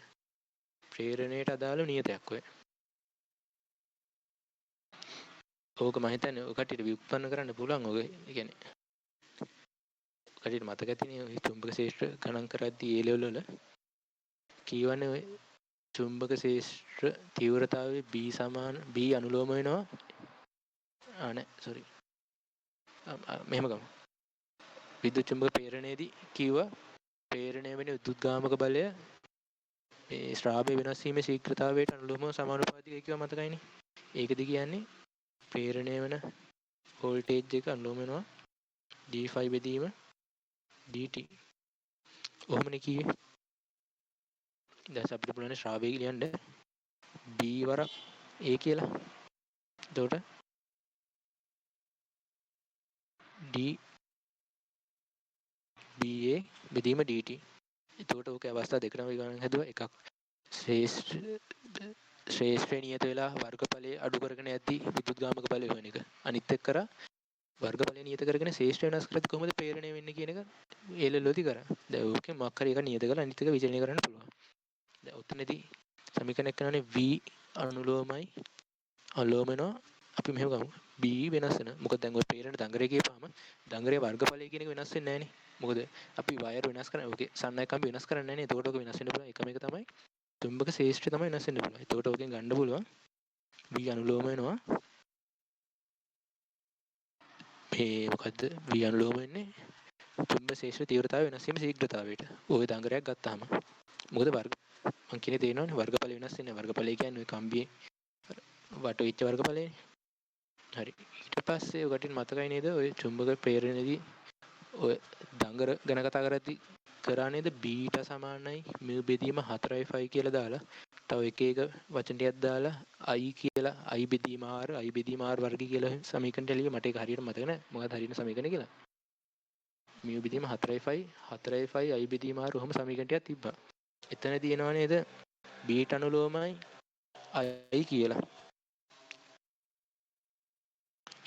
ප්‍රේරණයට අදාළ නියතයක් ඔය. ඕක මම හිතන්නේ ඔය කට්ටියට ව්‍යුත්පන්න කරන්න පුළුවන් ඔය. ඒ කියන්නේ කට්ටියට මතක ඇතිනේ ඔය චුම්බක ක්ෂේත්‍ර ගණන් කරද්දී ඒ ලෙවල් වල කියවනේ ඔය චුම්බක ක්ෂේත්‍ර තීව්‍රතාවයේ B සමාන B අනුලෝම වෙනවා. නෑ සෝරි. මෙහෙම ගමු. විද්‍යුත් චුම්බක ප්‍රේරණයේදී කිව්වා ප්‍රේරණය වෙන විද්‍යුත්ගාමක බලය මේ ශ්‍රාව්‍ය වෙනස් වීමේ ශීඝ්‍රතාවයට අනුලෝමව සමානුපාතිකයි කියලා මතකයිනේ. ඒකද කියන්නේ ප්‍රේරණය වෙන වෝල්ටේජ් එක අනුලෝම වෙනවා d5 බෙදීම dt. ඔහොමනේ කියේ. දැන් අපිට පුළුවන් ශ්‍රාව්‍ය ලියන්න b වරක් a කියලා. එතකොට d ba බෙදීම dt. එතකොට ඕකේ අවස්ථා දෙකම ගණන් හැදුවා. එකක් ශ්‍රේෂ්ඨ නියත වෙලා වර්ගඵලයේ අඩු කරගෙන යද්දී විද්‍යුත්ගාමක බලය වෙන එක. අනිත් එක්ක කරා වර්ගඵලය නියත කරගෙන ශ්‍රේෂ්ඨ වෙනස් කරද්දී කොහොමද ප්‍රේරණය වෙන්නේ කියන එක ඒලෙලොදි කරා. දැන් ඕකේ මොකක් හරි එක නියත කරලා අනිත් එක විචලනය කරන්න පුළුවන්. දැන් ඔතනදී සමීකරණයක් කරනනේ v අනුලෝමයි අලෝම වෙනවා. අපි මෙහෙම ගමු. b වෙනස් වෙන. මොකද දැන් ඔය ප්‍රේරණ දඟරේ කියපාම දඟරේ වර්ගඵලය කියන එක වෙනස් වෙන්නේ නැහනේ. මොකද අපි වයර් වෙනස් කරන ඕකේ සන්නයි කම්බි වෙනස් කරන්නේ නැහනේ. එතකොට ඔක වෙනස් වෙන්න පුළුවන්. එකම එක තමයි චුම්බක ශේෂ්ත්‍රය තමයි වෙනස් වෙන්න පුළුවන්. එතකොට ඔකෙන් ගන්න පුළුවන් v අනුලෝම වෙනවා. මේ මොකද්ද v අනුලෝම වෙන්නේ? චුම්බක ශේෂ්ත්‍ර තීව්‍රතාවය වෙනස් වීම ශීඝ්‍රතාවයට. ওই දඟරයක් ගත්තාම. මොකද වර්ග මං කියන්නේ තේරෙනවනේ වර්ගඵල වෙනස් වෙන්නේ. වර්ගඵලය කියන්නේ ඔය කම්බියේ වට වෙච්ච වර්ගඵලයනේ. හරි. ඊට පස්සේ ඔයගට මතකයි නේද ඔය චුම්බක ප්‍රේරණයේදී ඔය දඟර ගැන කතා කරද්දී කරා නේද බීට සමානයි mu බෙදීම 4/5 කියලා දාලා තව එක එක වචන ටිකක් දාලා i කියලා i බෙදීම r i බෙදීම r වර්ගය කියලා සමීකරණය ලියුවා. මට ඒක හරියට මතක නැහැ. මොකක්ද හරියට සමීකරණය කියලා. mu බෙදීම 4/5 4/5 i බෙදීම r ඔහොම සමීකරණයක් තිබ්බා. එතනදී එනවා නේද බීට අනුලෝමයි i කියලා.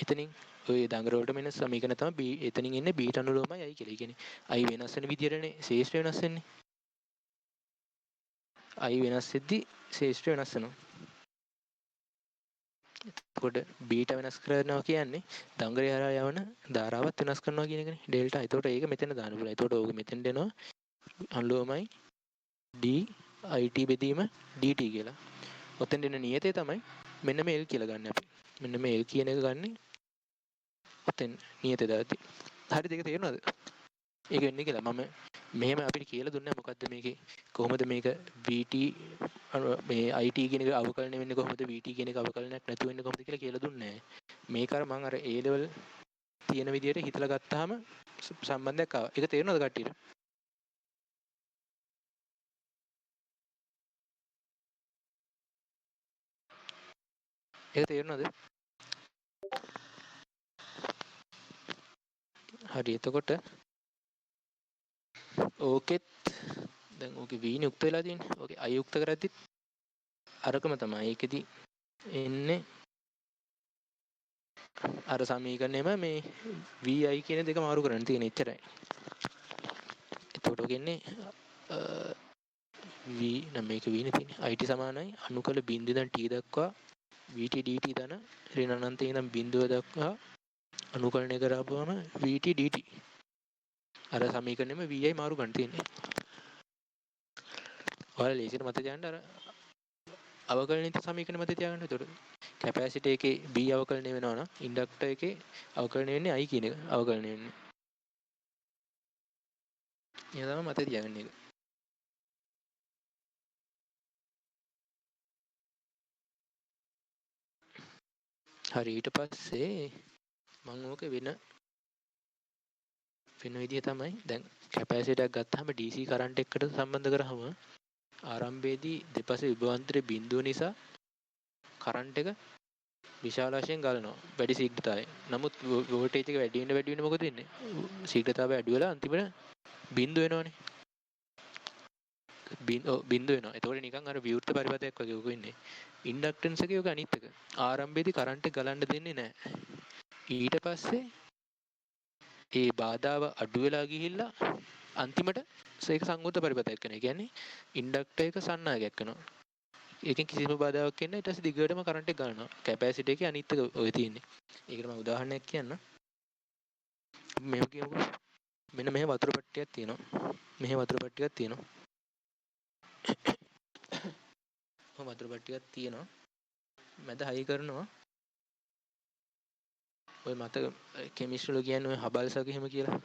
එතනින් ඔය දඟර වලට මෙන්න සමීකරණ තමයි b එතනින් එන්නේ b ට අනුලෝමයි i කියලා. ඒ කියන්නේ i වෙනස් වෙන විදිහටනේ ශේෂ්ඨ වෙනස් වෙන්නේ. i වෙනස් වෙද්දි ශේෂ්ඨ වෙනස් වෙනවා. එතකොට b ට වෙනස් කරනවා කියන්නේ දඟරේ හරහා යවන ධාරාවත් වෙනස් කරනවා කියන එකනේ ඩෙල්ටා. එතකොට ඒක මෙතන දාන්න පුළුවන්. එතකොට ඕක මෙතෙන්ට එනවා අනුලෝමයි d it බෙදීම dt කියලා. ඔතෙන් දෙන නියතය තමයි මෙන්න මේ l කියලා ගන්න අපි. මෙන්න මේ l කියන එක ගන්නේ ඔතෙන් නියතය දාති. හරිද? ඒක තේරුණාද? ඒක වෙන්නේ කියලා මම මෙහෙම අපිට කියලා දුන්නා මොකද්ද මේකේ කොහොමද මේක VT මේ IT කියන එක අවකලනය වෙන්නේ කොහොමද VT කියන එක අවකලනයක් නැතු වෙන්නේ කොහොමද කියලා දුන්නේ නැහැ. මේක අර මම අර A level තියෙන විදිහට හිතලා ගත්තාම සම්බන්ධයක් ආවා. ඒක තේරුණාද කට්ටියට? ඒක තේරුණාද? හරි එතකොට ඕකෙත් දැන් ඕකේ v යුක්ත වෙලා තියෙන්නේ. ඕකේ අයුක්ත කරද්දි අරකම තමයි. ඒකෙදි එන්නේ අර සමීකරණයම මේ vi කියන දෙක මාරු කරන්න තියෙන එච්චරයි. එතකොට ඔක එන්නේ v නම් මේක v නේ තියෙන්නේ. it සමානයි අනුකල බිඳු ඉඳන් t දක්වා vt dt ධන ඍණ අනන්තයේ ඉඳන් බිඳුව දක්වා අනුකලනය කරපුවම vt dt. අර සමීකරණයම vi මාරු ගන්න තියෙන්නේ. ඔයාලා ලේසියට මතක තියාගන්න අර අවකලනිත සමීකරණ මතක තියාගන්න. එතකොට කැපැසිටර් එකේ b අවකලනය වෙනවා නම් ඉන්ඩක්ටර් එකේ අවකලනය වෙන්නේ i කියන එක අවකලනය වෙන්නේ. ඒක තමයි මතක තියාගන්න එක. හරි ඊට පස්සේ මම ඕක වෙන විදිය තමයි දැන් කැපැසිටර් එකක් ගත්තාම DC කරන්ට් එකකට සම්බන්ධ කරාම ආරම්භයේදී දෙපසේ විභවාන්තරයේ බිඳුව නිසා කරන්ට් එක විශාල වශයෙන් ගලනවා වැඩි ශීඝ්‍රතාවයෙන්. නමුත් වෝල්ටේජ් එක වැඩි වෙන්න මොකද වෙන්නේ? ශීඝ්‍රතාවය අඩු වෙලා අන්තිමට බිඳුව වෙනවනේ. බිඳුව වෙනවා. එතකොට නිකන් අර විවෘත පරිපථයක් වගේ උක ඉන්නේ. ඉන්ඩක්ටන්ස් එකේ උක අනිත් එක. ආරම්භයේදී කරන්ට් එක ගලන්න දෙන්නේ නැහැ. ඊට පස්සේ ඒ බාධාව අඩු වෙලා ගිහිල්ලා අන්තිමට ඒක සංවෘත පරිපථයක් වෙනවා. ඒ කියන්නේ ඉන්ඩක්ටර් එක සන්නායකයක් වෙනවා. ඒකෙන් කිසිම බාධාවක් එන්නේ නැහැ. ඊට පස්සේ දිගටම කරන්ට් එක ගලනවා. කැපැසිටර් එකේ අනිත් එක ඔය තියෙන්නේ. ඒකට මම උදාහරණයක් කියන්නම්. මෙහෙම කියමුකෝ. මෙන්න මෙහෙ වතුර පට්ටියක් තියෙනවා. මෙහෙ වතුර පට්ටියක් තියෙනවා. වතුර පට්ටියක් තියෙනවා. මැද හයි කරනවා. ඔය මත කෙමිස්ට්‍රි වල කියන්නේ ඔය හබල්සක එහෙම කියලා.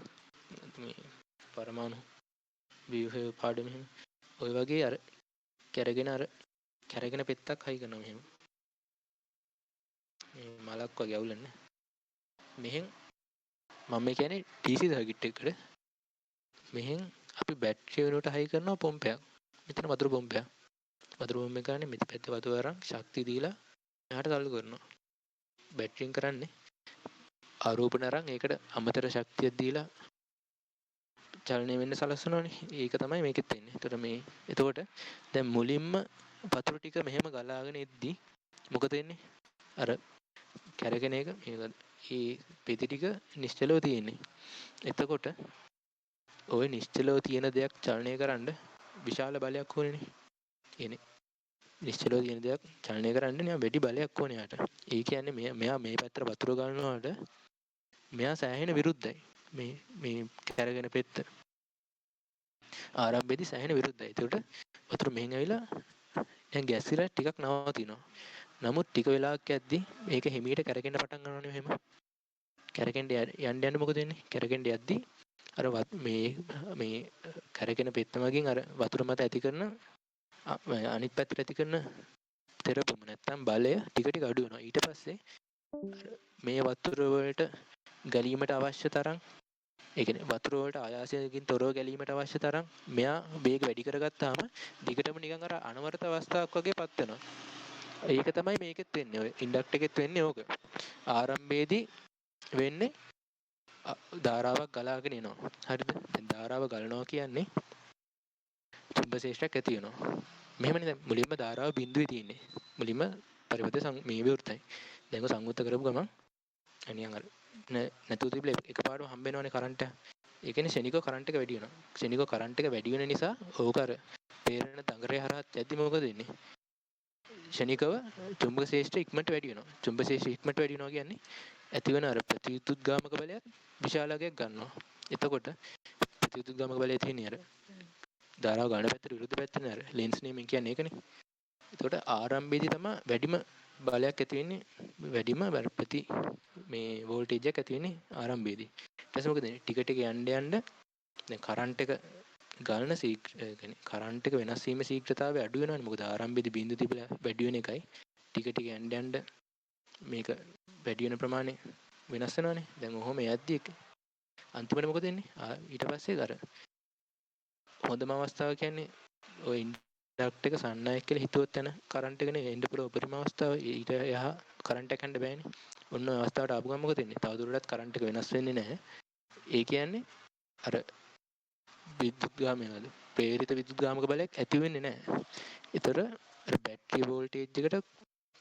මේ පරමාණු ව්‍යුහය පාඩම එහෙම. ඔය වගේ අර කැරගෙන පෙත්තක් හයි කරනවා මෙහෙම. මේ මලක් වගේ අවුලන්නේ. මෙහෙන් මම කියන්නේ DC සර්කිට් එකකට මෙහෙන් අපි බැටරිය වෙනුවට හයි කරනවා පොම්පයක්. මෙතන වතුර පොම්පයක්. වතුර පොම්ප එක ගන්න මෙතන පැත්තේ වතුර අරන් ශක්තිය දීලා එහාට තල්ලු කරනවා. බැටරියෙන් කරන්නේ ආරෝපණ අරන් ඒකට අමතර ශක්තියක් දීලා චලනය වෙන්න සලස්වනවානේ. ඒක තමයි මේකෙත් වෙන්නේ. එතකොට දැන් මුලින්ම වතුර ටික මෙහෙම ගලාගෙන එද්දි මොකද වෙන්නේ? අර කැරගෙන එක මේ පෙති ටික නිශ්චලව තියෙන්නේ. එතකොට ওই නිශ්චලව තියෙන දෙයක් චලනය කරන්න විශාල බලයක් ඕනේනේ. එනේ නිශ්චලව තියෙන දෙයක් චලනය කරන්න නේ වැඩි බලයක් ඕනේ යාට. ඒ කියන්නේ මෙයා මේ පැත්තට වතුර ගන්නවාට මෙයා සෑහෙන විරුද්ධයි. මේ කැරගෙන පෙත්ත. ආරම්භයේදී සෑහෙන විරුද්ධයි. ඒකට වතුර මෙහෙන් ඇවිලා දැන් ගැස්සිලා ටිකක් නවතිනවා. නමුත් ටික වෙලාවක් යද්දි මේක හිමීට කැරකෙන්න පටන් ගන්නවානේ මෙහෙම. කැරකෙන්න යන්න මොකද වෙන්නේ? කැරකෙන්න යද්දි අර මේ කැරකෙන පෙත්ත මගින් අර වතුර මත ඇති කරන අනිත් පැත්තට ඇති කරන තෙරපුම නැත්තම් බලය ටික අඩු වෙනවා. ඊට පස්සේ මේ වතුර වලට ගැලීමට අවශ්‍ය තරම් ඒ කියන්නේ වතුර වලට ආයාසයෙන් තොරව ගැලීමට අවශ්‍ය තරම් මෙයා වේග වැඩි කරගත්තාම දිගටම නිකන් අර අනවරත අවස්ථාවක් වගේපත් වෙනවා. ඒක තමයි මේකෙත් වෙන්නේ. ඔය ඉන්ඩක්ටර් එකෙත් වෙන්නේ ඕක. ආරම්භයේදී වෙන්නේ ධාරාවක් ගලාගෙන එනවා. හරිද? දැන් ධාරාව ගලනවා කියන්නේ චුම්බකශේෂ්ත්‍රයක් ඇති වෙනවා. මෙහෙමනේ දැන් මුලින්ම ධාරාව බිඳුවේ තියෙන්නේ. මුලින්ම පරිපථය මේ විවෘතයි. දැන් ඒක සංවෘත කරපු ගමන් අනියන් අර නැතුව තිබිලා එකපාරටම හම්බ වෙනවනේ කරන්ට් එක. ඒ කියන්නේ ෂෙනිකව කරන්ට් එක වැඩි වෙනවා. ෂෙනිකව කරන්ට් එක වැඩි වෙන නිසා ඕක අර පේරෙන දඟරේ හරහා යද්දි මොකද වෙන්නේ? ෂෙනිකව චුම්බක ශේෂ්ත්‍රය ඉක්මනට වැඩි වෙනවා. චුම්බක ශේෂ්ත්‍රය ඉක්මනට වැඩි වෙනවා කියන්නේ ඇතිවන අර ප්‍රතිවිද්‍යුත්ගාමක බලයක් විශාලකයක් ගන්නවා. එතකොට ප්‍රතිවිද්‍යුත්ගාමක බලය තියෙන්නේ අර ධාරාව ගන්න පැත්තට විරුද්ධ පැත්තනේ අර ලෙන්ස් නේමින් කියන්නේ ඒකනේ. එතකොට ආරම්භයේදී තමයි වැඩිම බලයක් ඇති වෙන්නේ වැඩිම මේ වෝල්ටේජ් එක ඇති වෙන්නේ ආරම්භයේදී. ඊට පස්සේ මොකද වෙන්නේ? ටික ටික යන්න දැන් කරන්ට් එක ගලන කරන්ට් එක වෙනස් වීම ශීඝ්‍රතාවය අඩු වෙනවනේ. මොකද ආරම්භයේදී බිඳු තිබිලා වැඩි වෙන එකයි ටික ටික යන්න මේක වැඩි වෙන ප්‍රමාණය වෙනස් වෙනවනේ. දැන් ඔහොම යද්දි අන්තිමට මොකද වෙන්නේ? ඊට පස්සේ අර හොඳම අවස්ථාව කියන්නේ ඔය ඉන්ඩක්ටර් එක සන්නායක කියලා හිතුවත් යන කරන්ට් එකනේ එන්න පුළුවන් උපරිම අවස්ථාව. ඊට එහා කරන්ට් එක යන්න බෑනේ. ඔන්න ඔය අවස්ථාවට ආපු ගමන් මොකද වෙන්නේ? තවදුරටත් කරන්ට් එක වෙනස් වෙන්නේ නැහැ. ඒ කියන්නේ අර විද්‍යුත්ගාමයද ප්‍රේරිත විද්‍යුත්ගාමක බලයක් ඇති වෙන්නේ නැහැ. ඒතර බැටරි වෝල්ටේජ් එකට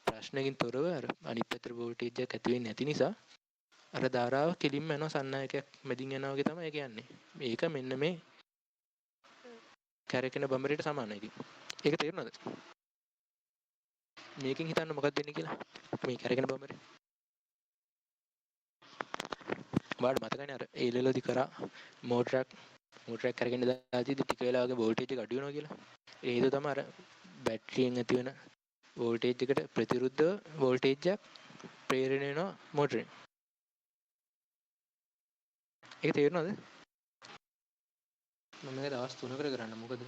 ප්‍රශ්නකින් තොරව අර අනිත් පැත්තට වෝල්ටේජ් එකක් ඇති වෙන්නේ නැති නිසා අර ධාරාව කෙලින්ම යනවා සන්නායකයක් මැදින් යනවා වගේ තමයි ඒ කියන්නේ. මේක මෙන්න මේ කැරකෙන බඹරේට සමානයි ඉතින්. ඒක තේරුණාද? මේකෙන් හිතන්න මොකක්ද වෙන්නේ කියලා. මේ කැරකෙන බඹරේ. ඔයාලට මතකයිනේ අර ඒ ලෙවල්දී කරා මෝටරයක් කරගෙන දාද්දි ටික වෙලාවක වෝල්ටේජ් එක අඩු වෙනවා කියලා. ඒ හේතුව තමයි අර බැටරියෙන් ඇති වෙන වෝල්ටේජ් එකට ප්‍රතිවිරුද්ධව වෝල්ටේජ් එකක් ප්‍රේරණය වෙනවා මෝටරෙන්. ඒක තේරුණාද? මම මේක දවස් 3කට කරන්න. මොකද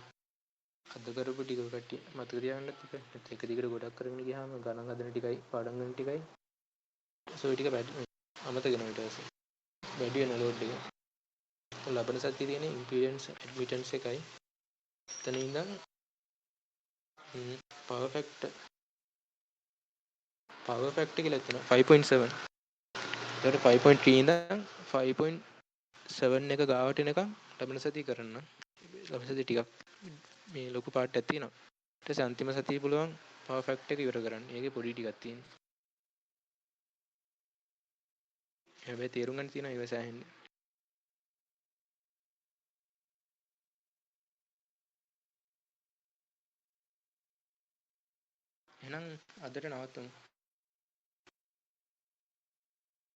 අද කරපු ටික කට්ටිය මතක තියාගන්නත් එපා. එක දිගට ගොඩක් කරගෙන ගියාම ගණන් හදන ටිකයි පාඩම් කරන ටිකයි සෝයි ටික අමතක වෙනවා ඊට පස්සේ. වැඩි වෙන ලෝඩ් එක. ලබන සතියේ තියෙන ඉම්පීඩන්ස් ඇඩ්මිටන්ස් එකයි එතන ඉඳන් පවර් ෆැක්ටර් කියලා එතන 5.7. ඒකට 5.3 ඉඳන් 5.7 එක ගාවට එනකම් ලබන සතිය කරන්න. ලබන සතිය ටිකක් මේ ලොකු පාඩ එකක් තියෙනවා. ඊට පස්සේ අන්තිම සතිය පුළුවන් පවර් ෆැක්ටර් එක ඉවර කරන්න. ඒකේ පොඩි ටිකක් තියෙනවා. හැබැයි තේරුම් ගන්න තියෙනවා ඒක සෑහෙන්න. එහෙනම් අදට නවත්තමු.